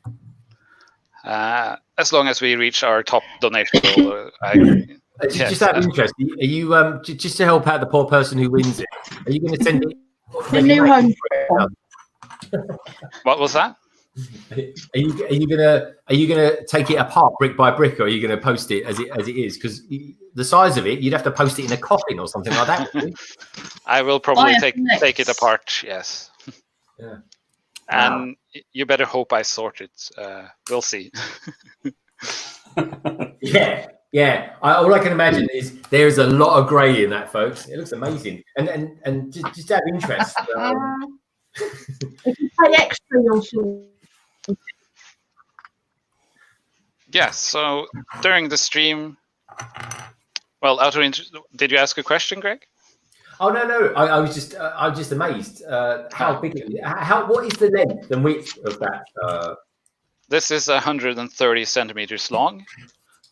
As long as we reach our top donation goal, just out of interest, are you just to help out the poor person who wins it? Are you going to send it? The new home. What was that? Are you gonna take it apart brick by brick, or are you gonna post it as it is? Because the size of it, you'd have to post it in a coffin or something like that. I will probably take it apart. Yes. Yeah. And you better hope I sort it. We'll see. Yeah. All I can imagine is there's a lot of grey in that, folks. It looks amazing. And just out of interest. If you pay extra, you'll see. Yeah, so during the stream, well, did you ask a question, Greg? Oh no! I was just amazed. How big? What is the length and width of that? This is 130 centimeters long,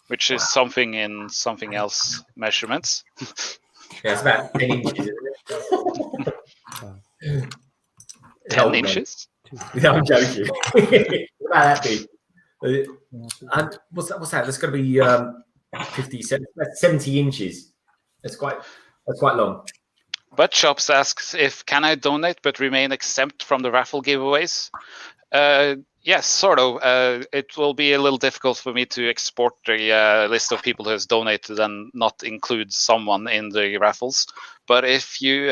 which is something in something else measurements. Yeah, it's about 10 inches, isn't it? 10 inches? No, I'm joking. About that big. And what's that? That's got to be 70 inches. That's quite long. But Shops asks if can I donate but remain exempt from the raffle giveaways? Yes, sort of. It will be a little difficult for me to export the list of people who has donated and not include someone in the raffles. But if you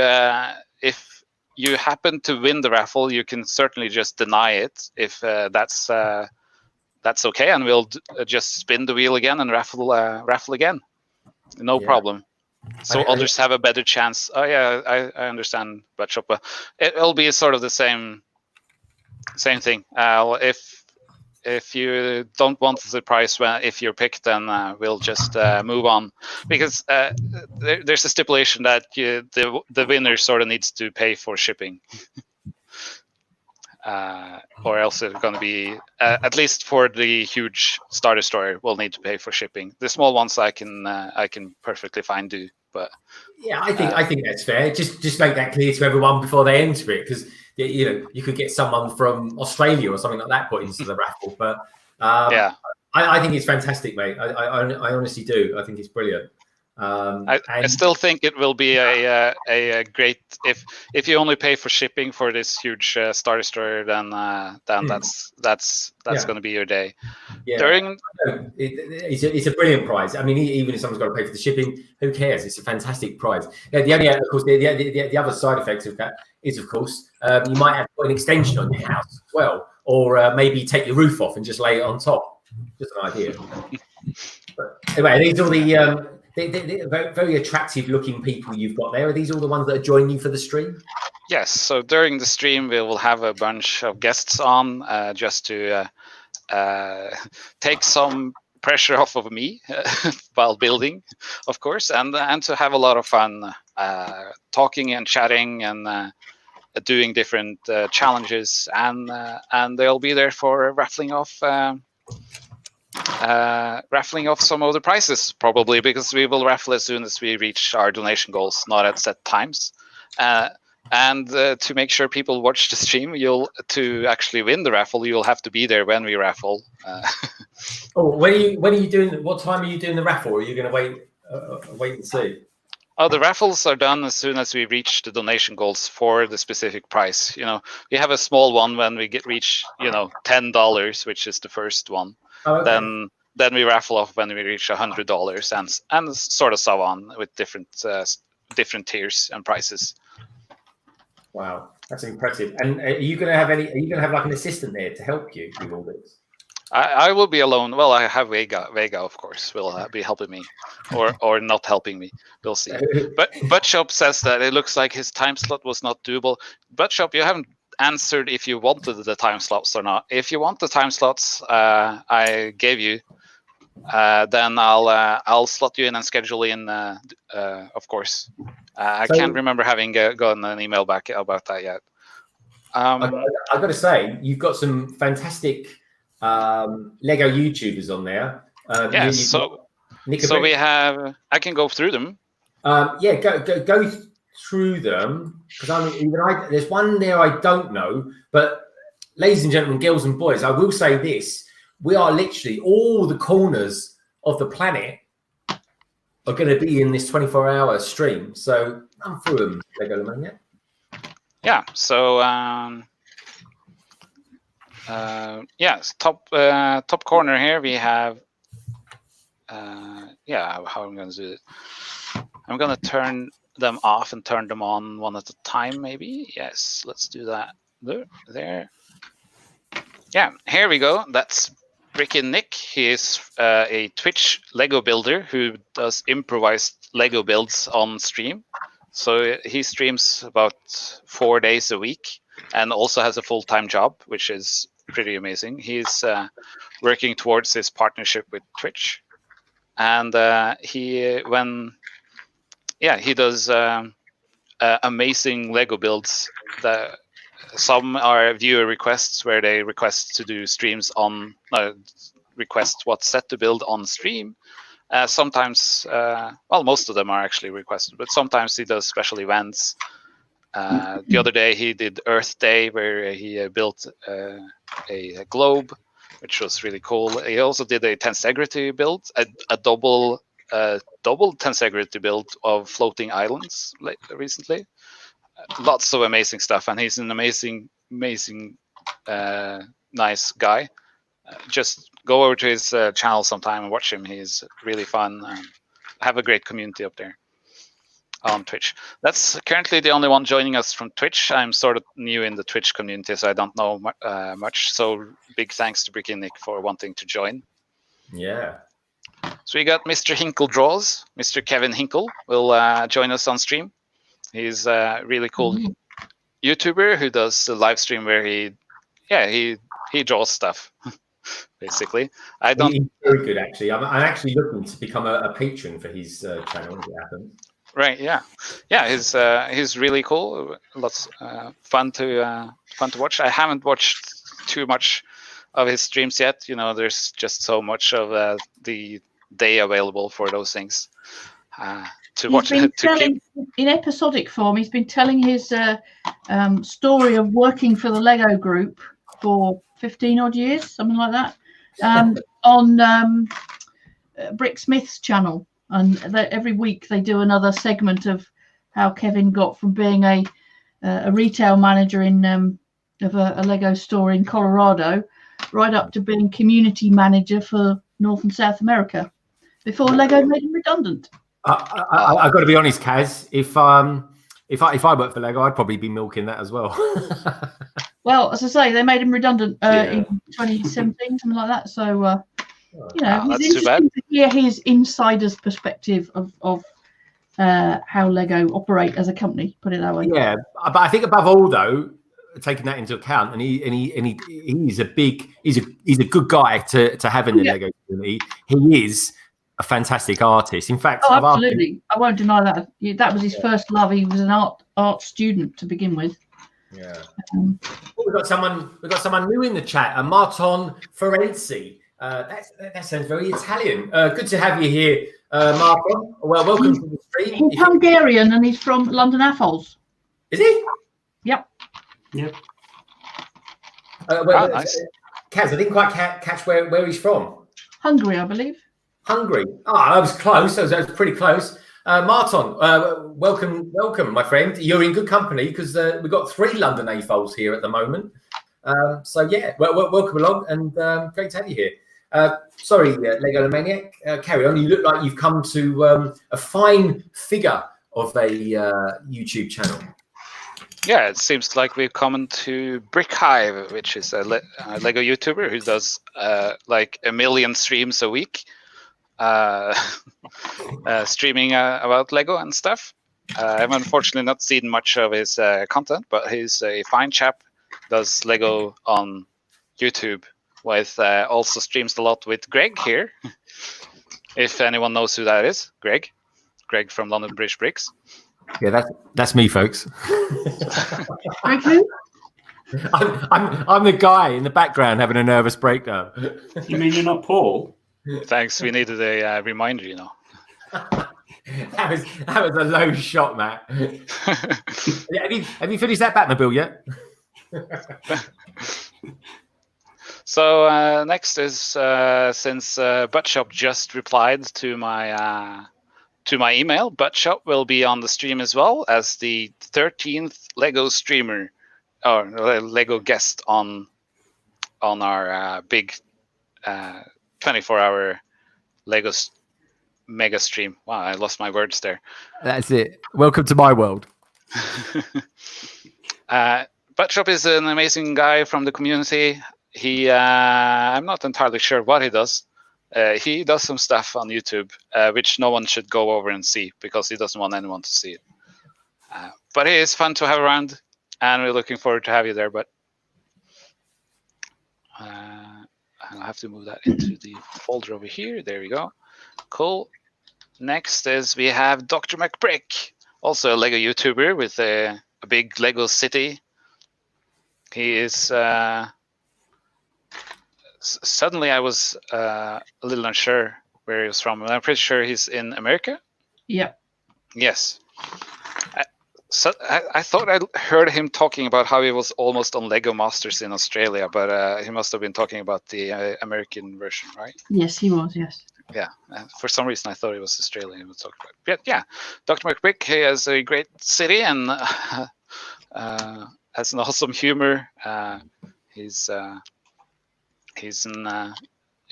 happen to win the raffle, you can certainly just deny it if that's okay, and we'll just spin the wheel again and raffle again. No problem. So others have a better chance. Oh yeah, I understand, but it'll be sort of the same thing. If you don't want the prize if you're picked, then we'll just move on, because there's a stipulation that the winner sort of needs to pay for shipping. Or else it's going to be at least for the huge Star Destroyer, we'll need to pay for shipping. The small ones I can perfectly fine do, but yeah, I think that's fair. Just make that clear to everyone before they enter it, because you could get someone from Australia or something like that put into the raffle. But yeah, I think it's fantastic, mate. I honestly do. I think it's brilliant. I still think it will be a great if you only pay for shipping for this huge Star Destroyer, then that's going to be your day. Yeah, it's a brilliant prize. I mean, even if someone's got to pay for the shipping, who cares? It's a fantastic prize. Yeah, of course, the other side effects of that is, of course, you might have to put an extension on your house as well, or maybe take your roof off and just lay it on top. Just an idea. But anyway, these are all the very attractive looking people you've got there. Are these all the ones that are joining you for the stream? Yes. So during the stream, we will have a bunch of guests on just to take some pressure off of me while building, of course, and to have a lot of fun talking and chatting and doing different challenges, and they'll be there for raffling off some of the prizes, probably, because we will raffle as soon as we reach our donation goals, not at set times. And to make sure people watch the stream, to actually win the raffle, you'll have to be there when we raffle. When are you doing? What time are you doing the raffle? Or are you going to wait and see? Oh, the raffles are done as soon as we reach the donation goals for the specific price. We have a small one when we reach $10, which is the first one. Oh, okay. Then we raffle off when we reach $100, and sort of so on with different tiers and prices. Wow, that's impressive. And are you going to have like an assistant there to help you with all this? I will be alone. Well, I have Vega, of course, will be helping me, or not helping me. We'll see. But Buttshop says that it looks like his time slot was not doable. Buttshop, you haven't answered if you wanted the time slots or not. If you want the time slots I gave you, then I'll slot you in and schedule in. Of course, I can't remember having gotten an email back about that yet. I've got to say, you've got some fantastic Lego YouTubers on there. Yes, so we have. I can go through them. Go through them, because there's one there I don't know. But ladies and gentlemen, girls and boys, I will say this: we are literally all the corners of the planet are going to be in this 24-hour stream. So run through them, LEGOLAMANIAC. Yeah. So yes, top corner here we have. How I'm going to do it? I'm going to turn them off and turn them on one at a time, maybe. Yes, let's do that. There. Yeah, here we go. That's Brickin' Nick. He is a Twitch Lego builder who does improvised Lego builds on stream. So he streams about 4 days a week and also has a full-time job, which is pretty amazing. He's working towards his partnership with Twitch. And he does amazing Lego builds. Some are viewer requests where they request to do streams on request what set to build on stream. Sometimes, most of them are actually requested, but sometimes he does special events. The other day he did Earth Day, where he built a globe, which was really cool. He also did a tensegrity build, a double tensegrity build of floating islands recently. Lots of amazing stuff, and he's an amazing, nice guy. Just go over to his channel sometime and watch him. He's really fun. Have a great community up there on Twitch. That's currently the only one joining us from Twitch. I'm sort of new in the Twitch community, so I don't know much. So big thanks to BlockheadUK for wanting to join. Yeah. So we got Mr. Hinkle Draws. Mr. Kevin Hinkle will join us on stream. He's a really cool YouTuber who does a live stream where he draws stuff. Basically, He's very good, actually. I'm actually looking to become a patron for his channel if it happens. Right? Yeah. He's really cool. Lots fun to watch. I haven't watched too much of his streams yet. There's just so much of the day available for those things to watch. In episodic form, he's been telling his story of working for the Lego Group for 15 odd years, something like that, on Brick Smith's channel, and every week they do another segment of how Kevin got from being a retail manager of a Lego store in Colorado right up to being community manager for North and South America before Lego made him redundant. I've got to be honest, Kaz. If I worked for Lego, I'd probably be milking that as well. Well, as I say, they made him redundant in 2017, something like that. So, it's interesting to hear his insider's perspective of how Lego operate as a company. Put it that way. Yeah, but I think above all, though, taking that into account, and he's a good guy to have in the Lego community. He is a fantastic artist. In fact, absolutely, I won't deny that. That was his first love. He was an art student to begin with. Yeah. We've got someone new in the chat. Martin Ferenzi. That sounds very Italian. Good to have you here, Martin. Well, welcome to the stream. He's Hungarian and he's from London Atholls. Is he? Yep. Yep. Nice. Kaz, I didn't quite catch where he's from. Hungary, I believe. Hungary. I was close. That was pretty close. Martin, welcome, my friend. You're in good company because we've got 3 London AFOLs here at the moment. Welcome along, and great to have you here. Sorry, Legolomaniac, carry on. You look like you've come to a fine figure of a YouTube channel. Yeah, it seems like we've come to Brick Hive, which is a Lego YouTuber who does like 1 million streams a week. Streaming about Lego and stuff. I've unfortunately not seen much of his content, but he's a fine chap. Does Lego on YouTube with also streams a lot with Greg here. If anyone knows who that is, Greg from London British Bricks. Yeah, that's me, folks. Greg who? I'm the guy in the background having a nervous breakdown. You mean you're not Paul? Thanks. We needed a reminder, That was a low shot, Matt. have you finished that Batmobile yet? So next is since Buttshop just replied to my email, Buttshop will be on the stream as well as the 13th Lego streamer or Lego guest on our big 24-hour Lego mega stream. Wow, I lost my words there. That's it. Welcome to my world. Buttshop is an amazing guy from the community. He, I'm not entirely sure what he does. He does some stuff on YouTube, which no one should go over and see because he doesn't want anyone to see it. But he is fun to have around, and we're looking forward to have you there. But I'll have to move that into the folder over here. There we go. Cool. Next is we have Dr. McBrick. also a Lego YouTuber with a big Lego city. He is. Suddenly, I was a little unsure where he was from. I'm pretty sure he's in America. Yep. Yes. I thought I heard him talking about how he was almost on Lego Masters in Australia, but he must have been talking about the American version, right? Yes, he was. Yes. Yeah. For some reason, I thought it was Australian. He was talking about. Yeah. Dr. McBrick, he has a great city and has an awesome humor. He's an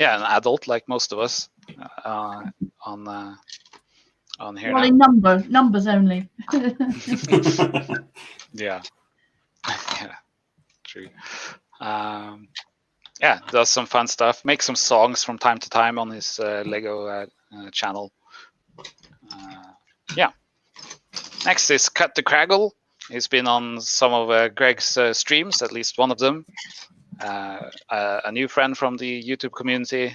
adult like most of us on here. Well, now. in numbers only. Yeah. Yeah. True. Does some fun stuff. Makes some songs from time to time on his Lego channel. Next is Cut the Craggle. He's been on some of Greg's streams, at least one of them. A new friend from the YouTube community.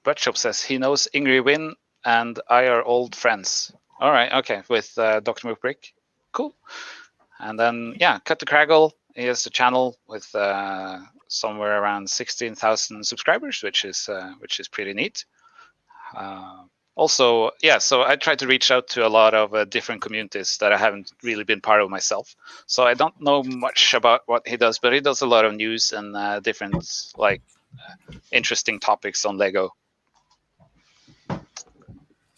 Butchop says he knows Ingrid Wynn and I are old friends. All right, okay, with Dr. McBrick. Cool. And then, Cut the Craggle. He has a channel with somewhere around 16,000 subscribers, which is pretty neat. So I tried to reach out to a lot of different communities that I haven't really been part of myself. So I don't know much about what he does, but he does a lot of news and different interesting topics on Lego.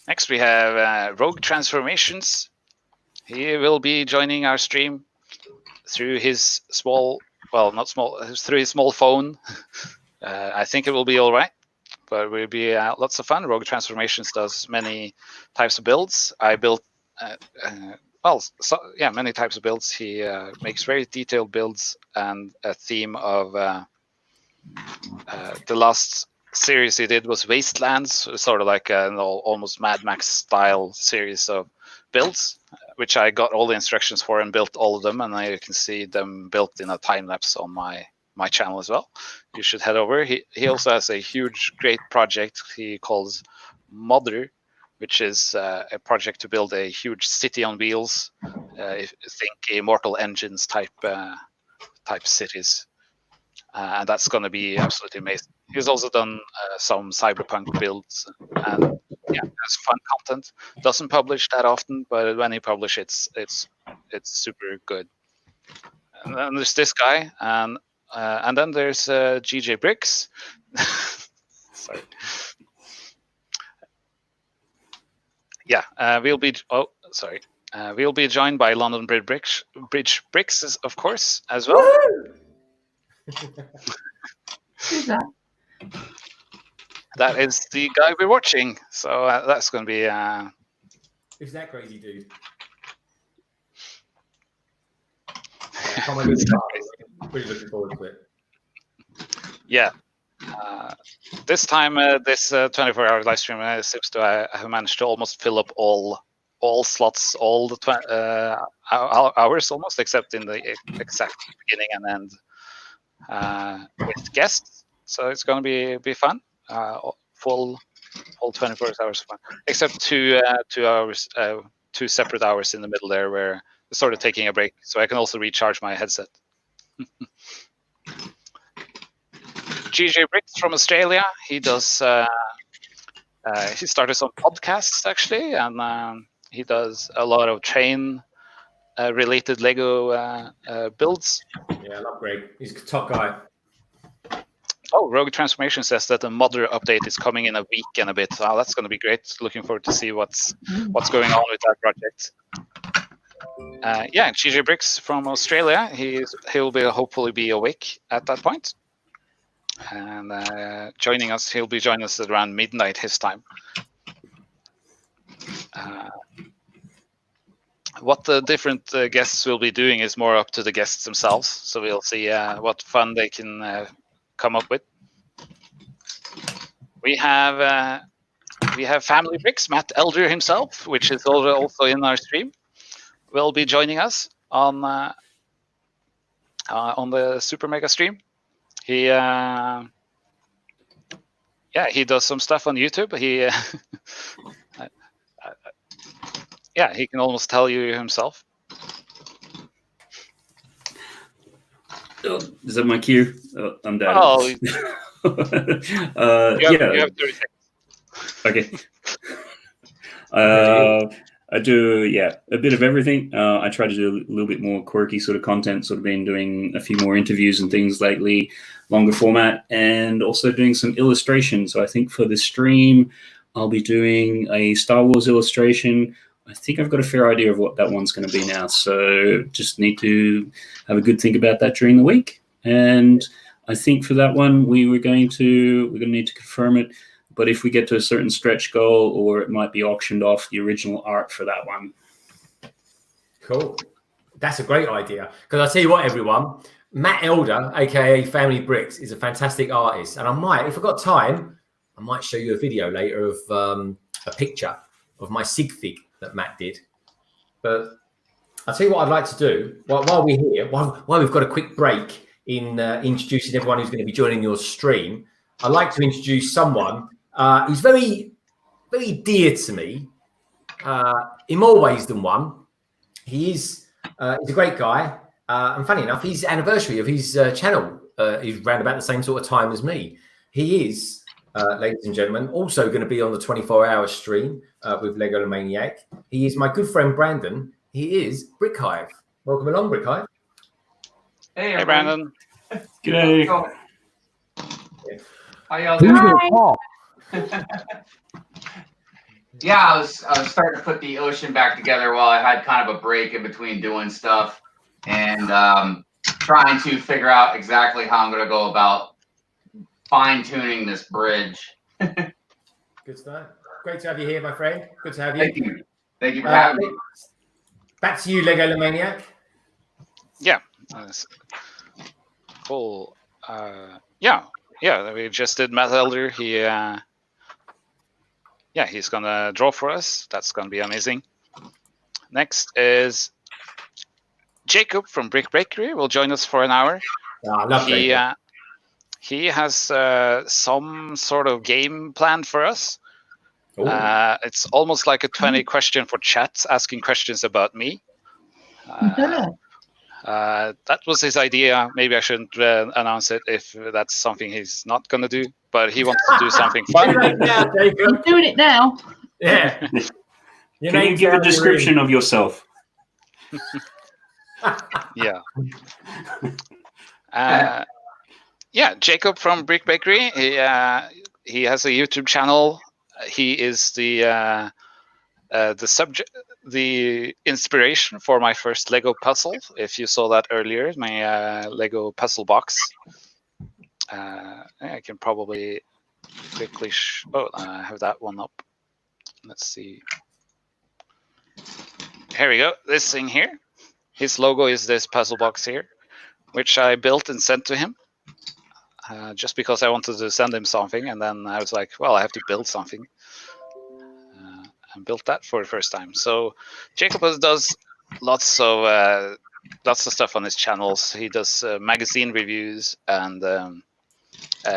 Next we have Rogue Transformations. He will be joining our stream through his through his small phone. I think it will be all right. But it will be lots of fun. Rogue Transformations does many types of builds. I built, many types of builds. He makes very detailed builds and a theme of the last series he did was Wastelands, sort of like an almost Mad Max style series of builds, which I got all the instructions for and built all of them. And now you can see them built in a time lapse on my channel as well. You should head over. He also has a huge, great project he calls MOTO, which is a project to build a huge city on wheels. If you think Immortal Engines type cities, and that's going to be absolutely amazing. He's also done some cyberpunk builds, and has fun content. Doesn't publish that often, but when he publishes, it's super good. And then there's this guy, and then there's GJ Bricks. Sorry. We'll be joined by London Bridge Bricks, of course, as well. Who's that? That is the guy we're watching. So that's going to be. Who's that crazy dude? I'm really looking forward to it. Yeah. This time, this 24-hour live stream seems to I have managed to almost fill up all slots, all the hours almost, except in the exact beginning and end with guests. So it's going to be fun. Full 24 hours fun, except 2 hours, 2 separate hours in the middle there where we're sort of taking a break, so I can also recharge my headset. GJ Bricks from Australia. He does. He started some podcasts actually, and he does a lot of train related Lego builds. Yeah, I love Greg. He's a top guy. Oh, Rogue Transformation says that the MOTO update is coming in a week and a bit. Oh, that's going to be great. Looking forward to see what's going on with that project. GJ Bricks from Australia. He'll hopefully be awake at that point. And he'll be joining us at around midnight his time. What the different guests will be doing is more up to the guests themselves. So we'll see what fun they can come up with. We have Family Bricks, Matt Elder himself, which is also in our stream, will be joining us on the Super Mega stream. He does some stuff on YouTube. Yeah, he can almost tell you himself. Oh, is that my cue? Oh, I'm down. Oh, you have 30 seconds. Okay. I do, a bit of everything. I try to do a little bit more quirky sort of content, sort of been doing a few more interviews and things lately, longer format, and also doing some illustrations. So I think for the stream, I'll be doing a Star Wars illustration. I think I've got a fair idea of what that one's going to be now. So just need to have a good think about that during the week. And I think for that one, we're going to need to confirm it. But if we get to a certain stretch goal, or it might be auctioned off the original art for that one. Cool. That's a great idea. Because I'll tell you what, everyone, Matt Elder, aka Family Bricks, is a fantastic artist. And I might, if I've got time, I might show you a video later of a picture of my Sigfig that Matt did. But I'll tell you what I'd like to do while we're here, while we've got a quick break in introducing everyone who's going to be joining your stream. I'd like to introduce someone who's very, very dear to me in more ways than one. He's a great guy. And funny enough, his anniversary of his channel is around about the same sort of time as me. He is, ladies and gentlemen, also going to be on the 24-hour stream with LEGOLAMANIAC. He is my good friend, Brandon. He is Brickhive. Welcome along, Brickhive. Hey, Brandon. G'day. How y'all doing? Yeah, I was starting to put the ocean back together while I had kind of a break in between doing stuff, and trying to figure out exactly how I'm going to go about fine-tuning this bridge. Good stuff. Great to have you here, my friend. Good to have you. Thank you. Thank you for having me. Back to you, LEGOLAMANIAC. Yeah. Cool. Yeah, we just did Matt Elder. He's gonna draw for us. That's gonna be amazing. Next is Jacob from Brick Bakery will join us for an hour. I love Jacob. He has some sort of game planned for us. It's almost like a 20 question for chat, asking questions about me. That was his idea. Maybe I shouldn't announce it if that's something he's not going to do, but he wants to do something fun. He's doing it now. Yeah. Can you give a description of yourself? Yeah. Jacob from Brick Bakery. He has a YouTube channel. He is the inspiration for my first Lego puzzle. If you saw that earlier, my Lego puzzle box. I can probably quickly. I have that one up. Let's see. Here we go. This thing here. His logo is this puzzle box here, which I built and sent to him. Just because I wanted to send him something, and then I was like, well, I have to build something. And built that for the first time. So Jacob does lots of stuff on his channels. He does magazine reviews and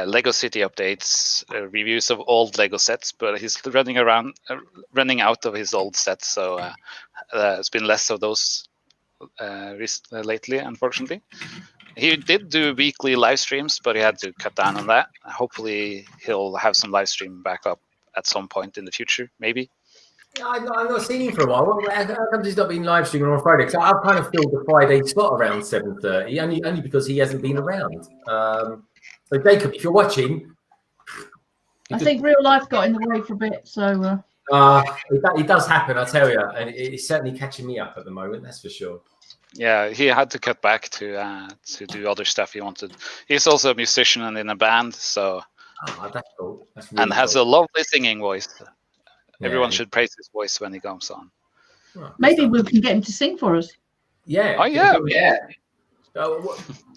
Lego City updates, reviews of old Lego sets, but he's running out of his old sets, so it's been less of those lately, unfortunately. He did do weekly live streams, but he had to cut down on that. Hopefully he'll have some live stream back up at some point in the future, maybe. I've not seen him for a while. How come he's not been live streaming on Friday? Because I've kind of filled the Friday slot around 7:30, only because he hasn't been around. So Jacob, if you're watching, I think real life got in the way for a bit. So it does happen, I tell you, and it's certainly catching me up at the moment. That's for sure. Yeah, he had to cut back to do other stuff he wanted. He's also a musician and in a band, so that's cool. That's really and has cool. a lovely singing voice. Yeah, Everyone should praise his voice when he comes on. maybe we can get him to sing for us. Yeah. Oh yeah.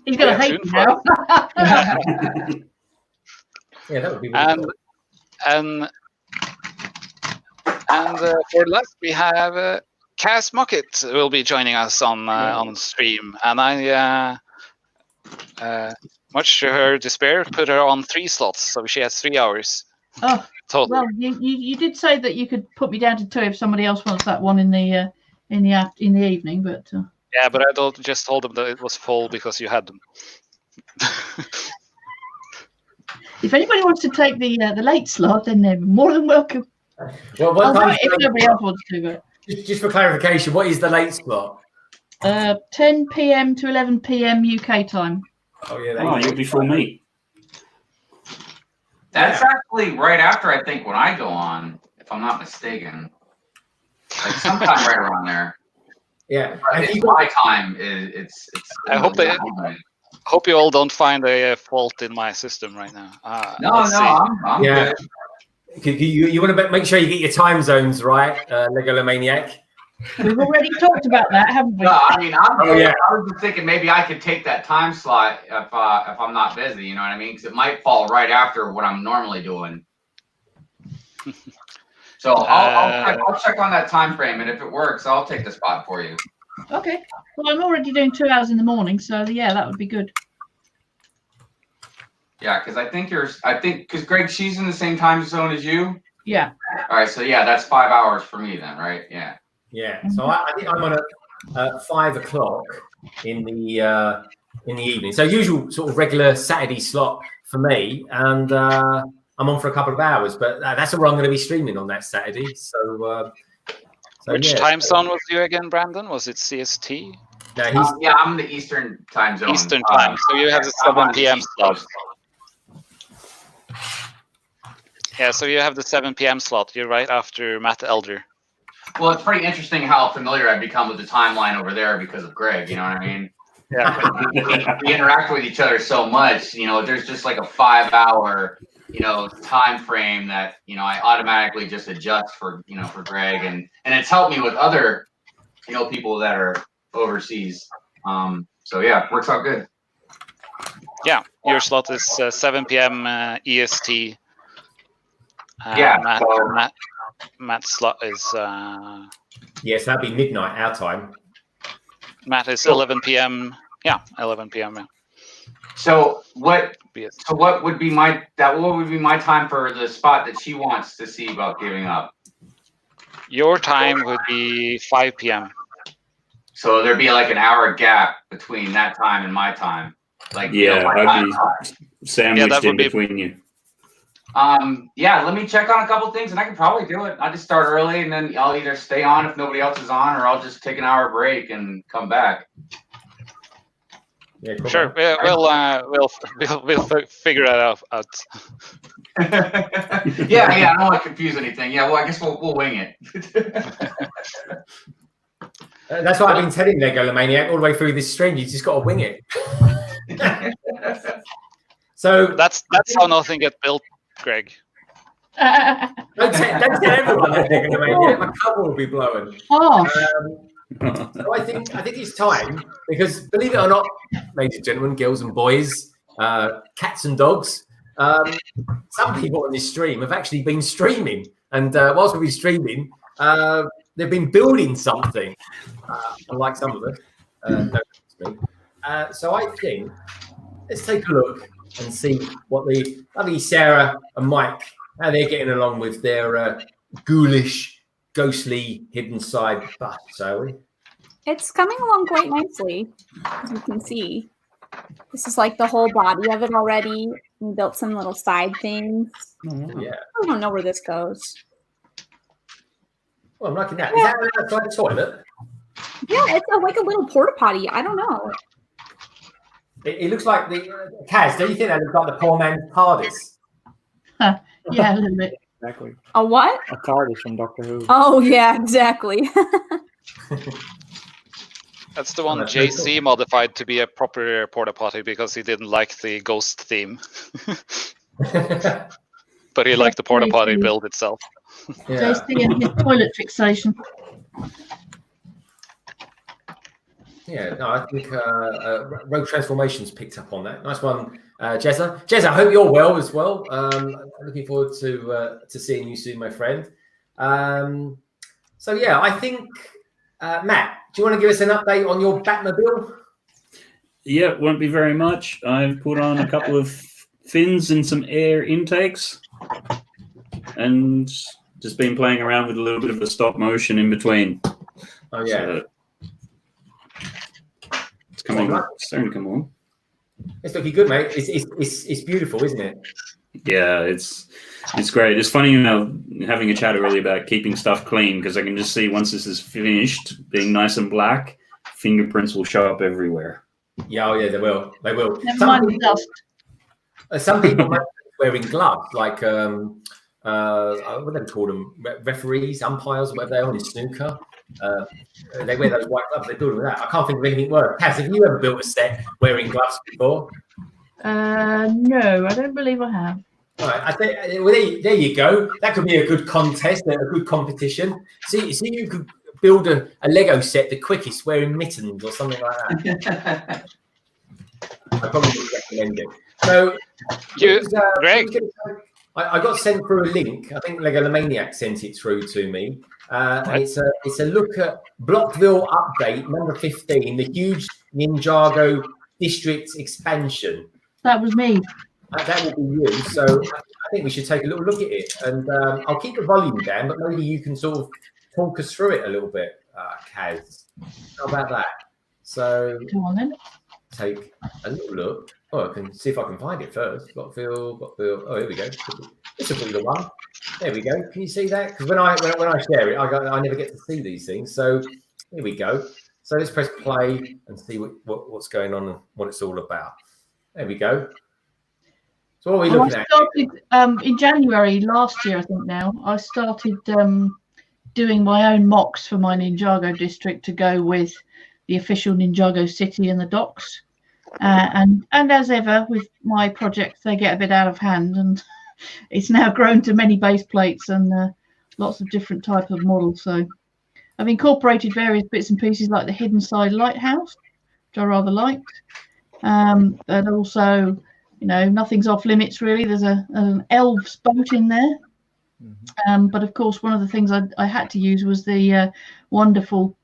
He's going to hate me now. Yeah, that would be really cool. And for last we have Cass Mockett will be joining us on stream, and I much to her despair put her on 3 slots, so she has 3 hours totally. Well, you did say that you could put me down to 2 if somebody else wants that one in the evening, but Yeah, but I just told them that it was full because you had them. if anybody wants to take the late slot, then they're more than welcome. Well, what I'll do time it if nobody else wants to. But just for clarification, what is the late slot? 10 p.m. to 11 p.m. UK time. Oh yeah, Oh, you'll be full me. That's actually right after I think when I go on, if I'm not mistaken. Like sometime right around there. Yeah. It's my time. It's I hope you all don't find a fault in my system right now. No, let's see. I'm Yeah. good. You want to make sure you get your time zones right, Legolamaniac. We've already talked about that, haven't we? No, I mean, I was just thinking maybe I could take that time slot if I'm not busy. You know what I mean? Because it might fall right after what I'm normally doing. So I'll check on that time frame, and if it works, I'll take the spot for you. Okay. Well, I'm already doing 2 hours in the morning, so yeah, that would be good. Yeah, because because Greg, she's in the same time zone as you. Yeah. All right, so yeah, that's 5 hours for me then, right? Yeah. Yeah. So I think I'm on at 5 o'clock in the evening. So usual sort of regular Saturday slot for me, and I'm on for a couple of hours. But that's where I'm going to be streaming on that Saturday. So Which time zone was you again, Brandon? Was it CST? No, yeah, I'm the Eastern time zone. Eastern time. So you have the 7 p.m. slot. Yeah, so you have the 7 p.m. slot. You're right after Matt Elder. Well, it's pretty interesting how familiar I've become with the timeline over there because of Greg. You know what I mean? Yeah. We interact with each other so much. You know, there's just like a 5 hour, time frame that I automatically just adjust for Greg, and it's helped me with other people that are overseas. So yeah, it works out good. Yeah, your slot is 7 p.m. EST. Yeah. Matt's slot is yes, that'd be midnight our time. Matt is 11 p.m. Yeah, 11 p.m. Yeah. So what would be my time for the spot that she wants to see about giving up? Your time would be 5 p.m. So there'd be like an hour gap between that time and my time. Like I'd be sandwiched in between you. Yeah, let me check on a couple things, and I can probably do it. I just start early, and then I'll either stay on if nobody else is on, or I'll just take an hour break and come back. Yeah, cool. Sure. We'll figure that out. Yeah, I don't want to confuse anything. Yeah, well, I guess we'll wing it. That's what I've been telling Legolamaniac all the way through this stream. You just got to wing it. So that's how nothing gets built, Greg. Don't tell everyone that Legolamaniac. My cover will be blowing. Oh. So I think it's time, because believe it or not, ladies and gentlemen, girls and boys, cats and dogs, some people on this stream have actually been streaming, and whilst we've been streaming, they've been building something, unlike some of us. So I think let's take a look and see what the lovely Sarah and Mike, how they're getting along with their ghoulish, ghostly hidden side busts, are we? It's coming along quite nicely, as you can see. This is like the whole body of it already. We built some little side things. Yeah. I don't know where this goes. Well, I'm liking that. Is that outside the toilet? Yeah, it's like a little porta potty. I don't know. It looks like the Kaz. Do you think that looks like the poor man's TARDIS? Yeah, a little bit. Exactly. A what? A TARDIS from Doctor Who. Oh, yeah, exactly. That's the one JC modified to be a proper porta potty because he didn't like the ghost theme. But he liked the porta potty build itself. Yeah. JC and his toilet fixation. Yeah, no, I think Rogue Transformations picked up on that. Nice one, Jezza. Jezza, I hope you're well as well. I'm looking forward to seeing you soon, my friend. So yeah, I think Matt, do you want to give us an update on your Batmobile? Yeah, it won't be very much. I've put on a couple of fins and some air intakes. and just been playing around with a little bit of a stop motion in between. Oh yeah. So it's coming. It's starting to come on. It's looking good, mate. It's beautiful, isn't it? Yeah, it's great. It's funny, having a chat earlier about keeping stuff clean, because I can just see once this is finished, being nice and black, fingerprints will show up everywhere. Yeah, oh yeah, they will. They will. Never mind the dust. Some people might be wearing gloves, like what do they call them? Referees, umpires, whatever they are in snooker. They wear those white gloves. They build them with that. I can't think of anything worse. Kaz, have you ever built a set wearing gloves before? No, I don't believe I have. All right, I think, well, there you go. That could be a good contest, a good competition. See, you could build a Lego set the quickest wearing mittens or something like that. I probably would recommend it. So, Greg, I got sent through a link. I think LEGOLAMANIAC sent it through to me. And it's a look at Blockville update number 15, the huge Ninjago district expansion. That was me. That will be you. So I think we should take a little look at it. And I'll keep the volume down, but maybe you can sort of talk us through it a little bit, Kaz. How about that? So Come on then. take a little look. Oh, I can see if I can find it first. Blockville. Oh, here we go. This will be the one. There we go. Can you see that? Because when I share it, I never get to see these things. So here we go. So let's press play and see what's going on and what it's all about. There we go. So what are we looking at? I started in January last year, I think now. I started doing my own mocks for my Ninjago district to go with the official Ninjago city and the docks. And as ever with my projects, they get a bit out of hand, and it's now grown to many base plates and lots of different types of models. So I've incorporated various bits and pieces like the hidden side lighthouse, which I rather liked. And also, nothing's off limits really. There's an elves boat in there. But of course, one of the things I had to use was the wonderful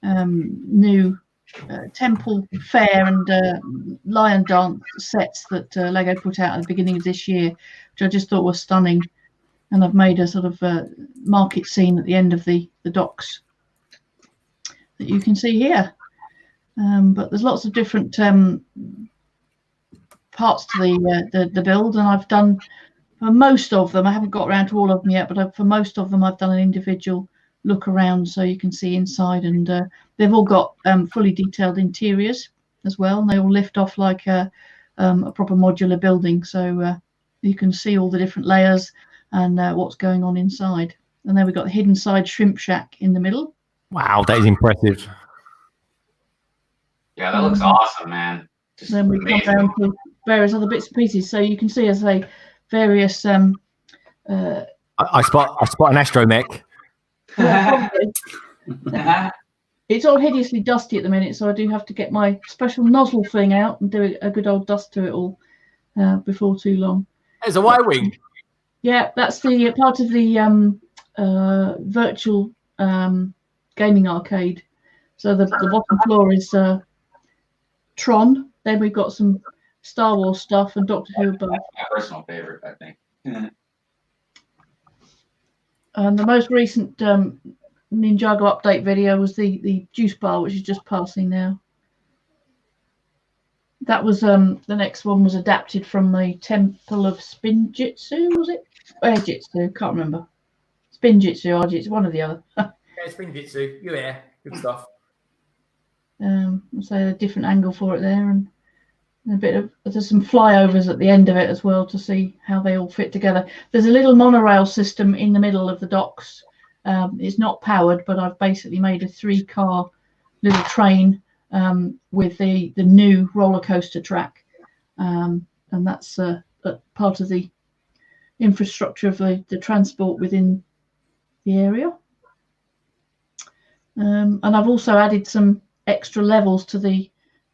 new temple fair and lion dance sets that Lego put out at the beginning of this year, which I just thought was stunning. And I've made a sort of market scene at the end of the docks that you can see here. But there's lots of different parts to the build, and I've done for most of them. I haven't got around to all of them yet, but for most of them I've done an individual look around so you can see inside, and they've all got fully detailed interiors as well, and they all lift off like a proper modular building, so you can see all the different layers and what's going on inside. And then we've got the hidden side shrimp shack in the middle. Wow, that is impressive. Yeah, that looks awesome, man. Just then we amazing. come down to various other bits and pieces, so you can see as I say various I spot an astromech. yeah, it's all hideously dusty at the minute, so I do have to get my special nozzle thing out and do a good old dust to it all before too long. There's a Y-wing. Yeah, that's the part of the virtual gaming arcade. So the bottom floor is Tron. Then we've got some Star Wars stuff and Doctor Who above. That's my personal favorite, I think. And the most recent Ninjago update video was the juice bar, which is just passing now. That was the next one was adapted from the Temple of Spinjitzu, was it? Jitsu, can't remember. Spinjitzu, Arjitsu, one or the other. Yeah, Spinjitzu. Yeah, good stuff. So a different angle for it there, and a bit of there's some flyovers at the end of it as well to see how they all fit together. There's a little monorail system in the middle of the docks. It's not powered, but I've basically made a 3-car little train with the new roller coaster track, and that's part of the infrastructure of the transport within the area. And I've also added some extra levels to the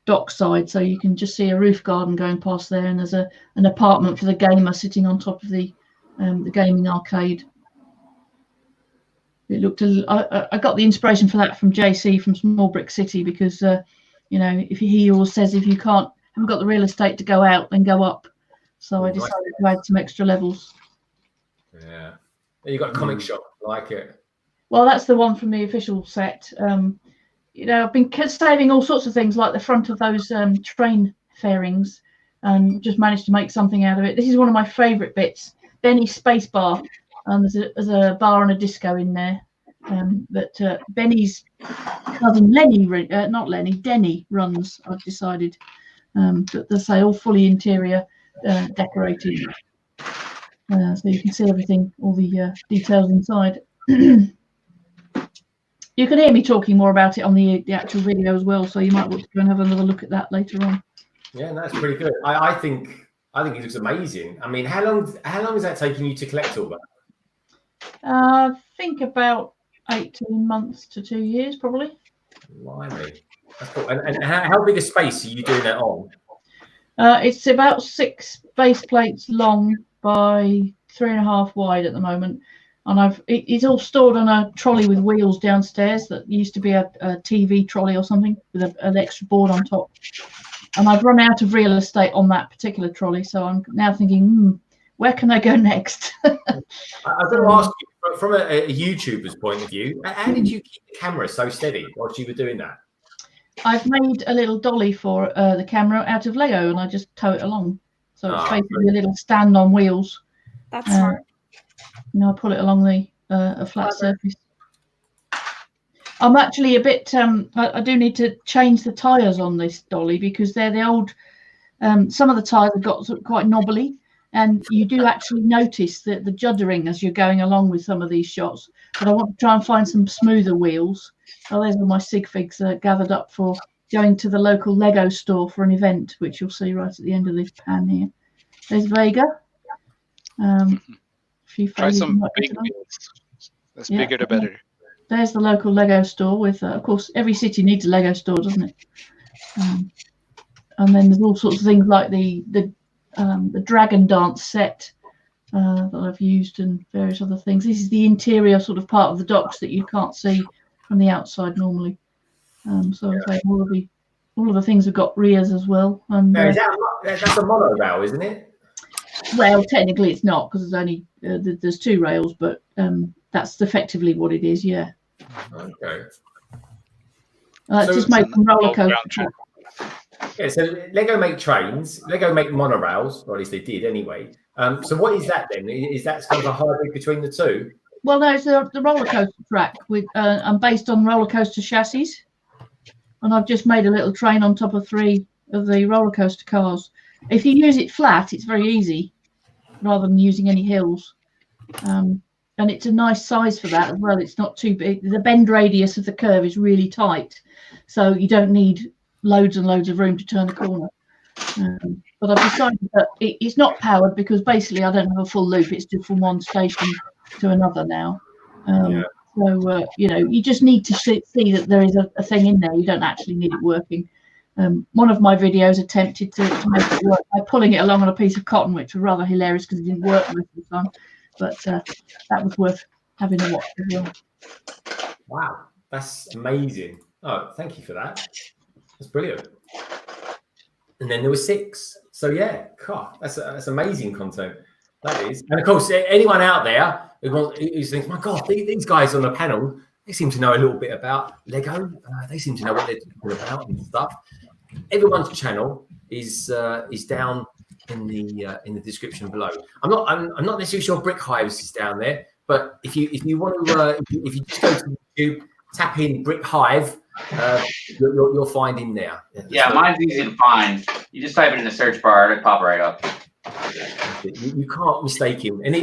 dock side, so you can just see a roof garden going past there, and there's an apartment for the gamer sitting on top of the gaming arcade. It looked I got the inspiration for that from JC from Small Brick City, because if he always says if you haven't got the real estate to go out, then go up. So I decided to add some extra levels. Yeah, You got a comic shop, I like it. Well, that's the one from the official set. You know, I've been saving all sorts of things like the front of those train fairings, and just managed to make something out of it. This is one of my favourite bits, Benny's space bar. There's a bar and a disco in there that Benny's cousin Denny runs. I've decided, but they say all fully interior decorated, so you can see everything, all the details inside. You can hear me talking more about it on the actual video as well, so you might want to go and have another look at that later on. Yeah, that's pretty good. I think it looks amazing. I mean, how long is that taking you to collect all that? I think about 18 months to 2 years, probably. Blimey. That's cool. And how big a space are you doing that on? It's about 6 base plates long by 3.5 wide at the moment. And it's all stored on a trolley with wheels downstairs that used to be a TV trolley or something with an extra board on top. And I've run out of real estate on that particular trolley, so I'm now thinking, where can I go next? I was going to ask you, from a YouTuber's point of view, how did you keep the camera so steady whilst you were doing that? I've made a little dolly for the camera out of Lego, and I just tow it along. So it's basically a little stand on wheels. That's smart. You know, I pull it along a flat surface. I'm actually a bit. I do need to change the tyres on this dolly because they're the old. Some of the tyres have got sort of quite knobbly, and you do actually notice the juddering as you're going along with some of these shots. But I want to try and find some smoother wheels. Oh, there's all my Sigfigs gathered up for going to the local Lego store for an event, which you'll see right at the end of this pan here. There's Vega. Try some big wheels. The bigger the better. There's the local Lego store with, of course, every city needs a Lego store, doesn't it? And then there's all sorts of things like the Dragon Dance set that I've used and various other things. This is the interior sort of part of the docks that you can't see from the outside normally. So all of the things have got rears as well. And that's a mono rail, isn't it? Well, technically it's not because there's only there's 2 rails, but that's effectively what it is. Yeah. Okay. It's just made from roller coaster. Yeah, so Lego make trains, Lego make monorails, or at least they did anyway. So what is that then? Is that kind of a hybrid between the two? Well, no, it's the roller coaster track with and based on roller coaster chassis, and I've just made a little train on top of 3 of the roller coaster cars. If you use it flat, it's very easy, rather than using any hills. And it's a nice size for that as well. It's not too big. The bend radius of the curve is really tight, so you don't need loads and loads of room to turn a corner. But I've decided that it's not powered because basically I don't have a full loop. It's just from one station to another now. So, you know, you just need to see that there is a thing in there. You don't actually need it working. One of my videos attempted to make it work by pulling it along on a piece of cotton, which was rather hilarious because it didn't work most of the time. But that was worth having a watch as well. Wow, that's amazing. Oh, thank you for that. That's brilliant. And then there were 6. So yeah, God, that's amazing content. That is. And of course, anyone out there who thinks, my God, these guys on the panel, they seem to know a little bit about Lego. They seem to know what they're talking about and stuff. Everyone's channel is down in the description below. I'm not necessarily sure Brick Hives is down there, but if you want to if you just go to YouTube, tap in Brick Hive, you'll find in there. Yeah, mine's easy to find. You just type it in the search bar, it'll pop right up. You can't mistake him. And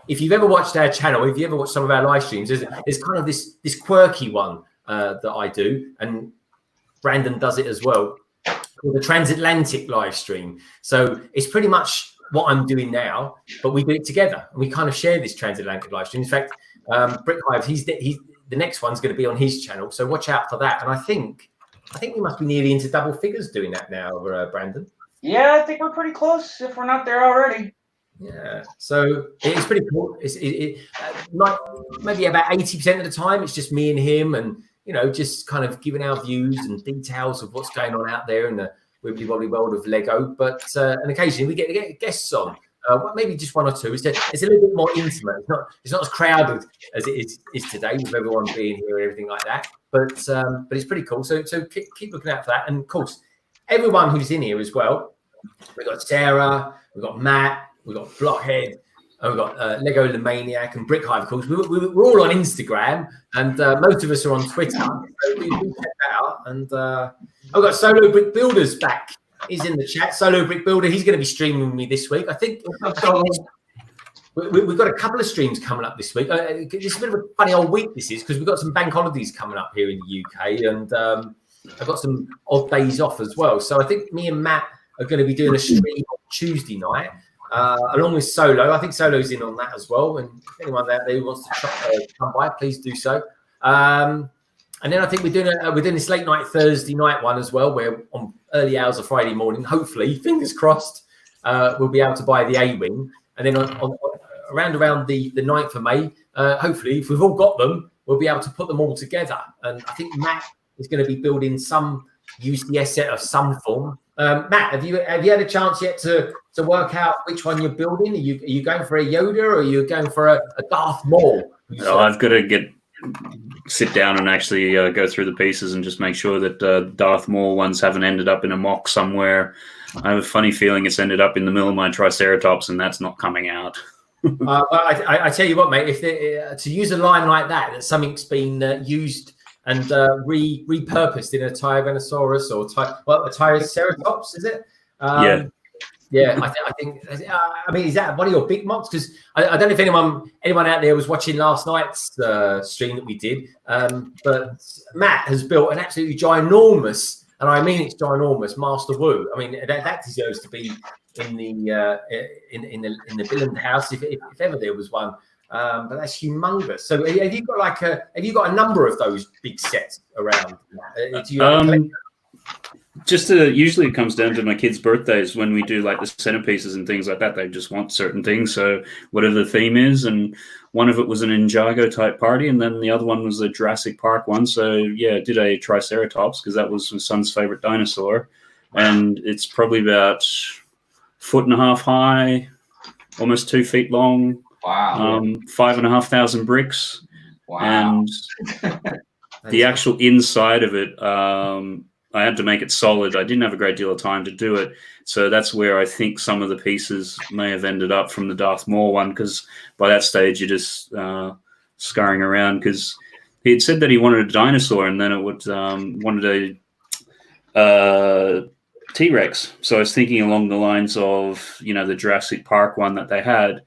if you've ever watched our channel, if you ever watched some of our live streams, there's kind of this quirky one that I do, and Brandon does it as well, called the Transatlantic live stream. So it's pretty much what I'm doing now, but we do it together and we kind of share this Transatlantic live stream. In fact, Brick Hive, he's the next one's going to be on his channel, so watch out for that. And I think we must be nearly into double figures doing that now, Brandon. Yeah, I think we're pretty close if we're not there already. Yeah, so it's pretty cool. Like maybe about 80% of the time, it's just me and him, and you know, just kind of giving our views and details of what's going on out there in the wibbly wobbly world of Lego. But and occasionally we get guests on maybe just one or two. It's a little bit more intimate. It's not as crowded as it is today with everyone being here and everything like that. But it's pretty cool. So keep looking out for that. And of course, everyone who's in here as well. We've got Sarah, we've got Matt, we've got Blockhead, and we've got LEGOLAMANIAC and BrickHive, of course. We're all on Instagram, and most of us are on Twitter. So we check that out. And I've got Solo Brick Builders back. He's in the chat. Solo Brick Builder. He's going to be streaming with me this week. I think we've got a couple of streams coming up this week. It's a bit of a funny old week, this is, because we've got some bank holidays coming up here in the UK, and I've got some odd days off as well. So I think me and Matt are going to be doing a stream on Tuesday night, along with Solo. I think Solo's in on that as well. And if anyone out there who wants to come by, please do so. And then I think we're doing this late night Thursday night one as well, where on early hours of Friday morning, hopefully, fingers crossed, we'll be able to buy the A-Wing. And then around the 9th of May, hopefully, if we've all got them, we'll be able to put them all together. And I think Matt is going to be building some UCS set of some form. Matt, have you had a chance yet to work out which one you're building? Are you going for a Yoda, or are you going for a Darth Maul? No, I've got to sit down and actually go through the pieces and just make sure that Darth Maul ones haven't ended up in a mock somewhere. I have a funny feeling it's ended up in the middle of my Triceratops, and that's not coming out. Well, I tell you what, mate, if to use a line like that something's been used and repurposed in a Tyrannosaurus or a Triceratops, is it? Yeah, I think. I mean, is that one of your big mocks? Because I don't know if anyone out there was watching last night's stream that we did, but Matt has built an absolutely ginormous, and I mean it's ginormous, Master Wu. I mean that deserves to be in the Billund house if ever there was one. But that's humongous. So have you got a number of those big sets around? Do you usually it comes down to my kids' birthdays when we do like the centerpieces and things like that. They just want certain things. So whatever the theme is, and one of it was an Ninjago type party, and then the other one was a Jurassic Park one. So yeah, I did a Triceratops because that was my son's favorite dinosaur, and it's probably about 1.5 feet high, almost 2 feet long. Wow. 5,500 bricks. Wow. And the actual inside of it, I had to make it solid. I didn't have a great deal of time to do it. So that's where I think some of the pieces may have ended up from the Darth Maul one, because by that stage you're just scurrying around, because he had said that he wanted a dinosaur, and then it would wanted a T-Rex. So I was thinking along the lines of, the Jurassic Park one that they had,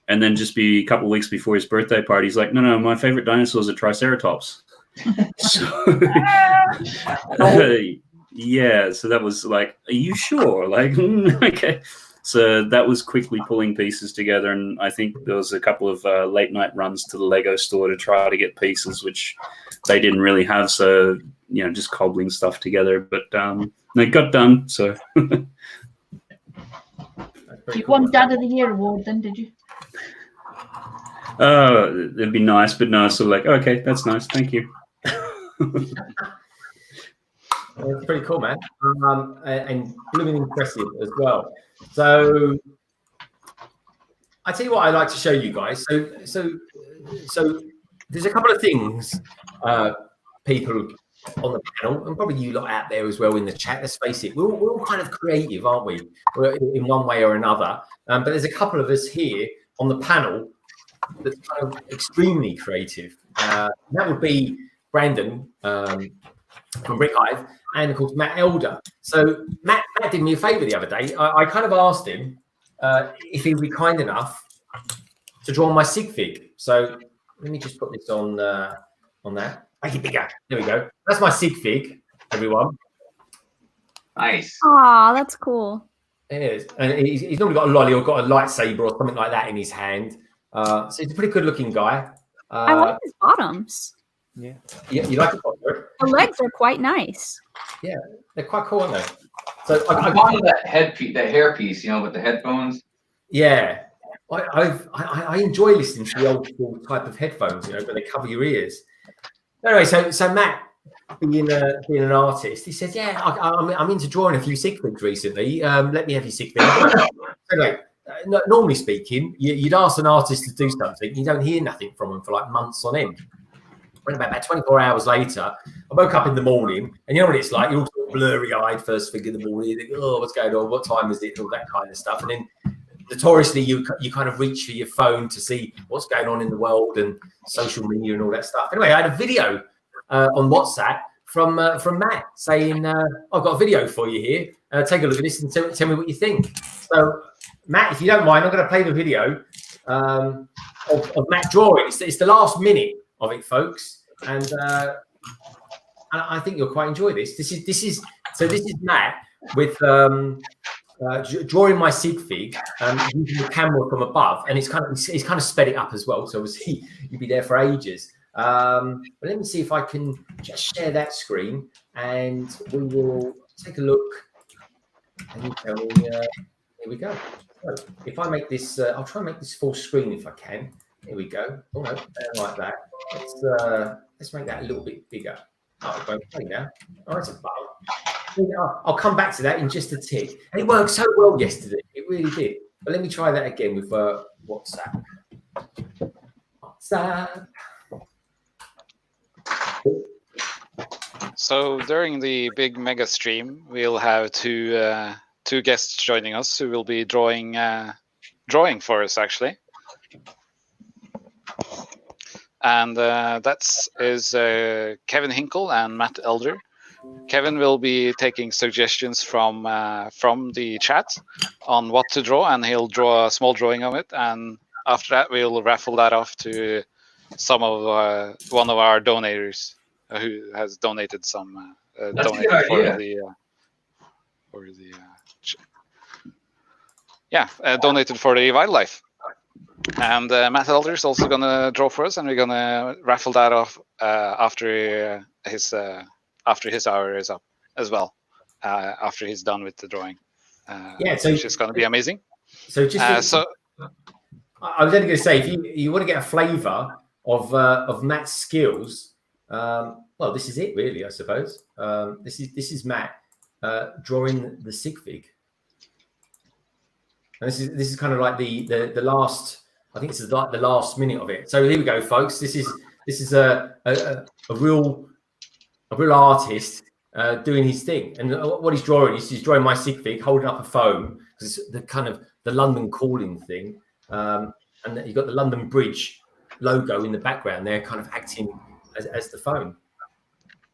and then just be a couple of weeks before his birthday party, he's like, no, my favorite dinosaur is a Triceratops. So yeah, so that was like, are you sure? Like, okay. So that was quickly pulling pieces together, and I think there was a couple of late night runs to the Lego store to try to get pieces, which they didn't really have. So just cobbling stuff together, but it got done. So you won Dad of the Year award, then, did you? It'd be nice, but no, so like, okay, that's nice, thank you. It's pretty cool, man, and blooming impressive as well. So I tell you what, I'd like to show you guys. So there's a couple of things, people on the panel, and probably you lot out there as well in the chat. Let's face it, we're all kind of creative, aren't we? We're in one way or another. But there's a couple of us here on the panel that's kind of extremely creative. That would be Brandon from BrickHive, and of course Matt Elder. So Matt did me a favour the other day. I kind of asked him if he would be kind enough to draw my Sigfig. So let me just put this on that. Make it bigger. There we go. That's my Sigfig, everyone. Nice. Aw, that's cool. It is, and he's normally got a lolly or got a lightsaber or something like that in his hand. So he's a pretty good-looking guy. I like his bottoms. Yeah, you like it? The legs are quite nice. Yeah, they're quite cool, aren't they? So I wanted that headpiece, that hairpiece, with the headphones. Yeah, I enjoy listening to the old school type of headphones, where they cover your ears. Anyway, so Matt, being an artist, he said, "Yeah, I'm into drawing a few Sigfigs recently. Let me have your Sigfigs." Anyway, normally speaking, you'd ask an artist to do something, you don't hear nothing from them for like months on end. When about 24 hours later, I woke up in the morning, and you know what it's like. You're all sort of blurry-eyed first thing in the morning. You think, oh, what's going on? What time is it? All that kind of stuff. And then notoriously, you kind of reach for your phone to see what's going on in the world and social media and all that stuff. Anyway, I had a video on WhatsApp from Matt saying, I've got a video for you here. Take a look at this and tell me what you think. So, Matt, if you don't mind, I'm going to play the video of Matt drawing. It's the last minute of it, folks, and I think you'll quite enjoy this. This is Matt with drawing my Sigfig using the camera from above, and he's kind of sped it up as well. So obviously you'd be there for ages. But let me see if I can just share that screen, and we will take a look. And you tell me. Here we go. So if I make this, I'll try and make this full screen if I can. Here we go. Oh no, like that. Let's make that a little bit bigger. Oh, it won't play now. Oh, it's a bug. I'll come back to that in just a tick. And it worked so well yesterday. It really did. But let me try that again with WhatsApp. WhatsApp. So during the big mega stream, we'll have two guests joining us who will be drawing for us actually. And that is Kevin Hinkle and Matt Elder. Kevin will be taking suggestions from the chat on what to draw, and he'll draw a small drawing of it. And after that, we'll raffle that off to one of our donators who has donated some donated donated for the wildlife. And Matt Elder is also gonna draw for us, and we're gonna raffle that off after his hour is up as well. After he's done with the drawing, so which is gonna be amazing. So just I was only going to say, if you want to get a flavour of Matt's skills, well, this is it really, I suppose. This is Matt drawing the Sigfig, and this is kind of like the last. I think this is like the last minute of it. So here we go, folks. This is a real artist doing his thing, and what he's drawing is he's drawing my Sigfig holding up a phone, because it's the kind of the London Calling thing, and you've got the London Bridge logo in the background there, kind of acting as the phone.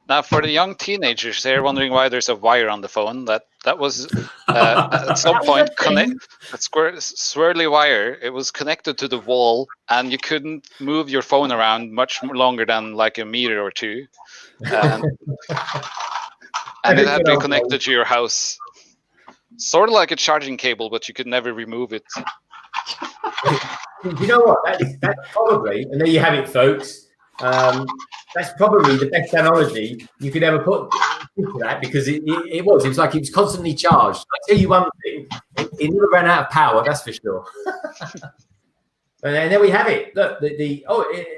Now, for the young teenagers, they're wondering why there's a wire on the phone. That was at some point that swirly wire. It was connected to the wall, and you couldn't move your phone around much longer than like a meter or two. And it had to be connected to your house, sort of like a charging cable, but you could never remove it. You know what? That's probably, and there you have it, folks. That's probably the best analogy you could ever put to that, because it was like it was constantly charged. I tell you one thing, it never ran out of power, that's for sure. And there we have it. Look,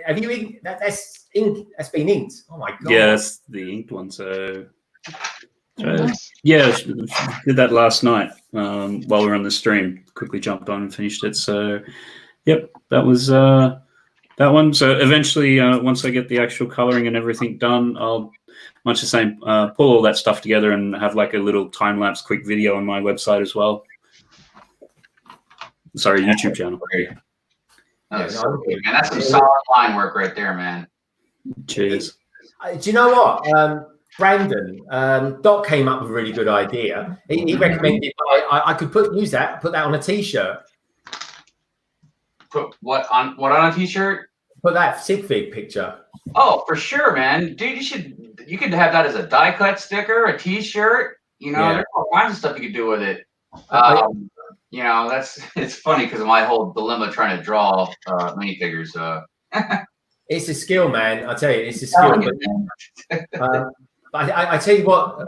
have you inked that? That's ink. That's been inked. Oh my god. Yeah, that's the inked one. So yeah, did that last night while we were on the stream. Quickly jumped on and finished it. So yep, that was that one. So eventually, once I get the actual coloring and everything done, I'll much the same pull all that stuff together and have like a little time lapse quick video on my website as well. Sorry, YouTube channel. That's so good, man. That's some solid line work right there, man. Cheers. Do you know what? Brandon, Doc came up with a really good idea. He recommended I could put that on a t-shirt. Put what on a t-shirt? Put that Sigfig picture. Oh, for sure, man. Dude, you could have that as a die cut sticker, a t-shirt. You know, there's all kinds of stuff you could do with it. You know, it's funny because of my whole dilemma trying to draw minifigures. It's a skill, man. I tell you, it's a skill. I tell you what,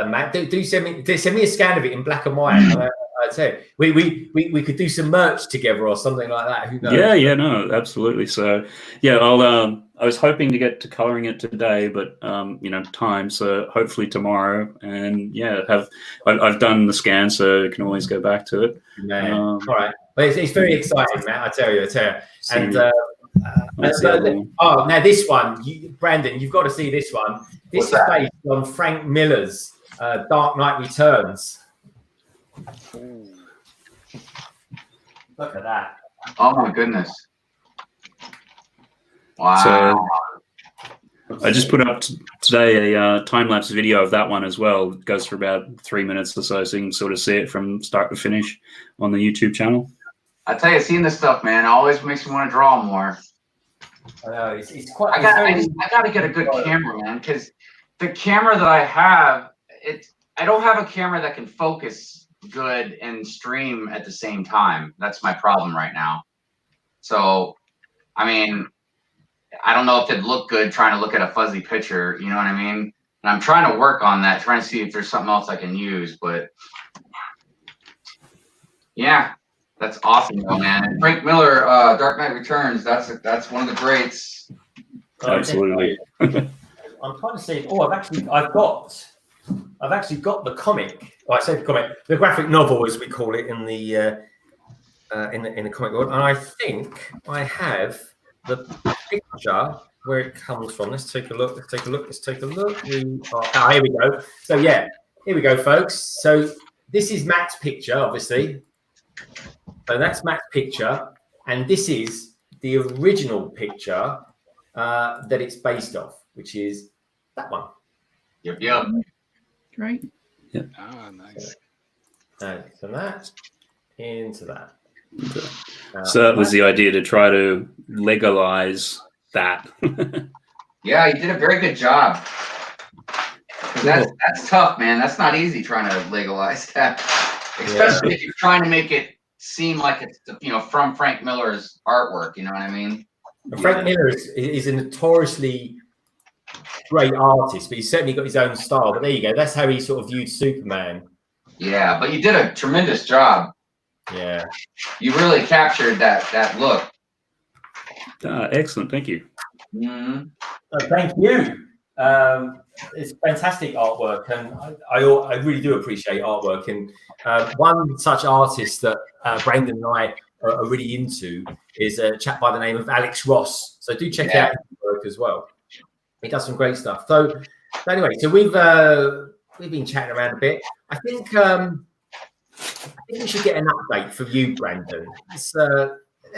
Matt, do send me a scan of it in black and white. tell you, we could do some merch together or something like that. Who knows? Yeah, no, absolutely. So yeah, I was hoping to get to coloring it today, but time. So hopefully tomorrow. And yeah, I've done the scan, so I can always go back to it. Man. All right, but it's very exciting, Matt. I tell you. And now this one, Brandon, you've got to see this one. This is based on Frank Miller's Dark Knight Returns. Look at that. Oh my goodness. Wow. So I just put up today a time-lapse video of that one as well. It goes for about 3 minutes or so, so you can sort of see it from start to finish on the YouTube channel. I tell you, seeing this stuff, man, it always makes me want to draw more. I know, it's quite. I got to get a good camera, man, because the camera that I have, I don't have a camera that can focus good and stream at the same time. That's my problem right now. So, I mean, I don't know if it'd look good trying to look at a fuzzy picture, you know what I mean? And I'm trying to work on that, trying to see if there's something else I can use, but yeah, that's awesome though, man. And Frank Miller, Dark Knight Returns, that's one of the greats. Absolutely. I'm trying to see. Oh, I've actually got the comic. Oh, I say the comic, the graphic novel, as we call it in the comic world. And I think I have the picture where it comes from. Let's take a look. Here we go. So yeah, here we go, folks. So this is Matt's picture, obviously. So that's Matt's picture, and this is the original picture that it's based off, which is that one. Yep. Great. Yeah. Oh, nice. From that into that. So that was the idea, to try to legalize that. Yeah, you did a very good job. That's tough, man. That's not easy trying to legalize that, especially if you're trying to make it seem like it's from Frank Miller's artwork. You know what I mean? Frank Miller is a notoriously great artist, but he's certainly got his own style. But there you go. That's how he sort of viewed Superman. Yeah, but you did a tremendous job. Yeah, you really captured that look. Excellent, thank you. Mm-hmm. Thank you. It's fantastic artwork, and I really do appreciate artwork. And one such artist that Brandon and I are really into is a chap by the name of Alex Ross. So do check out his work as well. He does some great stuff. So anyway, so we've been chatting around a bit. I think we should get an update from you, Brandon. Let's have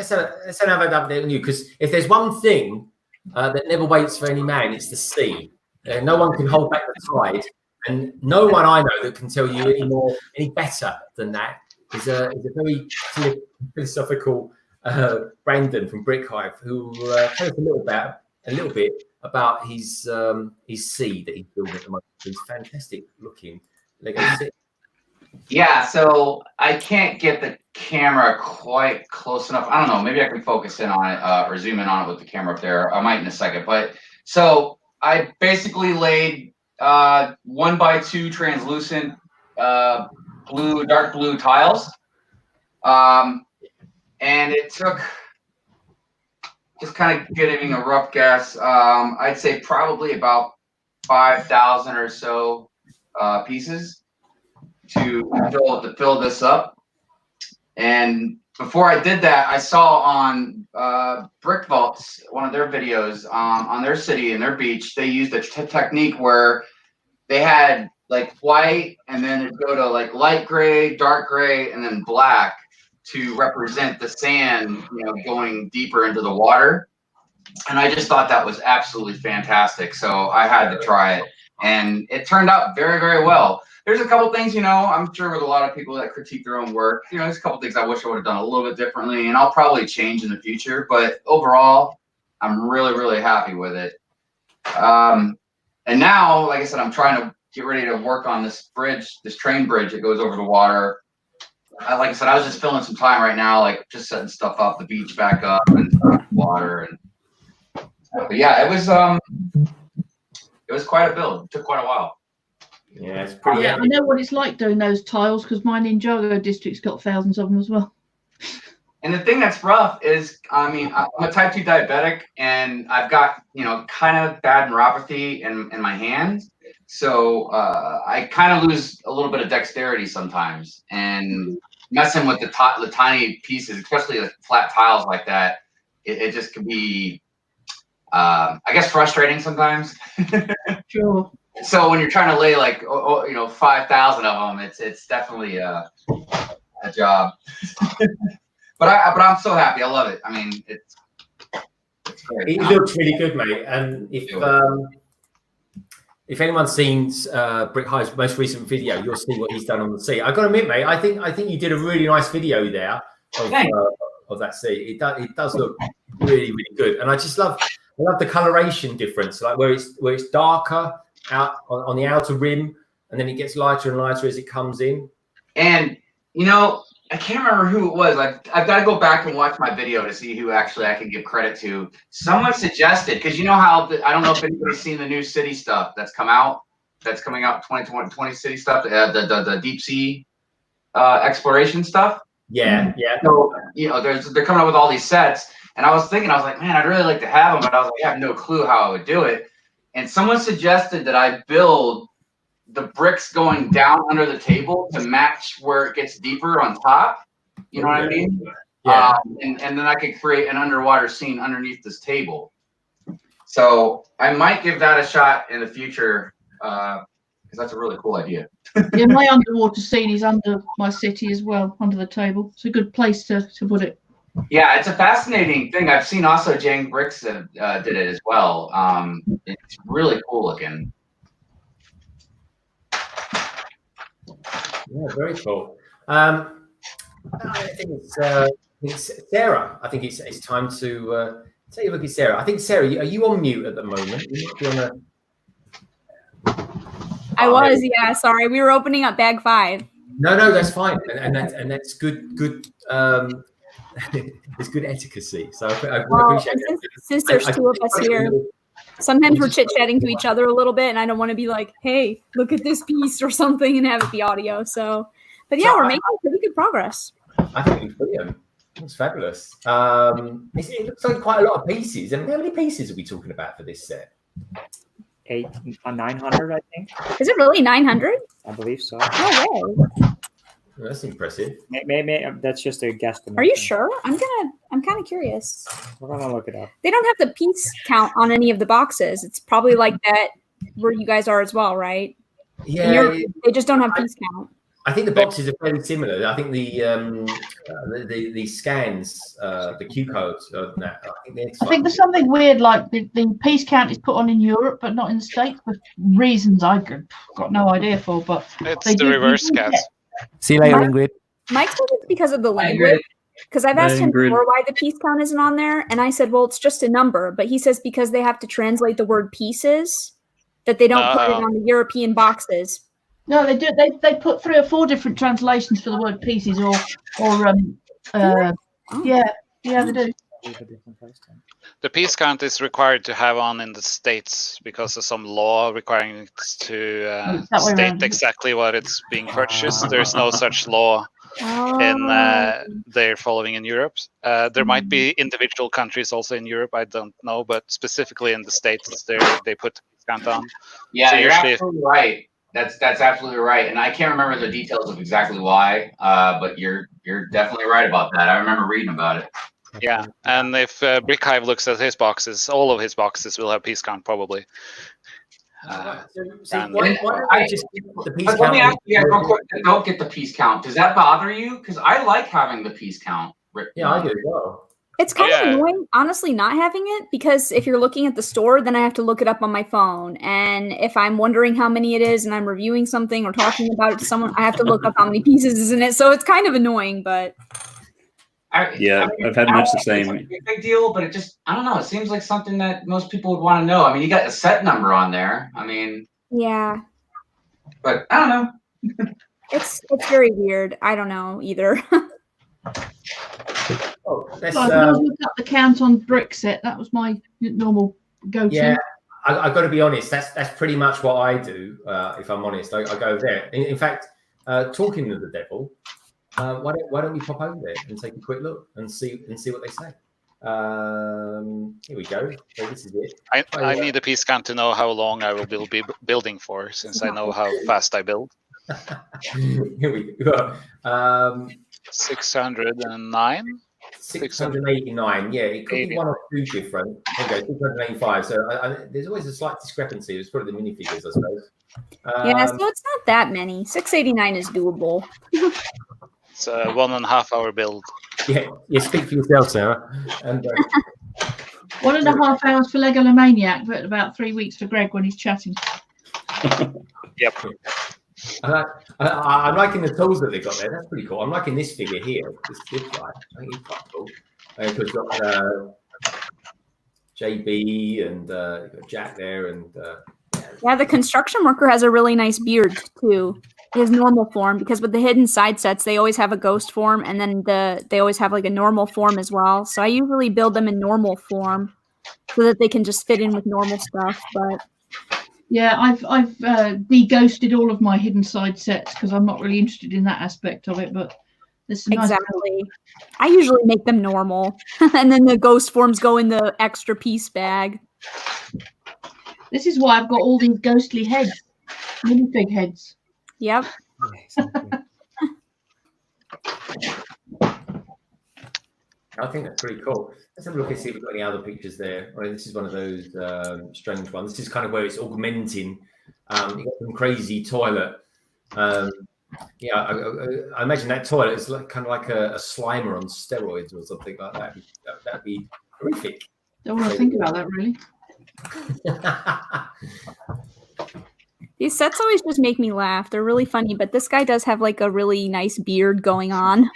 an update on you, because if there's one thing that never waits for any man, it's the sea. No one can hold back the tide, and no one I know that can tell you any better than that is a very philosophical Brandon from Brick Hive, who tell us a little bit about his sea that he's building at the moment. He's fantastic looking Lego set. Yeah, so I can't get the camera quite close enough. I don't know. Maybe I can focus in on it or zoom in on it with the camera up there. I might in a second. But so I basically laid 1x2 translucent dark blue tiles, and it took, just kind of giving a rough guess, I'd say probably about 5,000 or so pieces to fill this up. And before I did that, I saw on Brick Vaults, one of their videos on their city and their beach, they used a technique where they had like white, and then it'd go to like light gray, dark gray, and then black to represent the sand, going deeper into the water. And I just thought that was absolutely fantastic. So I had to try it, and it turned out very, very well. There's a couple things, I'm sure with a lot of people that critique their own work, there's a couple things I wish I would have done a little bit differently, and I'll probably change in the future. But overall, I'm really, really happy with it. And now, like I said, I'm trying to get ready to work on this bridge, this train bridge that goes over the water. Like I said, I was just filling some time right now, like just setting stuff up, the beach back up and water. But yeah, it was quite a build. It took quite a while. Yeah, it's pretty. Yeah, I know what it's like doing those tiles because my Ninjago district's got thousands of them as well. And the thing that's rough is, I mean, I'm a type 2 diabetic, and I've got, you know, kind of bad neuropathy in my hands. So I kind of lose a little bit of dexterity sometimes, and messing with the tiny pieces, especially the flat tiles like that, it just can be, I guess, frustrating sometimes. Sure. So when you're trying to lay like, you know, 5,000 of them, it's definitely a job. But I'm so happy. I love it. I mean, it's great. It looks really good, mate. And if anyone's seen Brick High's most recent video, you'll see what he's done on the sea. I got to admit, mate, I think you did a really nice video there of that sea. It does look really, really good. And I love the coloration difference, like where it's darker out on the outer rim, and then it gets lighter and lighter as it comes in. And you know, I can't remember who it was. I've got to go back and watch my video to see who actually I can give credit to. Someone suggested, because you know how I don't know if anybody's seen the new city stuff that's coming out 2020 city stuff, the deep sea exploration stuff. Yeah. So you know, they're coming up with all these sets, and I was like, man, I'd really like to have them, but I was like, I have no clue how I would do it. And someone suggested that I build the bricks going down under the table to match where it gets deeper on top. You know what I mean? Yeah. And then I could create an underwater scene underneath this table. So I might give that a shot in the future because that's a really cool idea. Yeah, my underwater scene is under my city as well, under the table. It's a good place to put it. Yeah, it's a fascinating thing. I've seen also Jang Bricks did it as well. It's really cool looking. Yeah, very cool. I think it's Sarah. I think it's time to take a look at Sarah. I think Sarah, are you on mute at the moment? You might be on a... I was, yeah. Sorry, we were opening up bag 5. No, that's fine, and that's good. It's good etiquette. So I appreciate it. Since there's 2 of us here, sometimes we're chit-chatting to each other a little bit, and I don't want to be like, hey, look at this piece or something and have it be audio. So, but yeah, we're making pretty good progress. I think it's brilliant. It's fabulous. It looks like quite a lot of pieces. And how many pieces are we talking about for this set? 900, I think. Is it really 900? I believe so. No way. Well, that's impressive. Maybe that's just a guesstimate. Are you sure? I'm kind of curious. We're gonna look it up. They don't have the piece count on any of the boxes. It's probably like that where you guys are as well, right? Yeah. They just don't have piece count. I think the boxes are fairly similar. I think the scans, the Q codes, I think there's something weird, like the piece count is put on in Europe, but not in the States, for reasons I got no idea for. But it's the reverse scans. See you later, Ingrid. Mike said it's because of the language. Because I've asked him before why the piece count isn't on there, and I said, well, it's just a number. But he says because they have to translate the word pieces, that they don't put it on the European boxes. No, they do. They put 3 or 4 different translations for the word pieces, yeah, they do. The piece count is required to have on in the States because of some law requiring it to state exactly what it's being purchased. There's no such law in they're following in Europe. There might be individual countries also in Europe, I don't know, but specifically in the States, they put the piece count on. Yeah, so you're absolutely right. That's absolutely right, and I can't remember the details of exactly why, but you're definitely right about that. I remember reading about it. Yeah, and if Brick Hive looks at his boxes, all of his boxes will have piece count probably. Why don't I just get the piece count? Let me ask you guys real quick. Don't get the piece count. Does that bother you? Because I like having the piece count. Yeah, I do as well. It's kind of annoying, honestly, not having it, because if you're looking at the store, then I have to look it up on my phone. And if I'm wondering how many it is and I'm reviewing something or talking about it to someone, I have to look up how many pieces is in it. So it's kind of annoying, but... I've had much the same. It's a big deal, but it just, I don't know. It seems like something that most people would want to know. I mean, you got a set number on there. I mean... Yeah. But I don't know. It's very weird. I don't know either. Let's I looked up the count on brick set. That was my normal go-to. Yeah, I've got to be honest. That's pretty much what I do. If I'm honest, I go there. In fact, talking to the devil, why don't we pop over there and take a quick look and see what they say? Here we go. So this is it. I need a piece count to know how long I will be building for, since I know how fast I build. Here we go. 609. 689. Yeah, it could be one or two different. Okay, 685. So there's always a slight discrepancy. It's probably the minifigures, I suppose. Yeah, so it's not that many. 689 is doable. It's a 1.5 hour build. Yeah, speak for yourself, Sarah. And 1.5 hours for Legolomaniac, but about 3 weeks for Greg when he's chatting. Yep. I'm liking the tools that they've got there. That's pretty cool. I'm liking this figure here. This guy. I think he's quite cool. Because we've got JB and you've got Jack there, and yeah, the construction worker has a really nice beard too. His normal form, because with the hidden side sets, they always have a ghost form, and then they always have like a normal form as well. So I usually build them in normal form so that they can just fit in with normal stuff. But yeah, I've de-ghosted all of my hidden side sets because I'm not really interested in that aspect of it. But there's some exactly. I usually make them normal, and then the ghost forms go in the extra piece bag. This is why I've got all these ghostly heads, minifig heads. Yep. I think that's pretty cool. Let's have a look and see if we've got any other pictures there. I mean, this is one of those strange ones. This is kind of where it's augmenting. You've got some crazy toilet. Yeah, I imagine that toilet is like, kind of like a Slimer on steroids or something like that. That'd be horrific. Don't want to think about that, really. These sets always just make me laugh. They're really funny, but this guy does have like a really nice beard going on.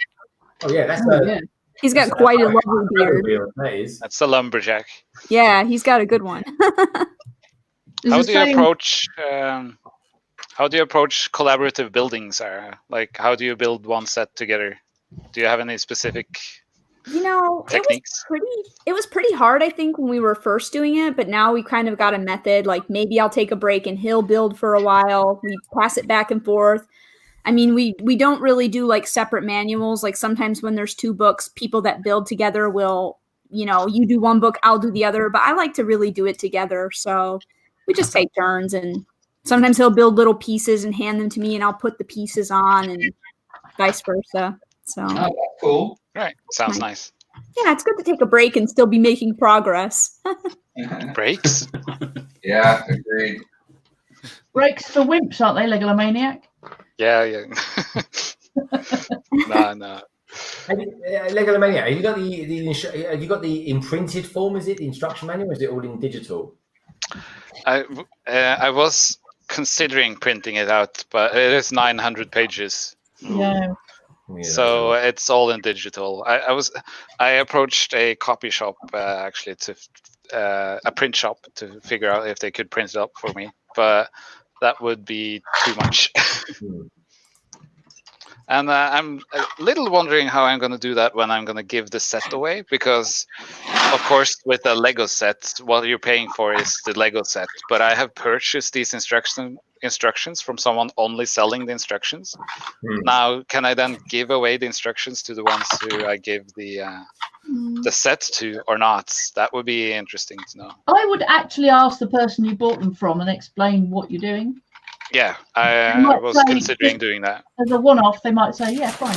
Oh yeah, he's got quite a lovely beard. That's the lumberjack. Yeah, he's got a good one. How do you approach collaborative building, Sarah? Like, how do you build one set together? Do you have any specific techniques? It was pretty hard, I think, when we were first doing it, but now we kind of got a method. Like, maybe I'll take a break and he'll build for a while. We pass it back and forth. I mean, we don't really do like separate manuals. Like, sometimes when there's 2 books, people that build together will, you do one book, I'll do the other, but I like to really do it together. So we just take turns, and sometimes he'll build little pieces and hand them to me, and I'll put the pieces on, and vice versa. So that's cool. Right. Sounds nice. Yeah, it's good to take a break and still be making progress. Breaks? Yeah, agreed. Breaks for wimps, aren't they, Legolomaniac? Yeah. No. Legolomaniac, have you got the imprinted form? Is it the instruction manual, or is it all in digital? I was considering printing it out, but it is 900 pages. Yeah. So it's all in digital. I approached a copy shop actually to a print shop to figure out if they could print it up for me, but that would be too much. And I'm a little wondering how I'm going to do that when I'm going to give the set away, because, of course, with a Lego set, what you're paying for is the Lego set. But I have purchased these instructions from someone only selling the instructions. Now, can I then give away the instructions to the ones who I give the set to or not? That would be interesting to know. I would actually ask the person you bought them from and explain what you're doing. Yeah, I was considering doing that. As a one-off, they might say, yeah, fine.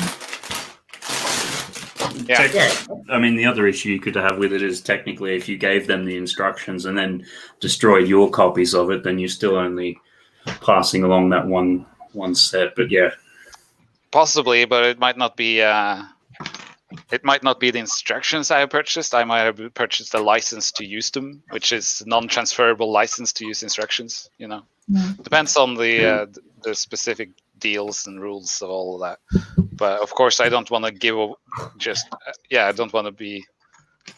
Yeah. I mean, the other issue you could have with it is technically if you gave them the instructions and then destroyed your copies of it, then you're still only passing along that one set. But yeah. Possibly, but it might not be the instructions I have purchased. I might have purchased a license to use them, which is non-transferable license to use instructions, Depends on the specific deals and rules of all of that. But of course, I don't want to I don't want to be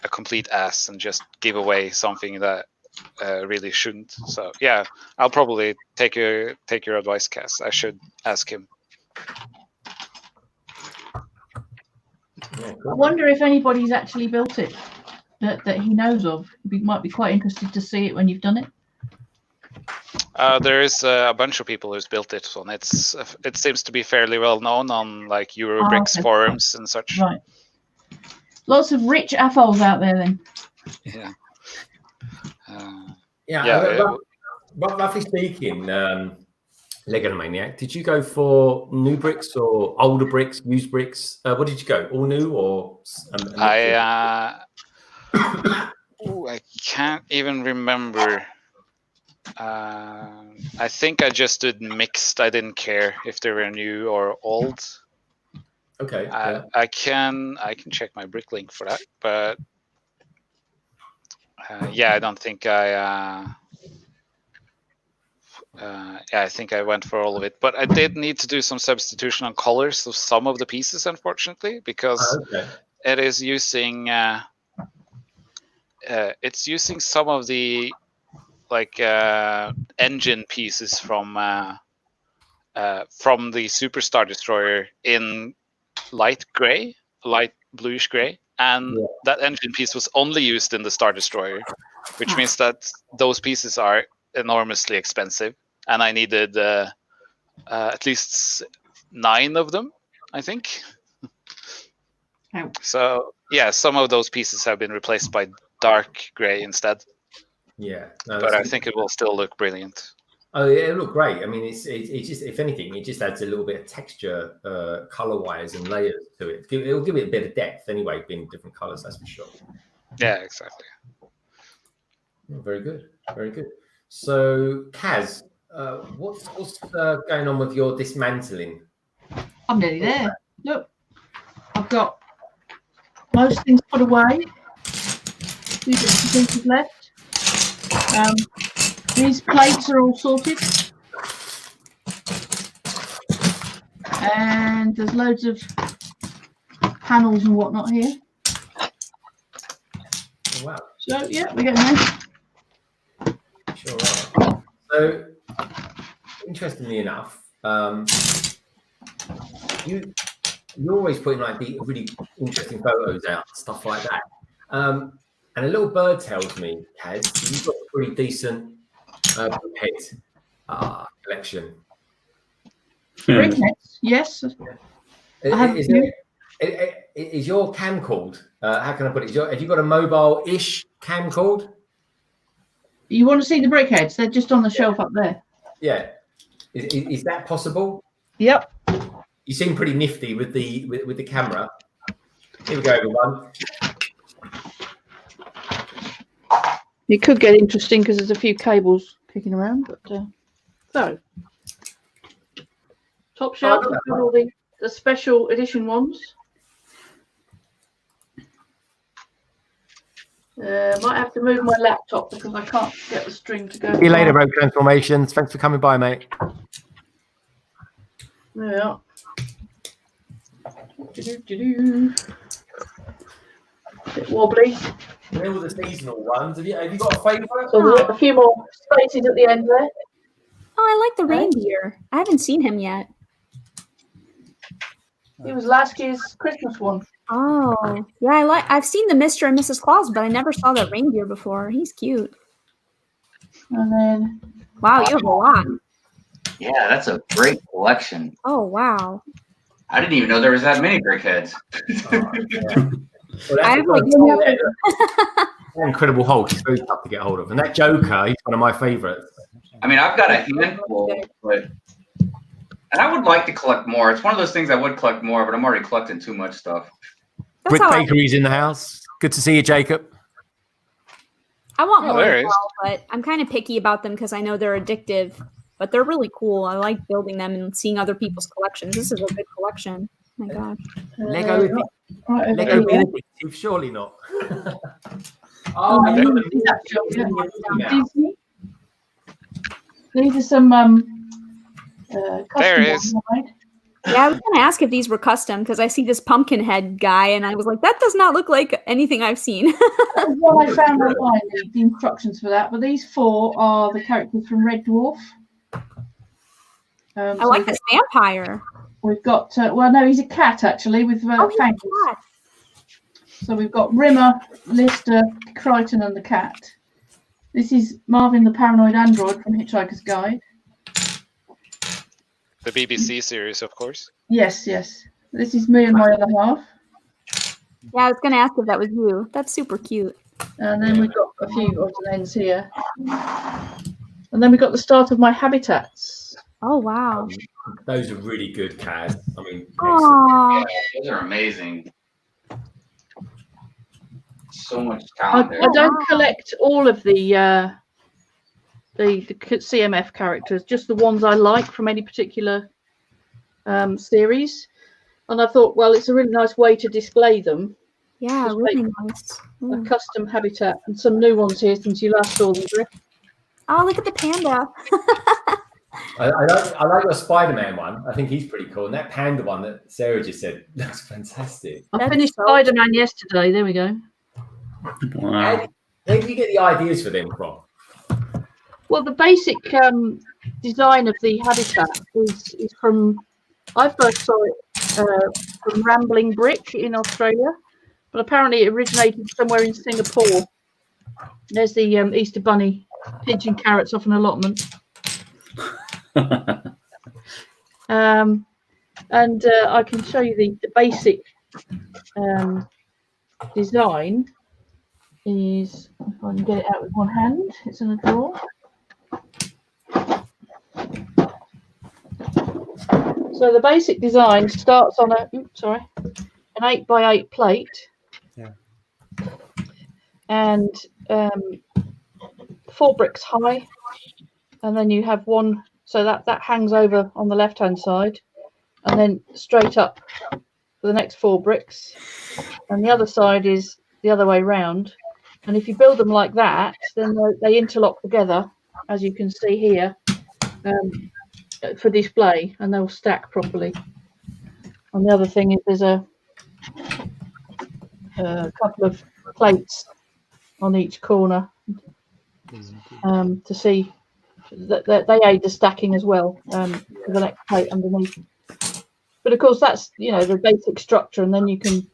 a complete ass and just give away something that really shouldn't. So yeah, I'll probably take your advice, Cass. I should ask him. I wonder if anybody's actually built it that he knows of. Might be quite interested to see it when you've done it. There is a bunch of people who's built it, and it seems to be fairly well known on like Eurobricks forums and such. Right. Lots of rich AFOLs out there then. Yeah. Roughly speaking, LEGOLAMANIAC, did you go for new bricks or older bricks, used bricks? What did you go? All new or? I can't even remember. I think I just did mixed. I didn't care if they were new or old. Okay. I can check my brick link for that, but I don't think I I think I went for all of it, but I did need to do some substitution on colors of some of the pieces, unfortunately, because it is using it's using some of the like engine pieces from the Super Star Destroyer in light bluish gray, and that engine piece was only used in the Star Destroyer, which means that those pieces are enormously expensive, and I needed at least 9 of them, I think. So yeah, some of those pieces have been replaced by dark gray instead. Yeah, but I think it will still look brilliant. Oh, yeah, it look great. I mean, it's just, if anything, it just adds a little bit of texture, color-wise, and layers to it. It'll give it a bit of depth anyway, being different colors. That's for sure. Yeah, exactly. Oh, very good, very good. So, Kaz, what's going on with your dismantling? I'm nearly there. Look, I've got most things put away. Few bits and pieces left. These plates are all sorted, and there's loads of panels and whatnot here. Oh, wow. So yeah, we're getting there. Sure. Right. So, interestingly enough, you're always putting like the really interesting photos out, stuff like that. And a little bird tells me, Kaz, you've got a pretty decent brickhead collection. Brickheads, yes. Is your camcord? How can I put it? Have you got a mobile-ish camcord? You want to see the brickheads? They're just on the shelf up there. Yeah. Is that possible? Yep. You seem pretty nifty with the camera. Here we go, everyone. It could get interesting because there's a few cables kicking around, but so top shelf, all the special edition ones. Might have to move my laptop because I can't get the string to go. See you later, Rogue Transformations. Thanks for coming by, mate. Yeah. Bit wobbly. They're all the seasonal ones. Have you got a favourite? So we've got a few more spaces at the end there. Oh, I like the reindeer. I haven't seen him yet. He was last year's Christmas one. Oh, yeah. I've seen the Mr. and Mrs. Claus, but I never saw that reindeer before. He's cute. And then, wow, you have a lot. Yeah, that's a great collection. Oh, wow. I didn't even know there was that many brickheads. Well, I have like Incredible Hulk is very tough to get hold of, and that Joker, he's one of my favorites. I mean, I've got a handful, and I would like to collect more. It's one of those things I would collect more, but I'm already collecting too much stuff. Brick Bakery's in the house. Good to see you, Jacob. I want more as well, but I'm kind of picky about them because I know they're addictive, but they're really cool. I like building them and seeing other people's collections. This is a good collection. Oh my gosh. Lego Benedict, surely not. These are some there is. Yeah, I was going to ask if these were custom because I see this pumpkin head guy and I was like, that does not look like anything I've seen. That was what I found online, the instructions for that. But these 4 are the characters from Red Dwarf. I like this vampire. We've got, well, no, he's a cat actually with fangs. Cat. So we've got Rimmer, Lister, Crichton, and the cat. This is Marvin the Paranoid Android from Hitchhiker's Guide. The BBC series, of course. Yes, yes. This is me and my other half. Yeah, I was going to ask if that was you. That's super cute. And then we've got a few odds and ends here. And then we've got the start of my habitats. Oh, wow. Those are really good, Kaz. I mean, Aww. Those are amazing. So much I talent there. don't collect all of the CMF characters, just the ones I like from any particular series. And I thought, well, it's a really nice way to display them. Yeah, Just really make nice. A custom habitat and some new ones here since you last saw them. Griff. Oh, look at the panda. I like your Spider-Man one. I think he's pretty cool. And that panda one that Sarah just said, that's fantastic. I That's finished so Spider-Man yesterday. There we go. Wow. Where do you get the ideas for them from? Well, the basic design of the habitat is from, I first saw it from Rambling Brick in Australia, but apparently it originated somewhere in Singapore. There's the Easter Bunny pinching carrots off an allotment. And I can show you the basic design is, if I can get it out with one hand, it's in a drawer. So the basic design starts on an 8x8 plate. Yeah. And 4 bricks high, and then you have one, so that hangs over on the left hand side, and then straight up for the next 4 bricks, and the other side is the other way round. And if you build them like that, then they interlock together, as you can see here, for display, and they'll stack properly. And the other thing is there's a couple of plates on each corner to see that they aid the stacking as well, for the next plate underneath. But of course, that's the basic structure, and then you can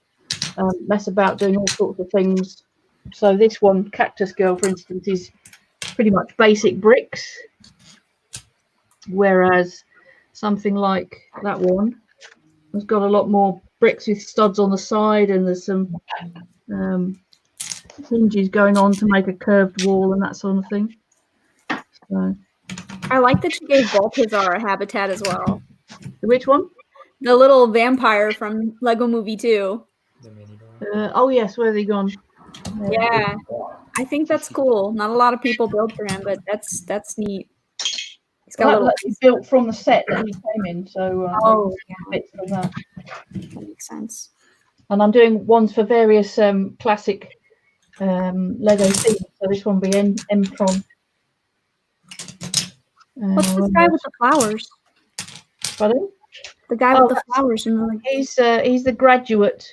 mess about doing all sorts of things. So this one, Cactus Girl, for instance, is pretty much basic bricks, whereas something like that one has got a lot more bricks with studs on the side, and there's some hinges going on to make a curved wall and that sort of thing. So, I like that you gave Balthazar a habitat as well. which one? The little vampire from Lego Movie 2. Oh yes, where's he gone? Yeah, I think that's cool. Not a lot of people build for him, but that's neat. He's got a little. That's built from the set that he came in, so bits from that. That makes sense. And I'm doing ones for various classic Lego themes. So this one will be M-Tron. What's this guy with the flowers? Pardon? The guy with the flowers in the. He's the graduate.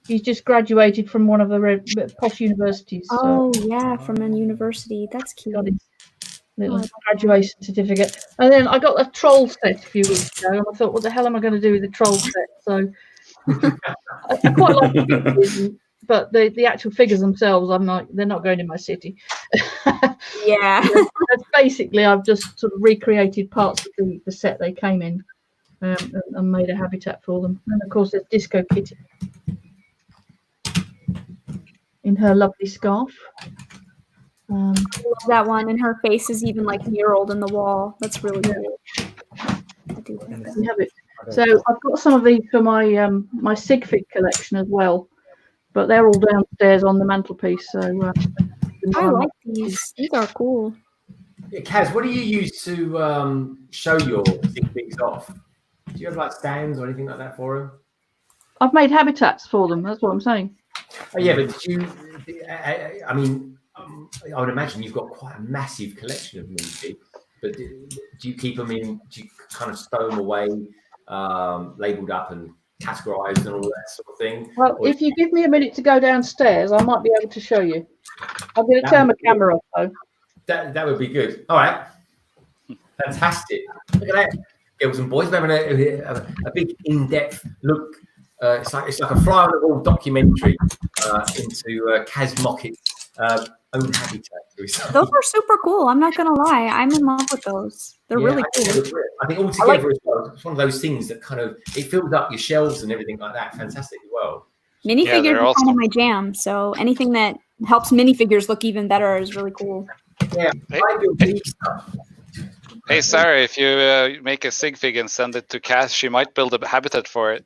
He's just graduated from one of the posh universities. Oh yeah, from a university. That's cute. Got his little graduation certificate. And then I got a troll set a few weeks ago, and I thought, what the hell am I going to do with the troll set? So I quite like the figures, but the actual figures themselves, they're not going in my city. Yeah. That's basically, I've just sort of recreated parts of the set they came in, and made a habitat for them. And of course, there's Disco Kitty in her lovely scarf. I love that one, and her face is even like muraled in the wall. That's really cool. I do like that. We have it. So I've got some of these for my my Sigfig collection as well, but they're all downstairs on the mantelpiece. So I like these. These are cool. Yeah, Kaz, what do you use to show your Sigfigs off? Do you have like stands or anything like that for them? I've made habitats for them. That's what I'm saying. Oh yeah, but did you? I mean, I would imagine you've got quite a massive collection of minifigs. But do you keep them in? Do you kind of stow them away, labelled up and categorised and all that sort of thing? Well, if you give me a minute to go downstairs, I might be able to show you. I'm going to turn my camera off though. That would be good. All right, fantastic. Look at that, girls and boys. We're having a big in-depth look. It's like a fly on the wall documentary into Kaz Mockett's own habitat. Those are super cool. I'm not gonna lie. I'm in love with those. They're really cool. I think altogether as well, it's one of those things that kind of it fills up your shelves and everything like that fantastically well. Minifigures are kind of my jam. So anything that helps minifigures look even better is really cool. Yeah, I do deep stuff. Hey, Sarah, if you make a Sigfig and send it to Cass, she might build a habitat for it.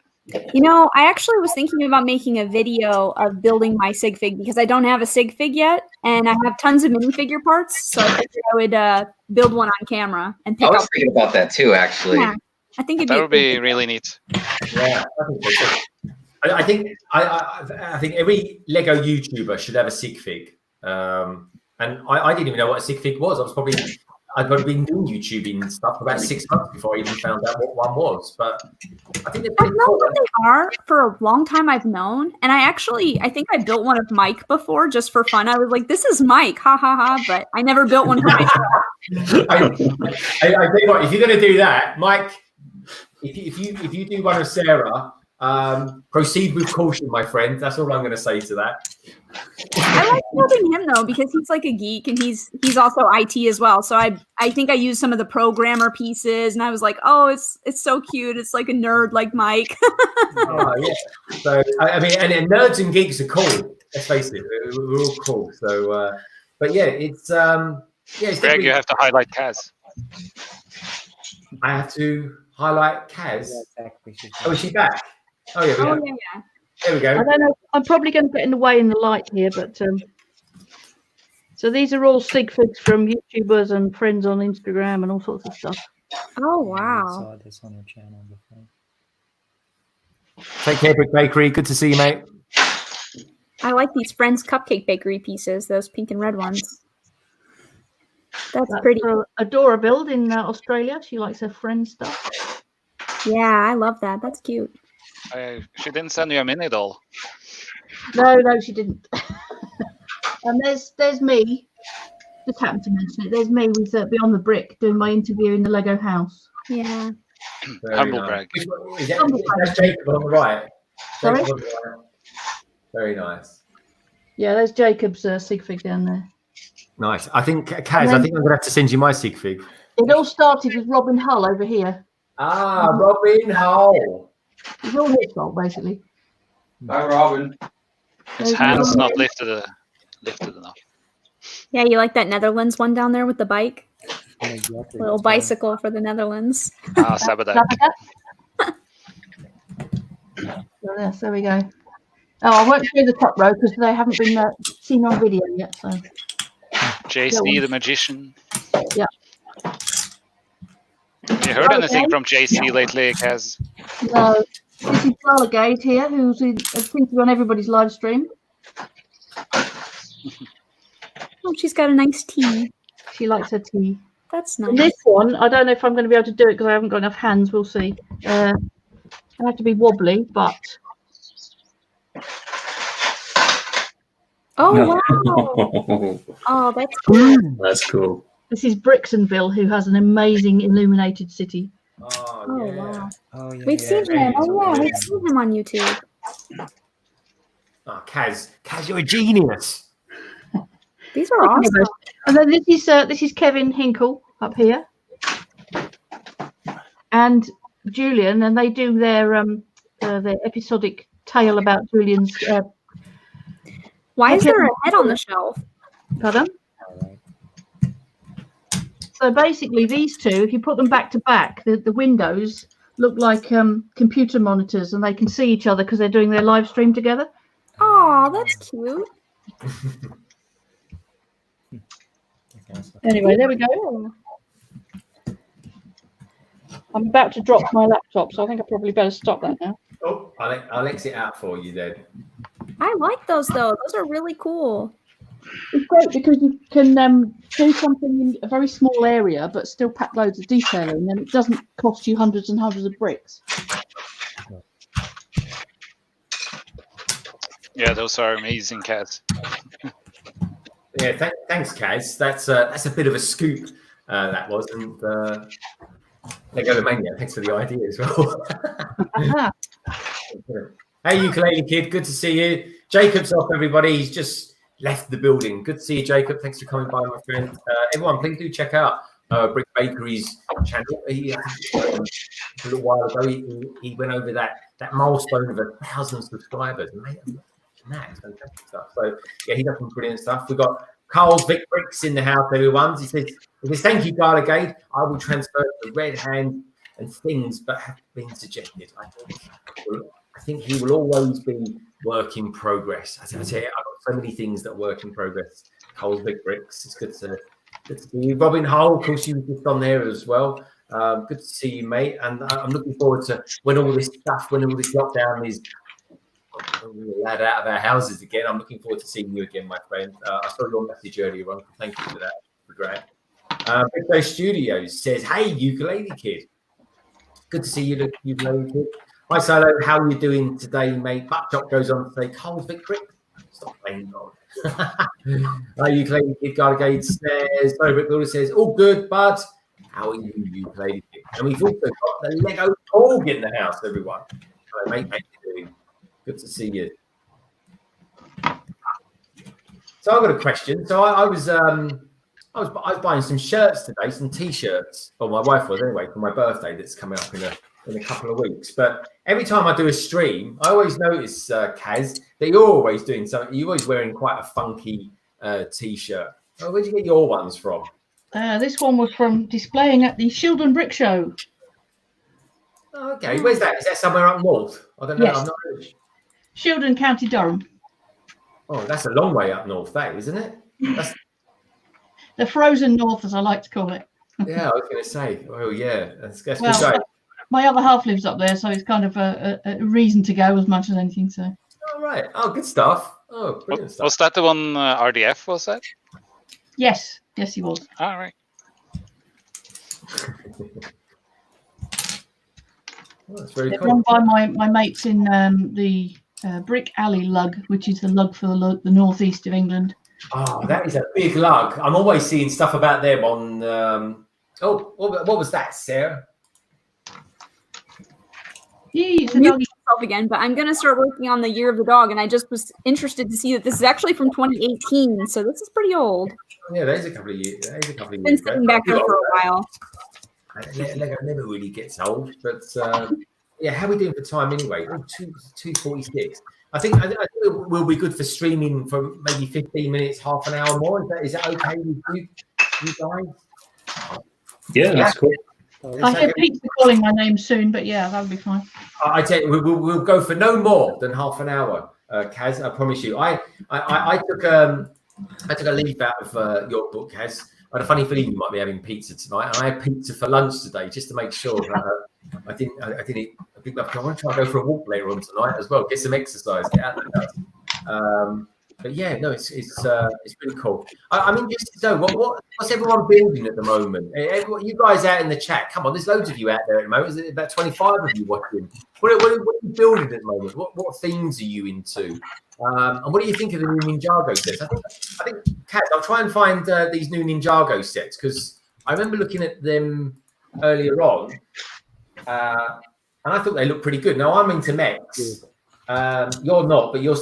You know, I actually was thinking about making a video of building my Sigfig because I don't have a Sigfig yet, and I have tons of minifigure parts, so I figured I would build one on camera and pick I was up. thinking about that too, actually. Yeah, I think that would be really neat. Yeah, I think every Lego YouTuber should have a Sigfig, and I didn't even know what a Sigfig was. I'd been doing YouTubing and stuff for about 6 months before I even found out what one was. But I think I've known what they are for a long time. I've known, and I think I built one of Mike before just for fun. I was like, "This is Mike, ha ha ha!" But I never built one for myself. I tell you what, if you're going to do that, Mike, if you do one of Sarah, proceed with caution, my friend. That's all I'm going to say to that. I like building him though because he's like a geek and he's also IT as well. So I think I used some of the programmer pieces and I was like, oh, it's so cute. It's like a nerd like Mike. Oh, yeah. So I mean, and nerds and geeks are cool. Let's face it, we're all cool. So, but yeah, it's Greg, you have to highlight Kaz. I have to highlight Kaz. Yeah, exactly. Oh, is she back? Oh yeah. Yeah. There we go. I don't know. I'm probably going to get in the way in the light here, but so these are all Sigfigs from YouTubers and friends on Instagram and all sorts of stuff. Oh I wow! saw this on your channel before. Take care, Brick Bakery. Good to see you, mate. I like these Friends Cupcake Bakery pieces. Those pink and red ones. That's pretty. Adora build in Australia. She likes her Friends stuff. Yeah, I love that. That's cute. She didn't send you a mini doll. No, she didn't. And there's me. Just happened to mention it. There's me with Beyond the Brick doing my interview in the Lego house. Yeah. Humble brag. Is that Jacob on the right? Sorry? Jacob on the right. Very nice. Yeah, there's Jacob's Sigfig down there. Nice. I think Kaz, I think I'm gonna have to send you my Sigfig. It all started with Robin Hull over here. Ah, Robin Hull. It's all his fault, basically. Bye, Robin. His hand's not lifted enough. Yeah, you like that Netherlands one down there with the bike? Yeah, exactly. Little bicycle for the Netherlands. Ah, Sabadak. So yes, there we go. Oh, I won't show the top row because they haven't been seen on video yet. So. JC the magician. Yeah. Have you heard anything from JC lately, Kaz? No, this is Delegate here, who's seems to be on everybody's live stream. Oh, she's got a nice tea. She likes her tea. That's And nice. this one, I don't know if I'm going to be able to do it because I haven't got enough hands. We'll see. I have to be wobbly, but. Oh No. wow! Oh, that's cool. That's cool. This is Brixtonville, who has an amazing illuminated city. Oh, Oh yeah. wow! Oh, yeah, We've seen him. Oh yeah, we've seen him on YouTube. Oh, Kaz, you're a genius. These are awesome. And then this is Kevin Hinkle up here, and Julian, and they do their episodic tale about Julian's. Why is there a head on the shelf? Pardon? So basically, these two, if you put them back to back, the windows look like computer monitors, and they can see each other because they're doing their live stream together. Oh, that's cute. Anyway, there we go. I'm about to drop my laptop, so I think I probably better stop that now. Oh, I'll exit out for you then. I like those though. Those are really cool. It's great because you can do something in a very small area, but still pack loads of detail in, and it doesn't cost you hundreds and hundreds of bricks. Yeah, those are amazing, Kaz. Yeah, thanks, Kaz. That's a bit of a scoop. That was, and Legolomania. Thanks for the idea as well. Hey, ukulele kid, good to see you. Jacob's off, everybody. He's just left the building. Good to see you, Jacob. Thanks for coming by, my friend. Everyone, please do check out Brick Bakery's channel. A little while ago, he went over that milestone of 1,000 subscribers. Mate, that's fantastic stuff. So yeah, he does some brilliant stuff. We've got Carl's Vic Bricks in the house, everyone. He says, thank you, Garligade. I will transfer the red hand and things but have been suggested. I think he will always be work in progress. I tell you, I've got so many things that work in progress. Carl's Vic Bricks. It's good to see you. Robin Hull, of course, you were just on there as well. Good to see you, mate. And I'm looking forward to when all this lockdown is allowed out of our houses again. I'm looking forward to seeing you again, my friend. I saw your message earlier on. Thank you for that. Great. Big Day Studios says, "Hey, ukulele kid. Good to see you, ukulele kid. Hi, Silo. How are you doing today, mate?" Buckshot goes on to say, "Cold Vic Brick. Stop playing God." Ukulele kid Gargade says, "Sorry, Brick Builder says, all good, bud. How are you, ukulele kid?" And we've also got the Lego Torg in the house, everyone. Hello, mate. How you doing? Good to see you. So I've got a question. So I was buying some shirts today, some T-shirts. Well, my wife was anyway for my birthday. That's coming up in a couple of weeks. But every time I do a stream, I always notice, Kaz, that you're always doing something. You're always wearing quite a funky T-shirt. Oh, where'd you get your ones from? This one was from displaying at the Shildon Brick Show. Oh, okay, where's that? Is that somewhere up north? I don't know. Yes. I'm not really... Shildon, County Durham. Oh, that's a long way up north, that, isn't it? That's... The frozen north, as I like to call it. Yeah, I was going to say. Oh, yeah. That's well, my other half lives up there, so it's kind of a reason to go as much as anything. So. Oh, right. Oh, good stuff. Oh, brilliant stuff. Was that the one RDF was that? Yes. Yes, he was. All right. Oh, that's very They're cool. run by my mates in the Brick Alley lug, which is the lug for the northeast of England. Oh, that is a big lug. I'm always seeing stuff about them on. What was that, Sarah? It's a doggy again, but I'm gonna start working on the Year of the Dog, and I just was interested to see that this is actually from 2018, so this is pretty old. Yeah, there's a couple of years. Been sitting back there for a while. Lego never really gets old, but yeah, how are we doing for time anyway? 2:46. I think we'll be good for streaming for maybe 15 minutes, half an hour more. Is that okay with you guys? Yeah, that's cool. I hear Pete's calling my name soon, but yeah, that'll be fine. I tell you, we'll go for no more than half an hour, Kaz. I promise you. I took a leaf out of your book, Kaz. I had a funny feeling you might be having pizza tonight, and I had pizza for lunch today just to make sure that I didn't eat a big enough. I want to try and go for a walk later on tonight as well, get some exercise, get out of the house. But yeah, no, it's really cool. I'm interested to know what's everyone building at the moment. You guys out in the chat, come on, there's loads of you out there at the moment. There's about 25 of you watching. What are you building at the moment? What themes are you into? And what do you think of the new Ninjago sets? I think, Kat, I'll try and find these new Ninjago sets because I remember looking at them earlier on, and I thought they looked pretty good. Now I'm into mechs. You're not, but you're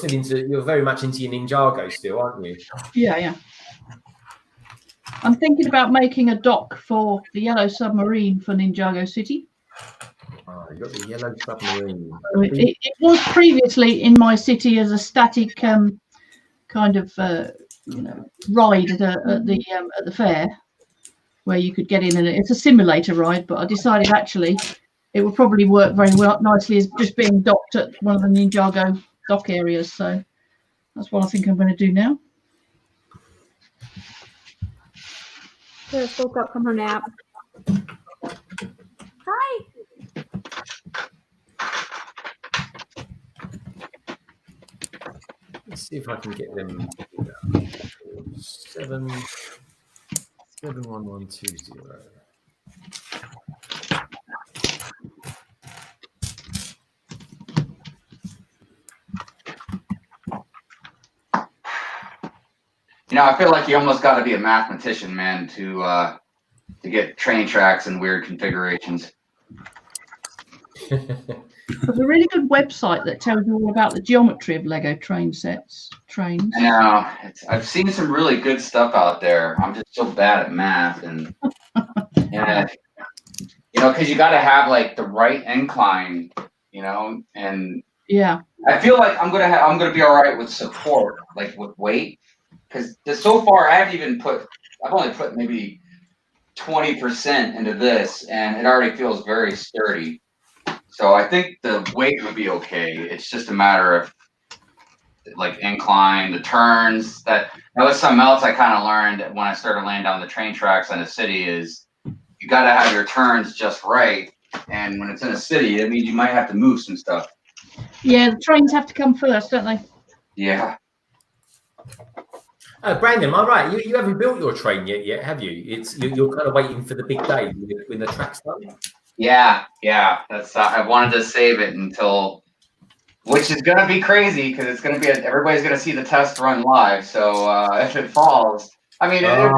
very much into your Ninjago still, aren't you? Yeah. I'm thinking about making a dock for the yellow submarine for Ninjago City. Oh, you got the yellow submarine. It was previously in my city as a static kind of ride at the fair, where you could get in, and it's a simulator ride. But I decided actually it would probably work very well nicely as just being docked at one of the Ninjago dock areas. So that's what I think I'm going to do now. Sarah woke up from her nap. Hi. Let's see if I can get them. 71120. I feel like you almost got to be a mathematician, man, to get train tracks and weird configurations. There's a really good website that tells you all about the geometry of Lego train sets, trains. I know. I've seen some really good stuff out there. I'm just so bad at math, and yeah, because you got to have like the right incline, and yeah, I feel like I'm gonna be all right with support, like with weight, because so far I've only put maybe 20% into this, and it already feels very sturdy. So I think the weight would be okay. It's just a matter of like incline, the turns. That was something else I kind of learned when I started laying down the train tracks in a city is you got to have your turns just right. And when it's in a city, it means you might have to move some stuff. Yeah, the trains have to come first, don't they? Yeah. Brandon, am I right? You haven't built your train yet, have you? You're kind of waiting for the big day when the track's done. Yeah. That's I wanted to save it until, which is gonna be crazy because it's gonna be everybody's gonna see the test run live. So if it falls, I mean it'll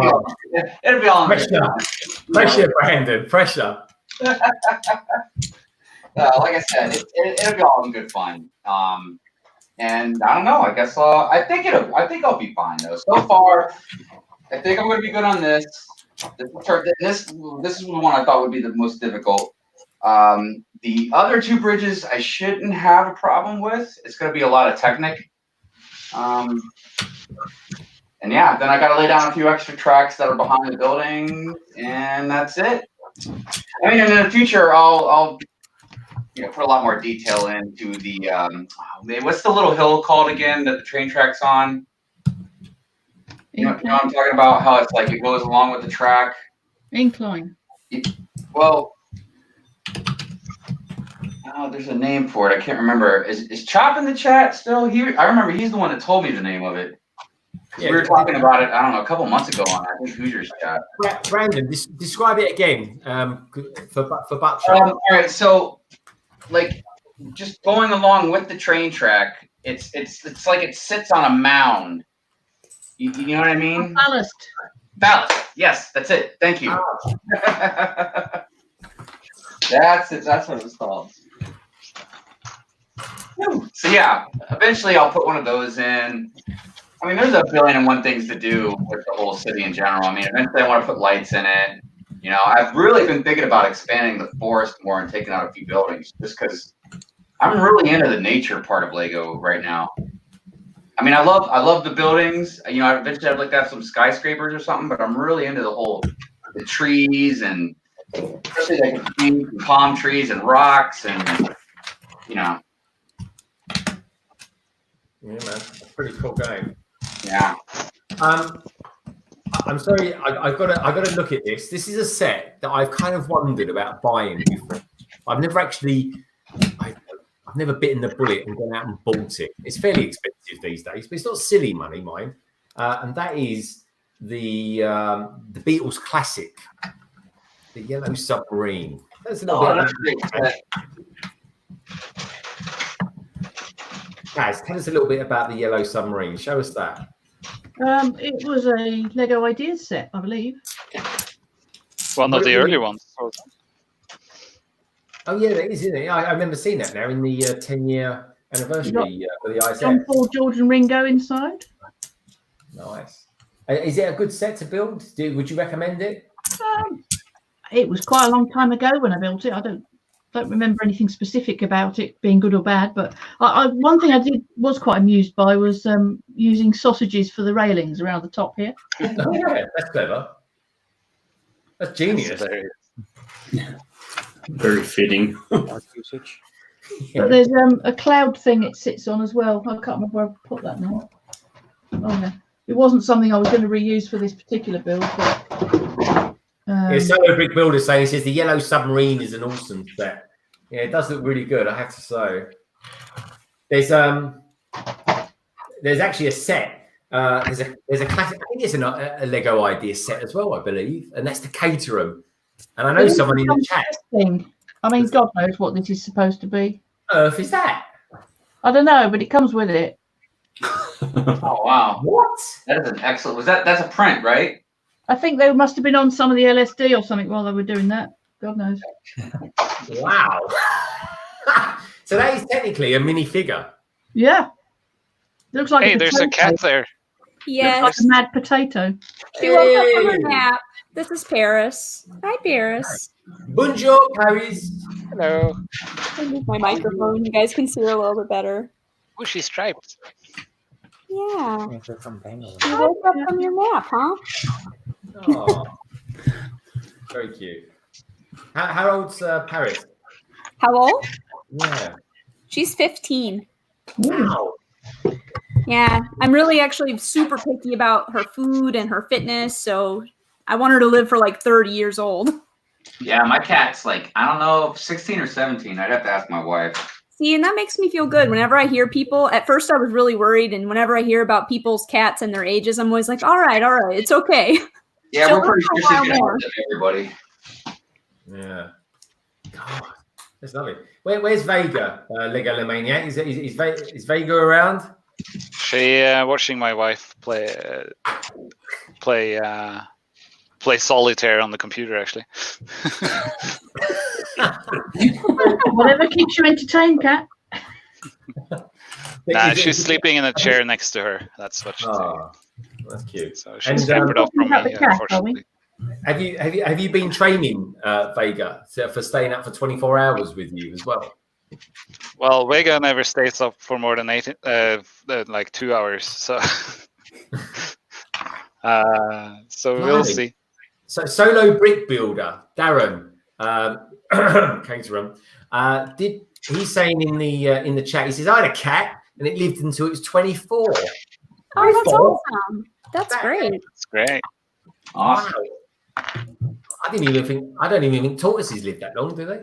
be all pressure, Brandon, pressure. Like I said, it'll be all in good fun. And I don't know. I guess I think I'll be fine though. So far, I think I'm going to be good on this. This is the one I thought would be the most difficult. The other two bridges I shouldn't have a problem with. It's going to be a lot of technique. And yeah, then I got to lay down a few extra tracks that are behind the building, and that's it. I mean, in the future, I'll put a lot more detail into the what's the little hill called again that the train track's on? You know what I'm talking about? How it's like it goes along with the track. Incline. Well, there's a name for it. I can't remember. Is Chop in the chat still here? I remember he's the one that told me the name of it. Yeah, we were talking about it, I don't know, a couple months ago on I think Hoosier's chat. Brandon, describe it again for Buck. All right, so like just going along with the train track, it's like it sits on a mound. You know what I mean? Ballast. Yes, that's it. Thank you. That's it. That's what it was called. So yeah, eventually I'll put one of those in. I mean, there's a billion and one things to do with the whole city in general. I mean, eventually I want to put lights in it. I've really been thinking about expanding the forest more and taking out a few buildings just because I'm really into the nature part of Lego right now. I mean, I love the buildings. Eventually I'd like to have some skyscrapers or something, but I'm really into the trees and especially like palm trees and rocks and Yeah, man, pretty cool game. Yeah. I'm sorry, I've got to look at this. This is a set that I've kind of wondered about buying before. I've never bitten the bullet and gone out and bought it. It's fairly expensive these days, but it's not silly money, mind. And that is the Beatles classic, the Yellow Submarine. That's a little bit. Guys, tell us a little bit about the Yellow Submarine. Show us that. It was a Lego Ideas set, I believe. One of the early ones. Oh yeah, that is, isn't it? I remember seeing that now in the 10-year anniversary for the ISS. John, Paul, George, and Ringo inside. Nice. Is it a good set to build? Would you recommend it? It was quite a long time ago when I built it. I don't remember anything specific about it being good or bad, but one thing I was quite amused by was using sausages for the railings around the top here. Oh, yeah, that's clever. That's genius. Very fitting. But there's a cloud thing it sits on as well. I can't remember where I put that now. Oh yeah, it wasn't something I was going to reuse for this particular build, but. Solo Brick Builder saying, he says the Yellow Submarine is an awesome set. Yeah, it does look really good, I have to say. There's actually a set. There's a classic. I think it's a Lego Idea set as well, I believe, and that's the Caterham. And I know someone in the chat. I mean, God knows what this is supposed to be. Earth is that? I don't know, but it comes with it. Oh wow! What? That is an excellent. That's a print, right? I think they must have been on some of the LSD or something while they were doing that. God knows. Wow. So that is technically a minifigure. Yeah. Looks like Hey, there's a cat there. Yes. Looks like a mad potato. She woke up from her nap. This is Paris. Hi, Paris. Bonjour, Paris. Hello. I move my microphone. You guys can see her a little bit better. Oh, she's striped. Yeah. Yes, they're from Bangalore. You woke up from your nap, huh? Oh, very cute. How old's Paris? How old? Yeah. She's 15. Wow. Yeah, I'm really actually super picky about her food and her fitness, so I want her to live for like 30 years old. Yeah, my cat's like, I don't know, 16 or 17. I'd have to ask my wife. See, and that makes me feel good. Whenever I hear people, at first I was really worried, and whenever I hear about people's cats and their ages, I'm always like, all right, it's okay. Yeah, She'll we're pretty live sure for a she's while going to more. outlive everybody. Yeah. God, that's lovely. Where's Vega, Legolomaniac? Is Vega around? She watching my wife play solitaire on the computer, actually. Whatever keeps you entertained, cat. Nah, she's sleeping in a chair next to her. That's what she's doing. Oh, that's cute. So she's And, pampered off from about me, the cat, are we? unfortunately. Have you been training Vega for staying up for 24 hours with you as well? Well, Vega never stays up for more than 2 hours. So, we'll see. So solo brick builder Darren Caterham, he's saying in the chat, he says I had a cat and it lived until it was 24. Oh, that's awesome. That's great. That's great. Awesome. Wow. I don't even think tortoises live that long, do they?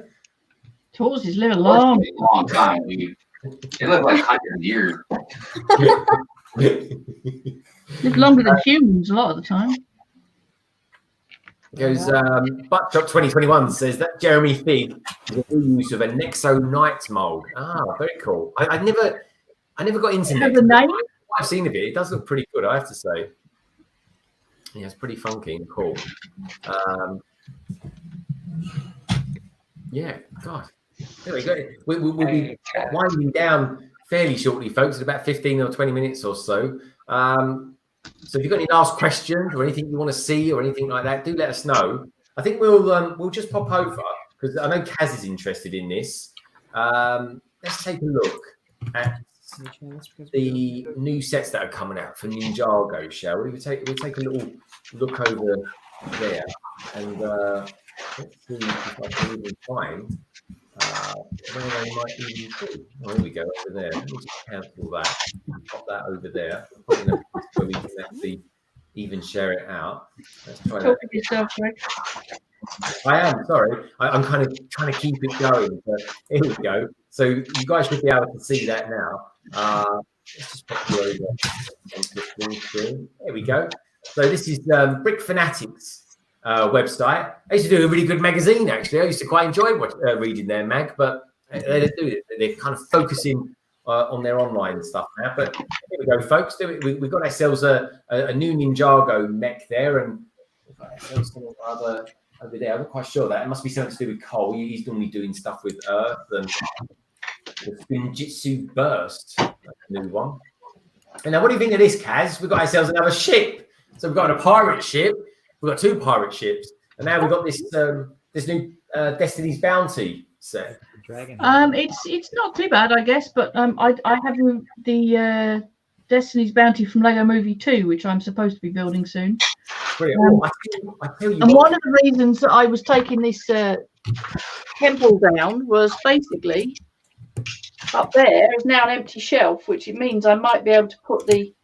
Tortoises live a Long long. time, dude. They live like 100 years. Live longer than humans a lot of the time. Goes Buckshot 2021 says that Jeremy Fig is a reuse of a Nexo Knight mold. Ah, very cool. I never got into Has Nexo. a name? I've seen of it. It does look pretty good, I have to say. Yeah, it's pretty funky and cool. Yeah, God. There we go. We'll be winding down fairly shortly, folks, in about 15 or 20 minutes or so. So if you've got any last questions or anything you want to see or anything like that, do let us know. I think we'll just pop over because I know Kaz is interested in this. Let's take a look at the new sets that are coming out for Ninjago, shall we? We'll take a little look over there and let's see if I can even find where they might even be. Oh, here we go, over there. Let me just cancel that. Pop that over there. So we can actually even share it out. Let's try that. Talking to yourself, Greg. I am, sorry. I'm kind of trying to keep it going. But here we go. So you guys should be able to see that now. Let's just pop you over onto the full screen. There we go. So this is Brick Fanatics website. I used to do a really good magazine, actually. I used to quite enjoy reading their mag, but they're kind of focusing on their online stuff now. But here we go, folks. We've got ourselves a new Ninjago mech there, and we've got ourselves something other over there. I'm not quite sure that. It must be something to do with Cole. He's normally doing stuff with Earth and the Spinjitzu Burst. That's a new one. And now, what do you think of this, Kaz? We've got ourselves another ship. So we've got a pirate ship. We've got 2 pirate ships, and now we've got this this new Destiny's Bounty set. It's not too bad, I guess, but I have the Destiny's Bounty from Lego Movie 2, which I'm supposed to be building soon. Brilliant. I tell you and what. one of the reasons that I was taking this temple down was basically up there is now an empty shelf, which it means I might be able to put the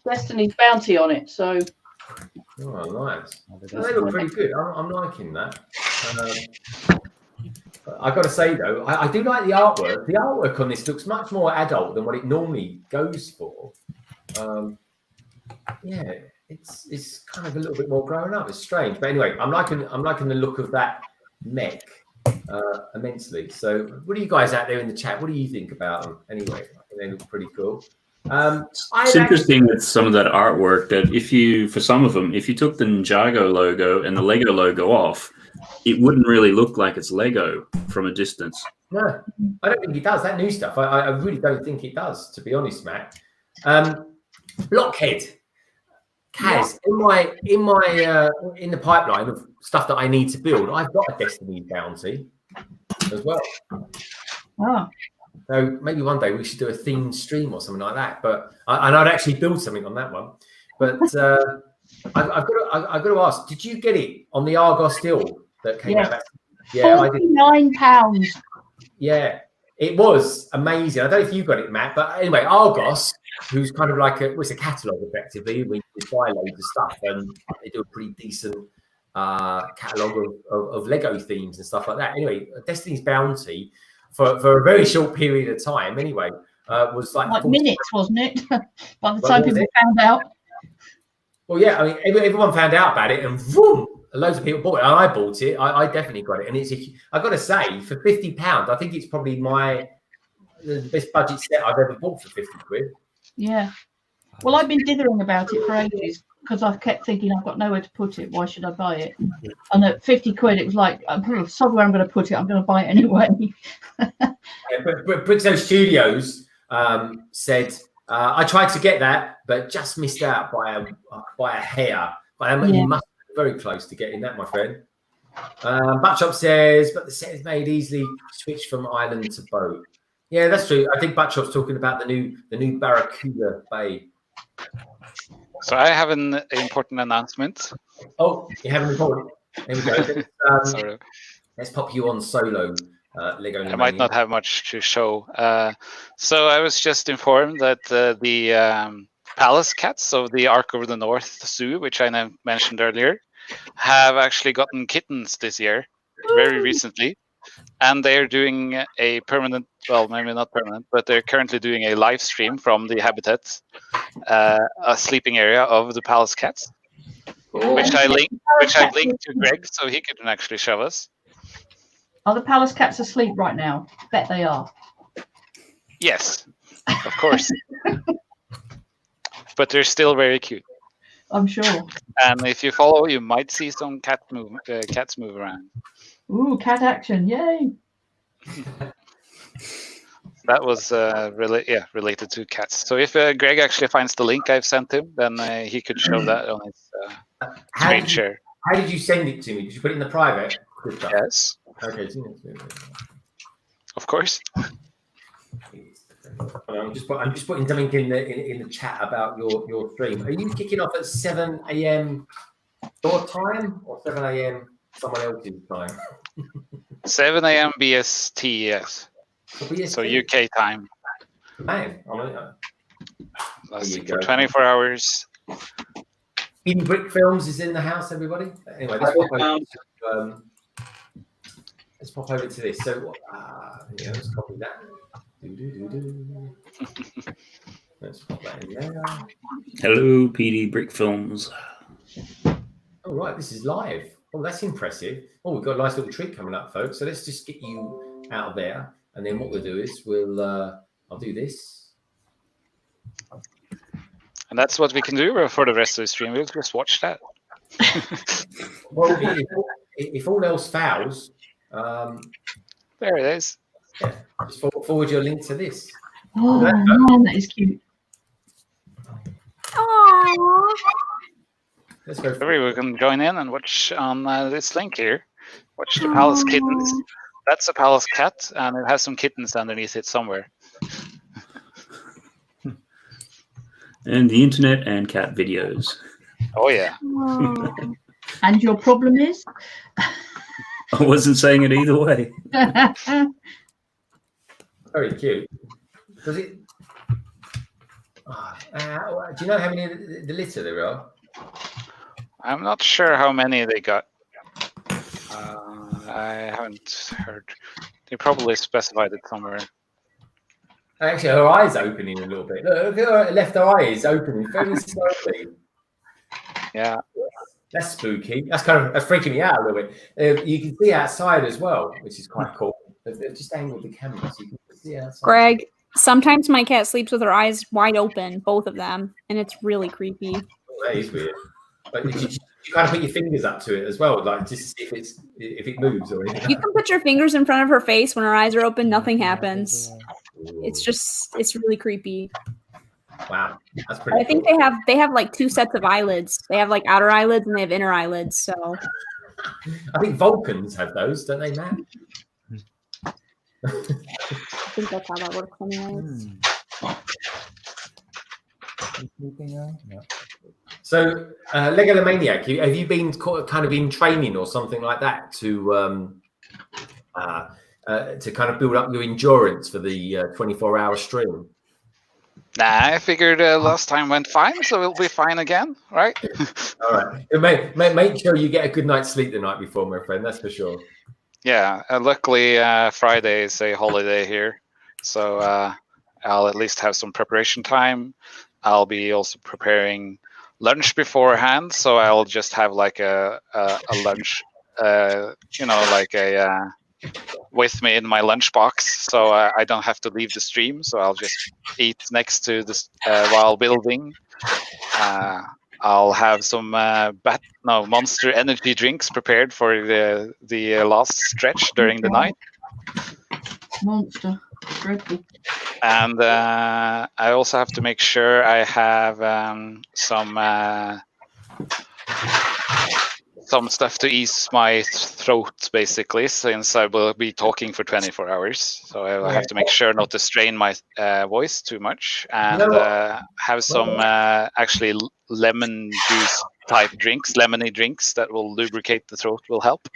Destiny's Bounty on it. So. Oh, nice. They look pretty good. I'm liking that. I've got to say, though, I do like the artwork. The artwork on this looks much more adult than what it normally goes for. Yeah, it's kind of a little bit more grown up. It's strange. But anyway, I'm liking the look of that mech immensely. So what do you guys out there in the chat? What do you think about them? Anyway, I think they look pretty cool. It's interesting with some of that artwork that for some of them, if you took the Ninjago logo and the Lego logo off, it wouldn't really look like it's Lego from a distance. No, I don't think it does. That new stuff, I really don't think it does, to be honest, Matt. Blockhead, Kaz, in the pipeline of stuff that I need to build, I've got a Destiny bounty as well. Oh. So maybe one day we should do a themed stream or something like that. But and I'd actually build something on that one. But I've got to ask: did you get it on the Argos deal that came out? Yeah, £49. Yeah, it was amazing. I don't know if you got it, Matt, but anyway, Argos, who's kind of like it's a catalogue effectively. We buy loads of stuff, and they do a pretty decent catalogue of Lego themes and stuff like that. Anyway, Destiny's bounty for a very short period of time, anyway, was like minutes, wasn't it? By the time people found out. Well, yeah, I mean, everyone found out about it, and boom, loads of people bought it, and I bought it. I definitely got it, and I got to say, for £50, I think it's probably the best budget set I've ever bought for £50. Yeah. Well, I've been dithering about it for ages because I've kept thinking I've got nowhere to put it. Why should I buy it? And at £50, it was like, sod where I'm going to put it. I'm going to buy it anyway. But Brixo Studios said I tried to get that, but just missed out by a hair. You must be very close to getting that, my friend. Buttshop says, but the set is made easily switch from island to boat. Yeah, that's true. I think Buttshop's talking about the new Barracuda Bay. So I have an important announcement. Oh, you have an important. There we go. Sorry. Let's pop you on solo. Lego. I might not have much to show. So I was just informed that the Pallas cats of the Ark of the North Zoo, which I mentioned earlier, have actually gotten kittens this year, very recently. And they're doing a permanent, well, maybe not permanent, but they're currently doing a live stream from the habitat, a sleeping area of the Pallas cats, which I linked to Greg so he could actually show us. Are the Pallas cats asleep right now? Bet they are. Yes, of course. But they're still very cute. I'm sure. And if you follow, you might see some cats move around. Ooh, cat action! Yay! That was related to cats. So if Greg actually finds the link I've sent him, then he could show that on his screen share. How did you send it to me? Did you put it in the private? Yes. Okay. Of course. I'm just putting something in the chat about your stream. Are you kicking off at 7 a.m. your time or 7 a.m. someone else's time? 7 a.m. BST, yes. So UK time. Man, for 24 hours. Eden Brick Films is in the house, everybody. Anyway, let's pop over to this. So, let's copy that. Let's pop that in there. Hello, PD Brick Films. All right, this is live. Oh, that's impressive. Oh, we've got a nice little treat coming up, folks. So let's just get you out of there. And then what we'll do is I'll do this. And that's what we can do for the rest of the stream. We'll just watch that. Well, if all else fails, there it is. Yeah, just forward your link to this. Oh, man, that is cute. Aww. Let's go. We can join in and watch on this link here. Watch the Pallas kittens. That's a Pallas cat, and it has some kittens underneath it somewhere. And the internet and cat videos. Oh, yeah. And your problem is? I wasn't saying it either way. Very cute. Does it? Do you know how many of the litter there are? I'm not sure how many they got. I haven't heard. They probably specified it somewhere. Actually, her eye's opening a little bit. Look, her left eye is opening very slowly. Yeah. That's spooky. That's freaking me out a little bit. You can see outside as well, which is quite cool. They've just angled the camera so you can see outside. Greg, sometimes my cat sleeps with her eyes wide open, both of them, and it's really creepy. Oh, that is weird. But You kind of put your fingers up to it as well, like just to see if it moves or anything. You can put your fingers in front of her face when her eyes are open. Nothing happens. It's really creepy. Wow, that's pretty. I think they have like 2 sets of eyelids. They have like outer eyelids and they have inner eyelids. So I think Vulcans have those, don't they, Matt? I think that's how that works anyways. So, Legolomaniac, have you been kind of in training or something like that to kind of build up your endurance for the 24-hour stream? Nah, I figured last time went fine, so it'll be fine again, right? All right. Make sure you get a good night's sleep the night before, my friend. That's for sure. Yeah, luckily Friday is a holiday here, so I'll at least have some preparation time. I'll be also preparing lunch beforehand, so I'll just have like a lunch, like a with me in my lunchbox, so I don't have to leave the stream. So I'll just eat next to this while building. I'll have some Monster energy drinks prepared for the last stretch during the night. Monster, dreadful. And I also have to make sure I have some stuff to ease my throat, basically, since I will be talking for 24 hours. So I will have to make sure not to strain my voice too much, and have some actually lemon juice type drinks, lemony drinks that will lubricate the throat will help.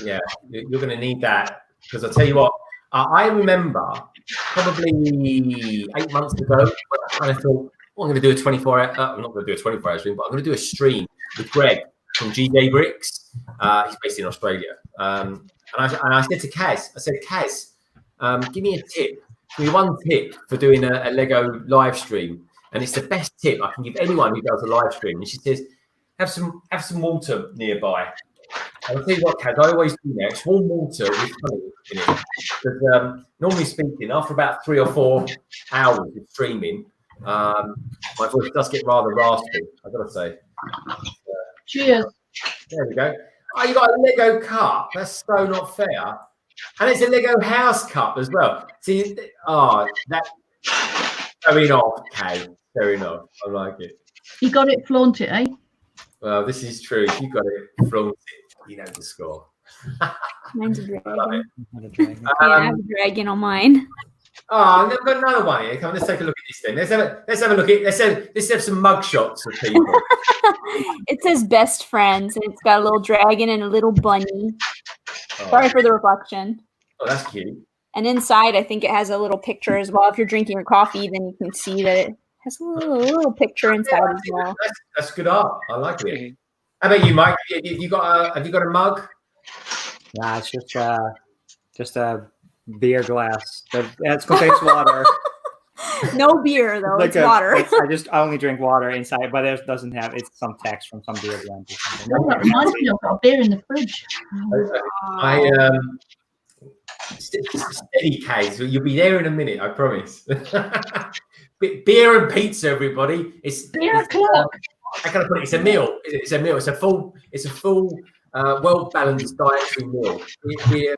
Yeah, you're going to need that, because I'll tell you what, I remember probably 8 months ago when I kind of thought, I'm going to do a 24-hour, I'm not going to do a 24-hour stream, but I'm going to do a stream with Greg from GJ Bricks. He's based in Australia. And I said to Kaz, Kaz, give me a tip. Give me one tip for doing a Lego live stream. And it's the best tip I can give anyone who does a live stream. And she says, have some water nearby. And I'll tell you what, Kaz, I always do that. It's warm water with honey in it. Because normally speaking, after about 3 or 4 hours of streaming, my voice does get rather raspy, I've got to say. Cheers. There we go. Oh, you got a Lego cup. That's so not fair. And it's a Lego house cup as well. See, that's going off, Kay. Very nice. I like it. You got it, flaunt it, eh? Well, this is true. If you got it, flaunt it. You know the score. Mine's a dragon. I love it. I have a dragon on mine. Oh, I've got another one here. Come on, let's take a look at this thing. Let's have a look at. Let's have some mug shots of people. It says best friends, and it's got a little dragon and a little bunny. Sorry for the reflection. Oh, that's cute. And inside, I think it has a little picture as well. If you're drinking your coffee, then you can see that it has a little picture inside as well. That's good art. I like it. How about you, Mike? Have you got a mug? Nah, it's just a beer glass. It contains water. No beer though. It's water. I only drink water inside, but it doesn't have. It's some text from some beer brand. That reminds me, I've got a beer in the fridge. Steady case. You'll be there in a minute. I promise. Beer and pizza, everybody. It's beer o'clock. I gotta put it. It's a meal. It's a meal. It's a full, well balanced dietary meal. Beer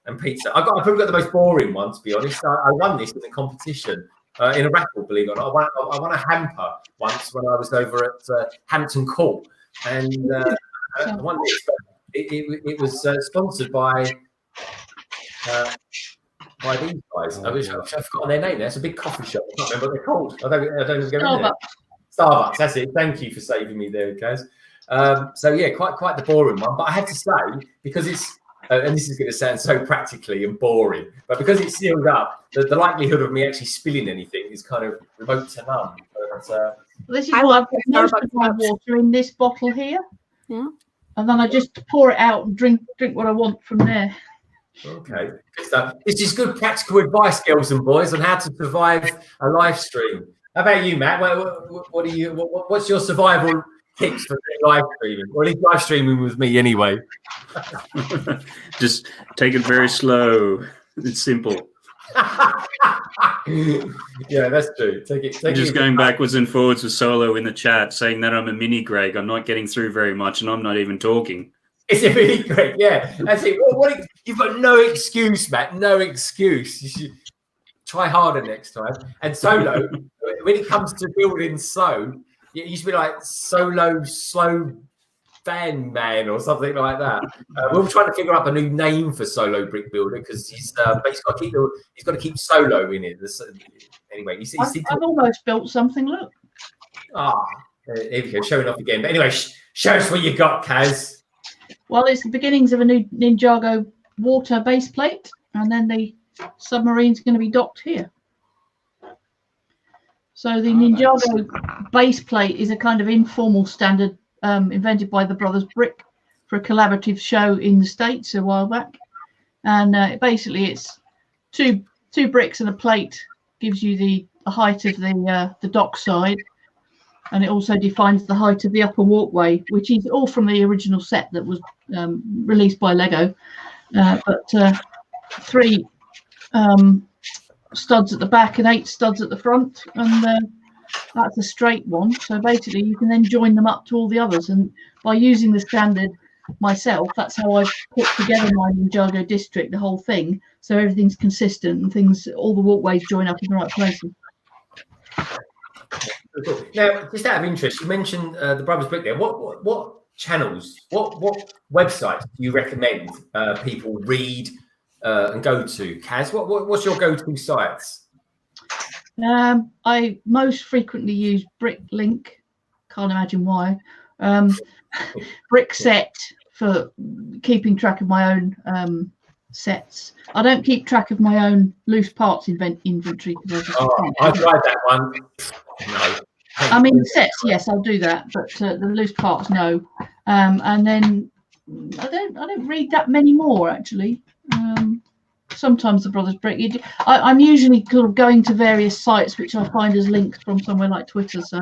and pizza. I probably got the most boring one, to be honest. I won this in a competition in a raffle, believe it or not. I won a hamper once when I was over at Hampton Court, and I won this. But it was sponsored by these guys. I've forgotten their name. It's a big coffee shop. I can't remember what they're called. I don't even go in there. Starbucks. That's it. Thank you for saving me there, guys. So yeah, quite the boring one. But I had to say, because it's and this is going to sound so practically and boring, but because it's sealed up, the likelihood of me actually spilling anything is kind of remote to none. But, this is why I've put most of my water in this bottle here. Yeah. And then I just pour it out and drink what I want from there. Okay, good stuff. This is good practical advice, girls and boys, on how to survive a live stream. How about you, Matt? What's your survival tips for live streaming, or at least live streaming with me anyway? Just take it very slow. It's simple. Yeah, that's true. Take it. I'm just going backwards and forwards with Solo in the chat, saying that I'm a mini Greg. I'm not getting through very much, and I'm not even talking. It's a mini Greg. Yeah, that's it. You've got no excuse, Matt. No excuse. You should try harder next time. And Solo, when it comes to building slow, it used to be like Solo slow fan man or something like that. We're trying to figure out a new name for Solo Brick Builder because he's basically he's got to keep Solo in it. Anyway, I've almost built something. Look. Here we go, showing off again. But anyway, show us what you got, Kaz. Well, it's the beginnings of a new Ninjago water base plate, and then the submarine's going to be docked here. So the Ninjago base plate is a kind of informal standard invented by the Brothers Brick for a collaborative show in the States a while back. And basically it's two bricks and a plate gives you the height of the dock side. And it also defines the height of the upper walkway, which is all from the original set that was released by Lego. But 3 studs at the back and 8 studs at the front, and that's a straight one. So basically you can then join them up to all the others, and by using the standard myself, that's how I've put together my Ninjago district, the whole thing, so everything's consistent and all the walkways join up in the right places. Now, just out of interest, you mentioned the Brothers Brick there. What channels, what websites do you recommend people read and go to? Kaz, what's your go-to sites? I most frequently use BrickLink. Can't imagine why. Brickset for keeping track of my own sets. I don't keep track of my own loose parts inventory. I tried that one. No. I mean, sets, yes, I'll do that, but the loose parts, no. And then I don't read that many more actually. Sometimes the Brothers Brick. I'm usually sort of going to various sites which I find as links from somewhere like Twitter, so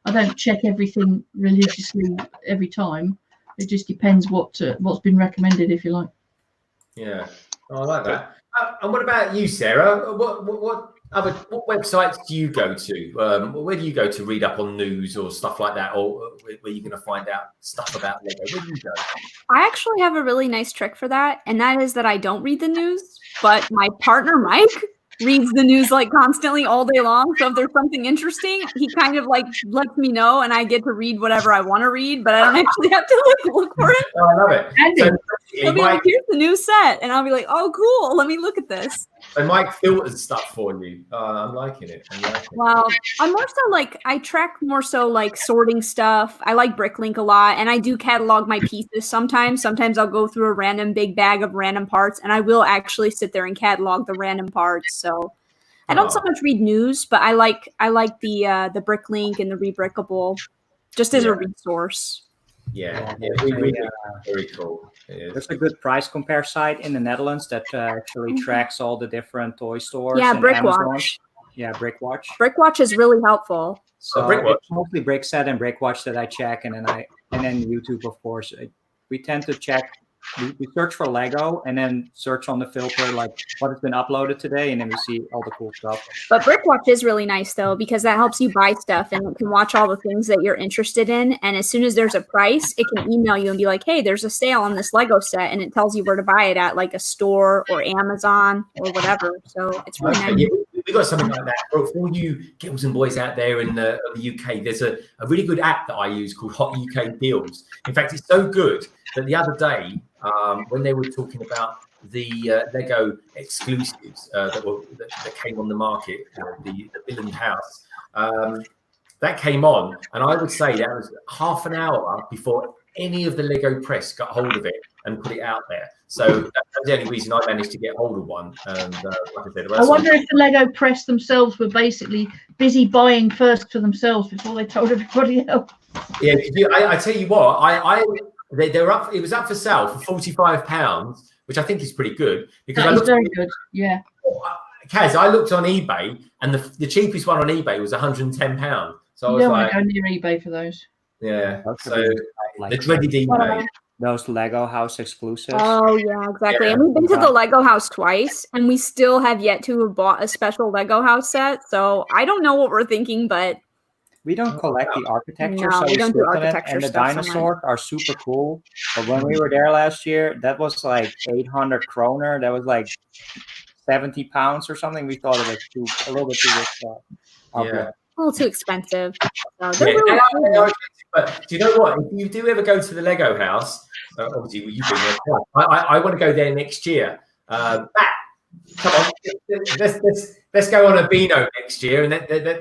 I don't check everything religiously every time. It just depends what's been recommended, if you like. Yeah, I like that. And what about you, Sarah? What websites do you go to? Where do you go to read up on news or stuff like that, or where you're going to find out stuff about Lego? Where do you go? I actually have a really nice trick for that, and that is that I don't read the news, but my partner Mike reads the news like constantly all day long. So if there's something interesting, he kind of like lets me know, and I get to read whatever I want to read, but I don't actually have to look for it. Oh, I love it. So he'll be like, "Here's the new set," and I'll be like, "Oh, cool! Let me look at this." So Mike filters stuff for you. I'm liking it. Well, I'm more so like I track more so like sorting stuff. I like BrickLink a lot, and I do catalog my pieces sometimes. Sometimes I'll go through a random big bag of random parts, and I will actually sit there and catalog the random parts. So I don't so much read news, but I like the BrickLink and the Rebrickable just as a resource. Yeah, very cool. There's a good price compare site in the Netherlands that actually tracks all the different toy stores. Yeah, and Brickwatch. Amazon. Yeah, Brickwatch. Brickwatch is really helpful. So it's mostly Brickset and Brickwatch that I check, and then YouTube, of course. We tend to check. We search for Lego and then search on the filter like what has been uploaded today, and then we see all the cool stuff. But Brickwatch is really nice though, because that helps you buy stuff and it can watch all the things that you're interested in. And as soon as there's a price, it can email you and be like, "Hey, there's a sale on this Lego set," and it tells you where to buy it at, like a store or Amazon or whatever. So it's really nice. Yeah, we got something like that for all you girls and boys out there in the UK. There's a really good app that I use called Hot UK Deals. In fact, it's so good that the other day, when they were talking about the Lego exclusives that came on the market, the Villain House, that came on, and I would say that was half an hour before any of the Lego press got hold of it and put it out there. So that's the only reason I managed to get hold of one. And like I said, I wonder if the Lego press themselves were basically busy buying first for themselves before they told everybody else. Yeah, I tell you what, they were up. It was up for sale for £45, which I think is pretty good because That is very good. Yeah. Kaz, I looked on eBay, and the cheapest one on eBay was £110. So I was you don't like, want to go near eBay for those. yeah. That's So the dreaded eBay. those Lego house exclusives. Oh yeah, exactly. Yeah. And we've been to the Lego house twice, and we still have yet to have bought a special Lego house set. So I don't know what we're thinking, but We don't collect the architecture, No, so we don't do skip on it. architecture And the stuff so much. dinosaurs are super cool. But when we were there last year, that was like 800 kroner. That was like 70 pounds or something. We thought it was a little bit too much. Yeah. a little too expensive. So they're Yeah, really they are cool. expensive, but do you know what? If you do ever go to the Lego house, obviously you've been there twice. I want to go there next year. Matt, come on, let's go on a Beano next year, and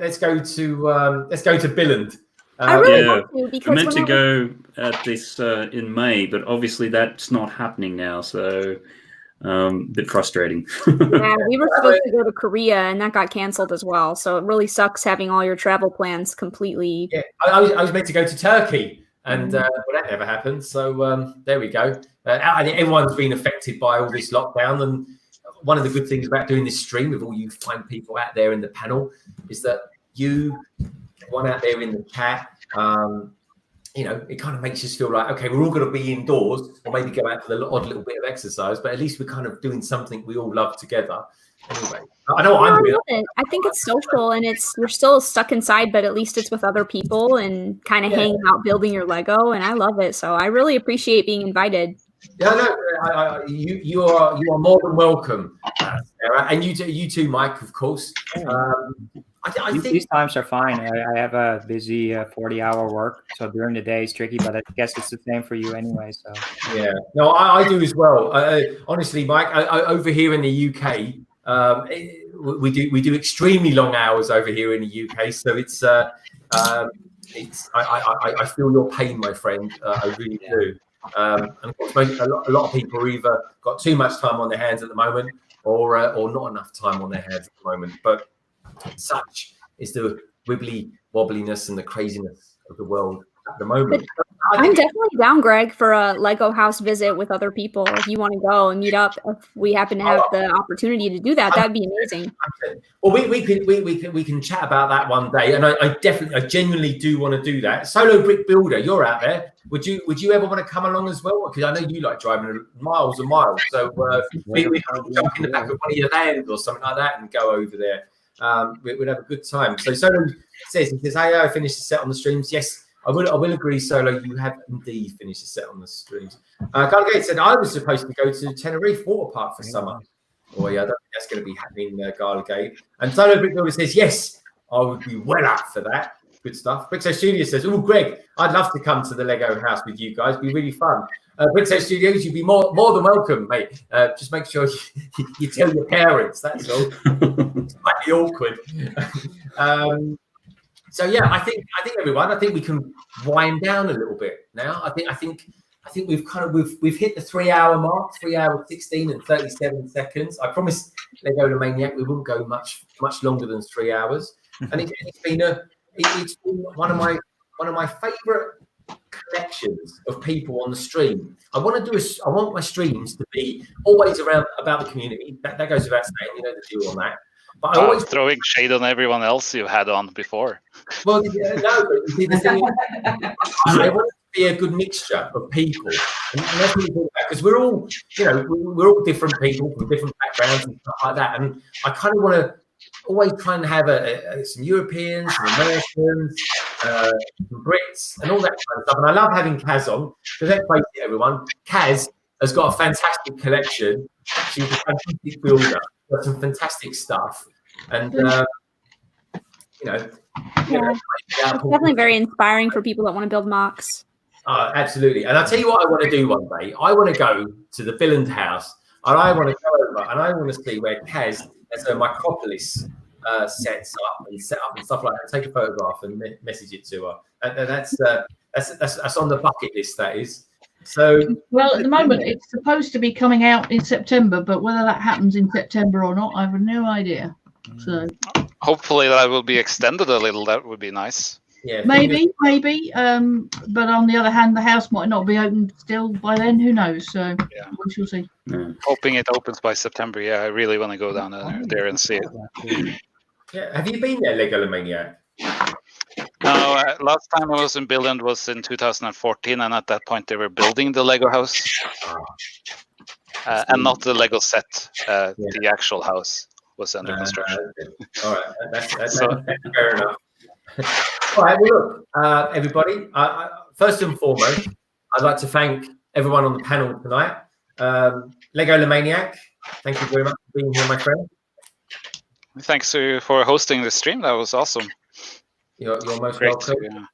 let's go to Billund. I really Yeah. want to I because meant to when I was- go at this in May, but obviously that's not happening now, so a bit frustrating. yeah, we were supposed to go to Korea and that got canceled as well. So it really sucks having all your travel plans completely. Yeah, I was meant to go to Turkey, and well, that never happened. So there we go. I think everyone's been affected by all this lockdown, and one of the good things about doing this stream with all you fine people out there in the panel is that one out there in the chat, you know, it kind of makes us feel like, okay, we're all going to be indoors or maybe go out for the odd little bit of exercise, but at least we're kind of doing something we all love together. Anyway, I know what I'm doing. love it. I think it's social and you're still stuck inside, but at least it's with other people and kind of hanging out, building your Lego. And I love it. So I really appreciate being invited. Yeah, no, you are more than welcome, Sarah, and you too, Mike, of course. I think These times are fine. I have a busy 40-hour work, so during the day is tricky, but I guess it's the same for you anyway. So yeah, no, I do as well. Honestly, Mike, over here in the UK, we do extremely long hours over here in the UK. So it's I feel your pain, my friend. I really do. And of course, a lot of people are either got too much time on their hands at the moment, or not enough time on their hands at the moment. But such is the wibbly wobbliness and the craziness of the world at the moment. I'm definitely down, Greg, for a Lego house visit with other people. If you want to go and meet up, if we happen to have the opportunity to do that, that'd be amazing. Well, we can chat about that one day, and I genuinely do want to do that. Solo Brick Builder, you're out there. Would you ever want to come along as well? Because I know you like driving miles and miles. So we can jump in the back of one of your vans or something like that and go over there. We'd have a good time. So Solo says, hey, I finished the set on the streams. Yes, I will agree, Solo. You have indeed finished the set on the streams. Gargate said, I was supposed to go to Tenerife water park for summer. Oh, yeah, I don't think that's going to be happening, Gargate. And Solo Brick Builder says, yes, I would be well up for that. Good stuff. Brixo Studio says, oh, Greg, I'd love to come to the Lego house with you guys. It'd be really fun. Brixo Studios, you'd be more than welcome, mate. Just make sure you tell your parents, that's all. It might be awkward. So yeah, I think everyone, I think we can wind down a little bit now. I think we've hit the 3 hour mark, 3 hours 16 and 37 seconds. I promised LEGOLAMANIAC we wouldn't go much longer than 3 hours. And it's been one of my favorite collections of people on the stream. I want my streams to be always around about the community. That goes without saying, you know the deal on that. But I always throwing shade on everyone else you've had on before. Well, no, but you see, the thing is, I want it to be a good mixture of people, because we're all, we're all different people from different backgrounds and stuff like that. And I kind of want to always try and have some Europeans, some Americans, some Brits, and all that kind of stuff. And I love having Kaz on, because let's face it, everyone, Kaz has got a fantastic collection. She's a fantastic builder. Got some fantastic stuff, and it's definitely very inspiring for people that want to build mocks. Absolutely. And I'll tell you what I want to do one day. I want to go to the Billund house, and I want to go over and I want to see where Kaz has her Micropolis sets up and set up and stuff like that. Take a photograph and message it to her. And that's on the bucket list. That is. So well, at the moment it's supposed to be coming out in September, but whether that happens in September or not, I have no idea. So hopefully that will be extended a little. That would be nice. Yeah, maybe. But on the other hand, the house might not be open still by then. Who knows? So we shall see. Hoping it opens by September. Yeah, I really want to go down there and see it. Yeah, have you been there, LEGOLAMANIAC? No, last time I was in Billund was in 2014, and at that point they were building the Lego house, and not the Lego set. The actual house was under construction. All right, that's fair enough. All right, well, look, everybody. First and foremost, I'd like to thank everyone on the panel tonight. LEGOLAMANIAC, thank you very much for being here, my friend. Thanks for hosting the stream. That was awesome. You're most welcome.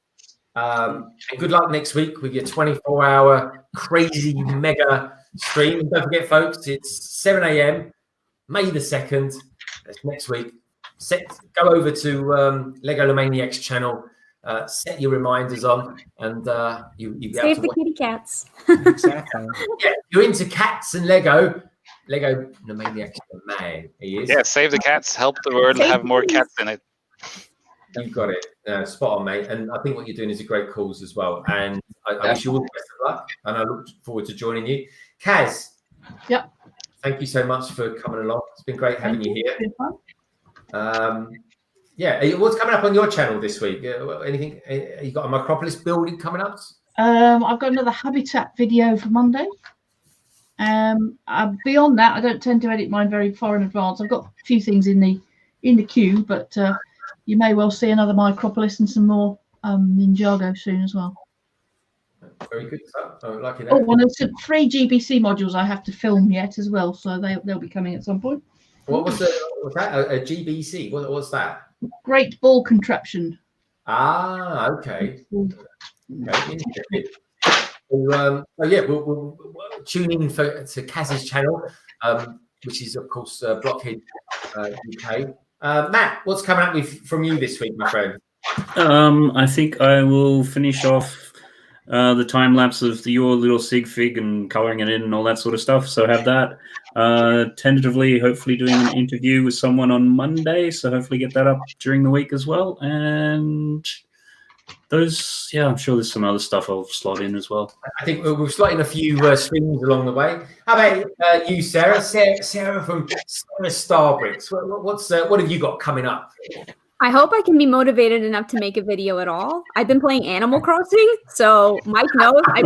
And good luck next week with your 24-hour crazy mega stream. And don't forget, folks, it's 7 a.m. May the 2nd. That's next week. Go over to LEGOLAMANIAC's channel. Set your reminders on, and you be able to the kitty cats. Exactly. Yeah, you're into cats and Lego. LEGOLAMANIAC's the man. He is. Yeah, save the cats, help the world, have more cats in it. You've got it. Spot on, mate. And I think what you're doing is a great cause as well. And I wish you all the best of luck. And I look forward to joining you. Kaz. Yep. Thank you so much for coming along. It's been great having you here. Yeah, what's coming up on your channel this week? Anything? You got a Micropolis building coming up? I've got another habitat video for Monday. Beyond that, I don't tend to edit mine very far in advance. I've got a few things in the queue, but you may well see another Micropolis and some more Ninjago soon as well. Very good stuff. Oh, lucky that. Oh, and there's some 3 GBC modules I have to film yet as well, so they'll be coming at some point. What's that? A GBC? What's that? Great ball contraption. Ah, okay. We'll tune in to Kaz's channel, which is of course BlockheadUK. Matt, what's coming up from you this week, my friend? I think I will finish off the time lapse of your little Sigfig and coloring it in and all that sort of stuff. So have that. Tentatively, hopefully doing an interview with someone on Monday. So hopefully get that up during the week as well. And those, I'm sure there's some other stuff I'll slot in as well. I think we've slot in a few streams along the way. How about you, Sarah? Sarah from SaraStarBricks. What have you got coming up? I hope I can be motivated enough to make a video at all. I've been playing Animal Crossing, so Mike knows I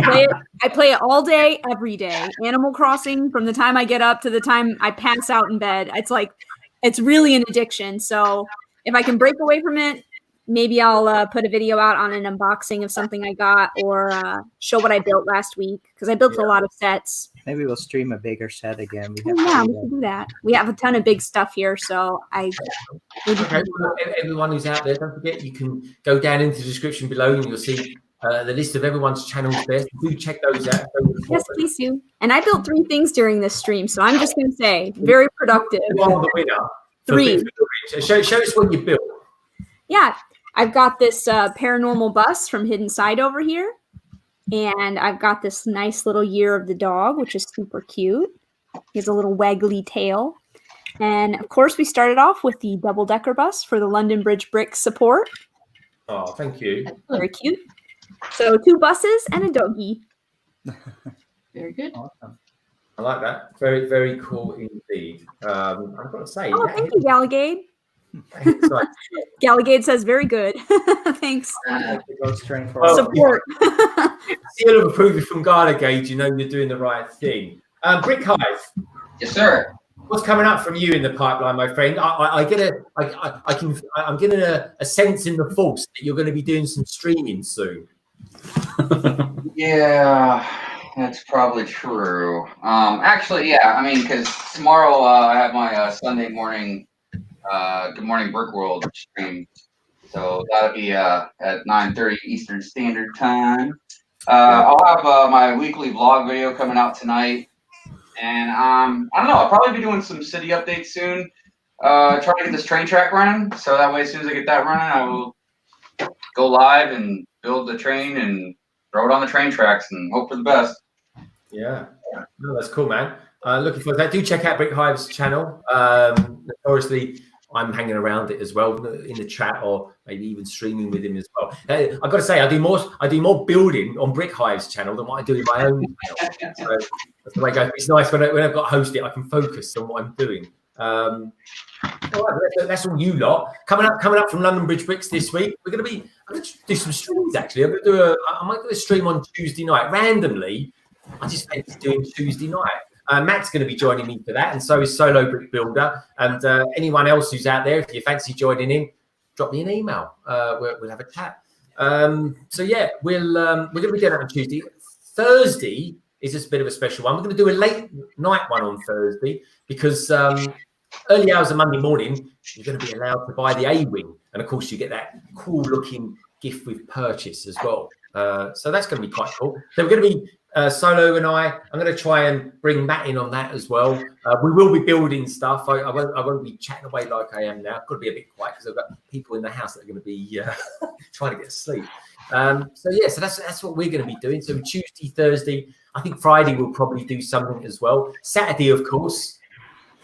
play it all day, every day. Animal Crossing, from the time I get up to the time I pass out in bed. It's really an addiction. So if I can break away from it, maybe I'll put a video out on an unboxing of something I got, or show what I built last week, because I built a lot of sets. Maybe we'll stream a bigger set again. We should do that. We have a ton of big stuff here, so everyone who's out there, don't forget you can go down into the description below and you'll see the list of everyone's channels there. So do check those out. Yes, please do. And I built 3 things during this stream, so I'm just going to say, very productive. You are the winner. 3. Show us what you built. Yeah, I've got this paranormal bus from Hidden Side over here. And I've got this nice little Year of the Dog, which is super cute. He has a little waggly tail. And, of course, we started off with the double-decker bus for the London Bridge Bricks support. Oh, thank you. Very cute. So 2 buses and a doggy. Very good. Awesome. I like that. Very, very cool indeed. I've got to say. Oh, thank you, Galligade. Galligade says very good. Thanks. Support. Seal of approval from Galligade, you know you're doing the right thing. Brick Hive. Yes, sir. What's coming up from you in the pipeline, my friend? I'm getting a sense in the force that you're going to be doing some streaming soon. Yeah, that's probably true. Actually, yeah. I mean, because tomorrow I have my Sunday morning Good Morning Brick World stream, so that'll be at 9:30 Eastern Standard Time. I'll have my weekly vlog video coming out tonight, and I don't know. I'll probably be doing some city updates soon. Trying to get this train track running, so that way as soon as I get that running, I will go live and build the train and throw it on the train tracks and hope for the best. Yeah, no, that's cool, man. Looking forward to that. Do check out Brick Hive's channel. Notoriously, I'm hanging around it as well in the chat, or maybe even streaming with him as well. I've got to say, I do more building on Brick Hive's channel than what I do in my own channel. So that's the way it goes. It's nice when I've got hosted, I can focus on what I'm doing. All right, that's all you lot. Coming up from London Bridge Bricks this week. I'm going to do some streams actually. I might do a stream on Tuesday night randomly. I just fancy doing Tuesday night. Matt's going to be joining me for that, and so is Solo Brick Builder. And anyone else who's out there, if you fancy joining in, drop me an email. We'll have a chat. So yeah, we're going to be doing that on Tuesday. Thursday is just a bit of a special one. We're going to do a late night one on Thursday because early hours of Monday morning, you're going to be allowed to buy the A-Wing. And of course, you get that cool looking gift with purchase as well. So that's going to be quite cool. So we're going to be Solo and I'm going to try and bring Matt in on that as well. We will be building stuff. I won't be chatting away like I am now. I've got to be a bit quiet because I've got people in the house that are going to be trying to get to sleep. So that's what we're going to be doing. So Tuesday, Thursday, I think Friday we'll probably do something as well. Saturday, of course,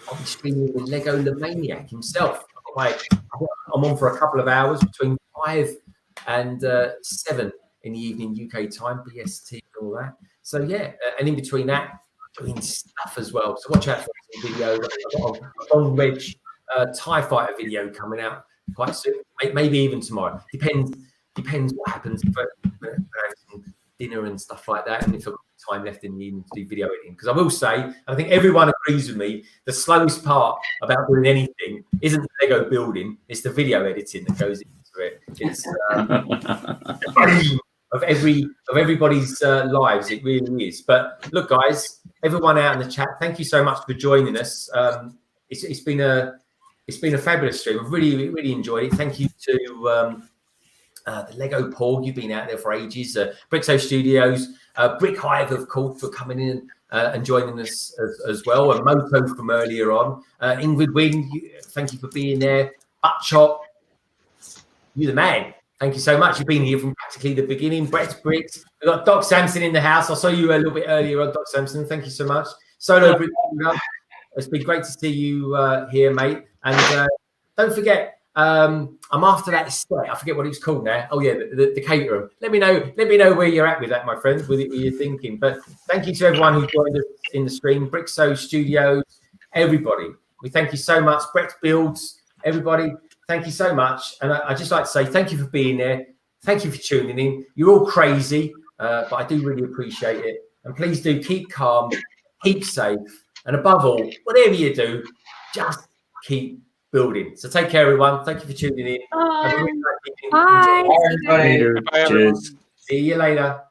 I'll be streaming with LEGOLAMANIAC himself. I'm on for a couple of hours between 5 and 7 in the evening UK time, BST and all that. So yeah, and in between that, doing stuff as well. So watch out for some video. I've got a long Reg TIE Fighter video coming out quite soon, maybe even tomorrow. Depends what happens for some dinner and stuff like that, and if I've got time left in the evening to do video editing. Because I will say, I think everyone agrees with me, the slowest part about doing anything isn't the Lego building, it's the video editing that goes into it. It's the brain of everybody's lives, it really is. But look, guys, everyone out in the chat, thank you so much for joining us. It's been a fabulous stream. I've really enjoyed it. Thank you to the Lego Paul, you've been out there for ages. Brixo Studios, Brick Hive, of course, for coming in and joining us as well. And Moto from earlier on. Ingrid Wing, thank you for being there. Buttchop, you're the man. Thank you so much. You've been here from practically the beginning. Brett's Bricks. We've got Doc Sampson in the house. I saw you a little bit earlier on, Doc Sampson. Thank you so much. Solo Brick. It's been great to see you here, mate. And don't forget, I'm after that set. I forget what it's called now. Oh yeah, the caterer. Let me know where you're at with that, my friends. With it, what you're thinking. But thank you to everyone who joined us in the stream. Brixo Studios, everybody. We thank you so much. Brett Builds, everybody. Thank you so much. And I just like to say thank you for being there. Thank you for tuning in. You're all crazy, but I do really appreciate it. And please do keep calm, keep safe, and above all, whatever you do, just keep building. So take care, everyone. Thank you for tuning in. Bye. Bye, everybody. Cheers. See you later.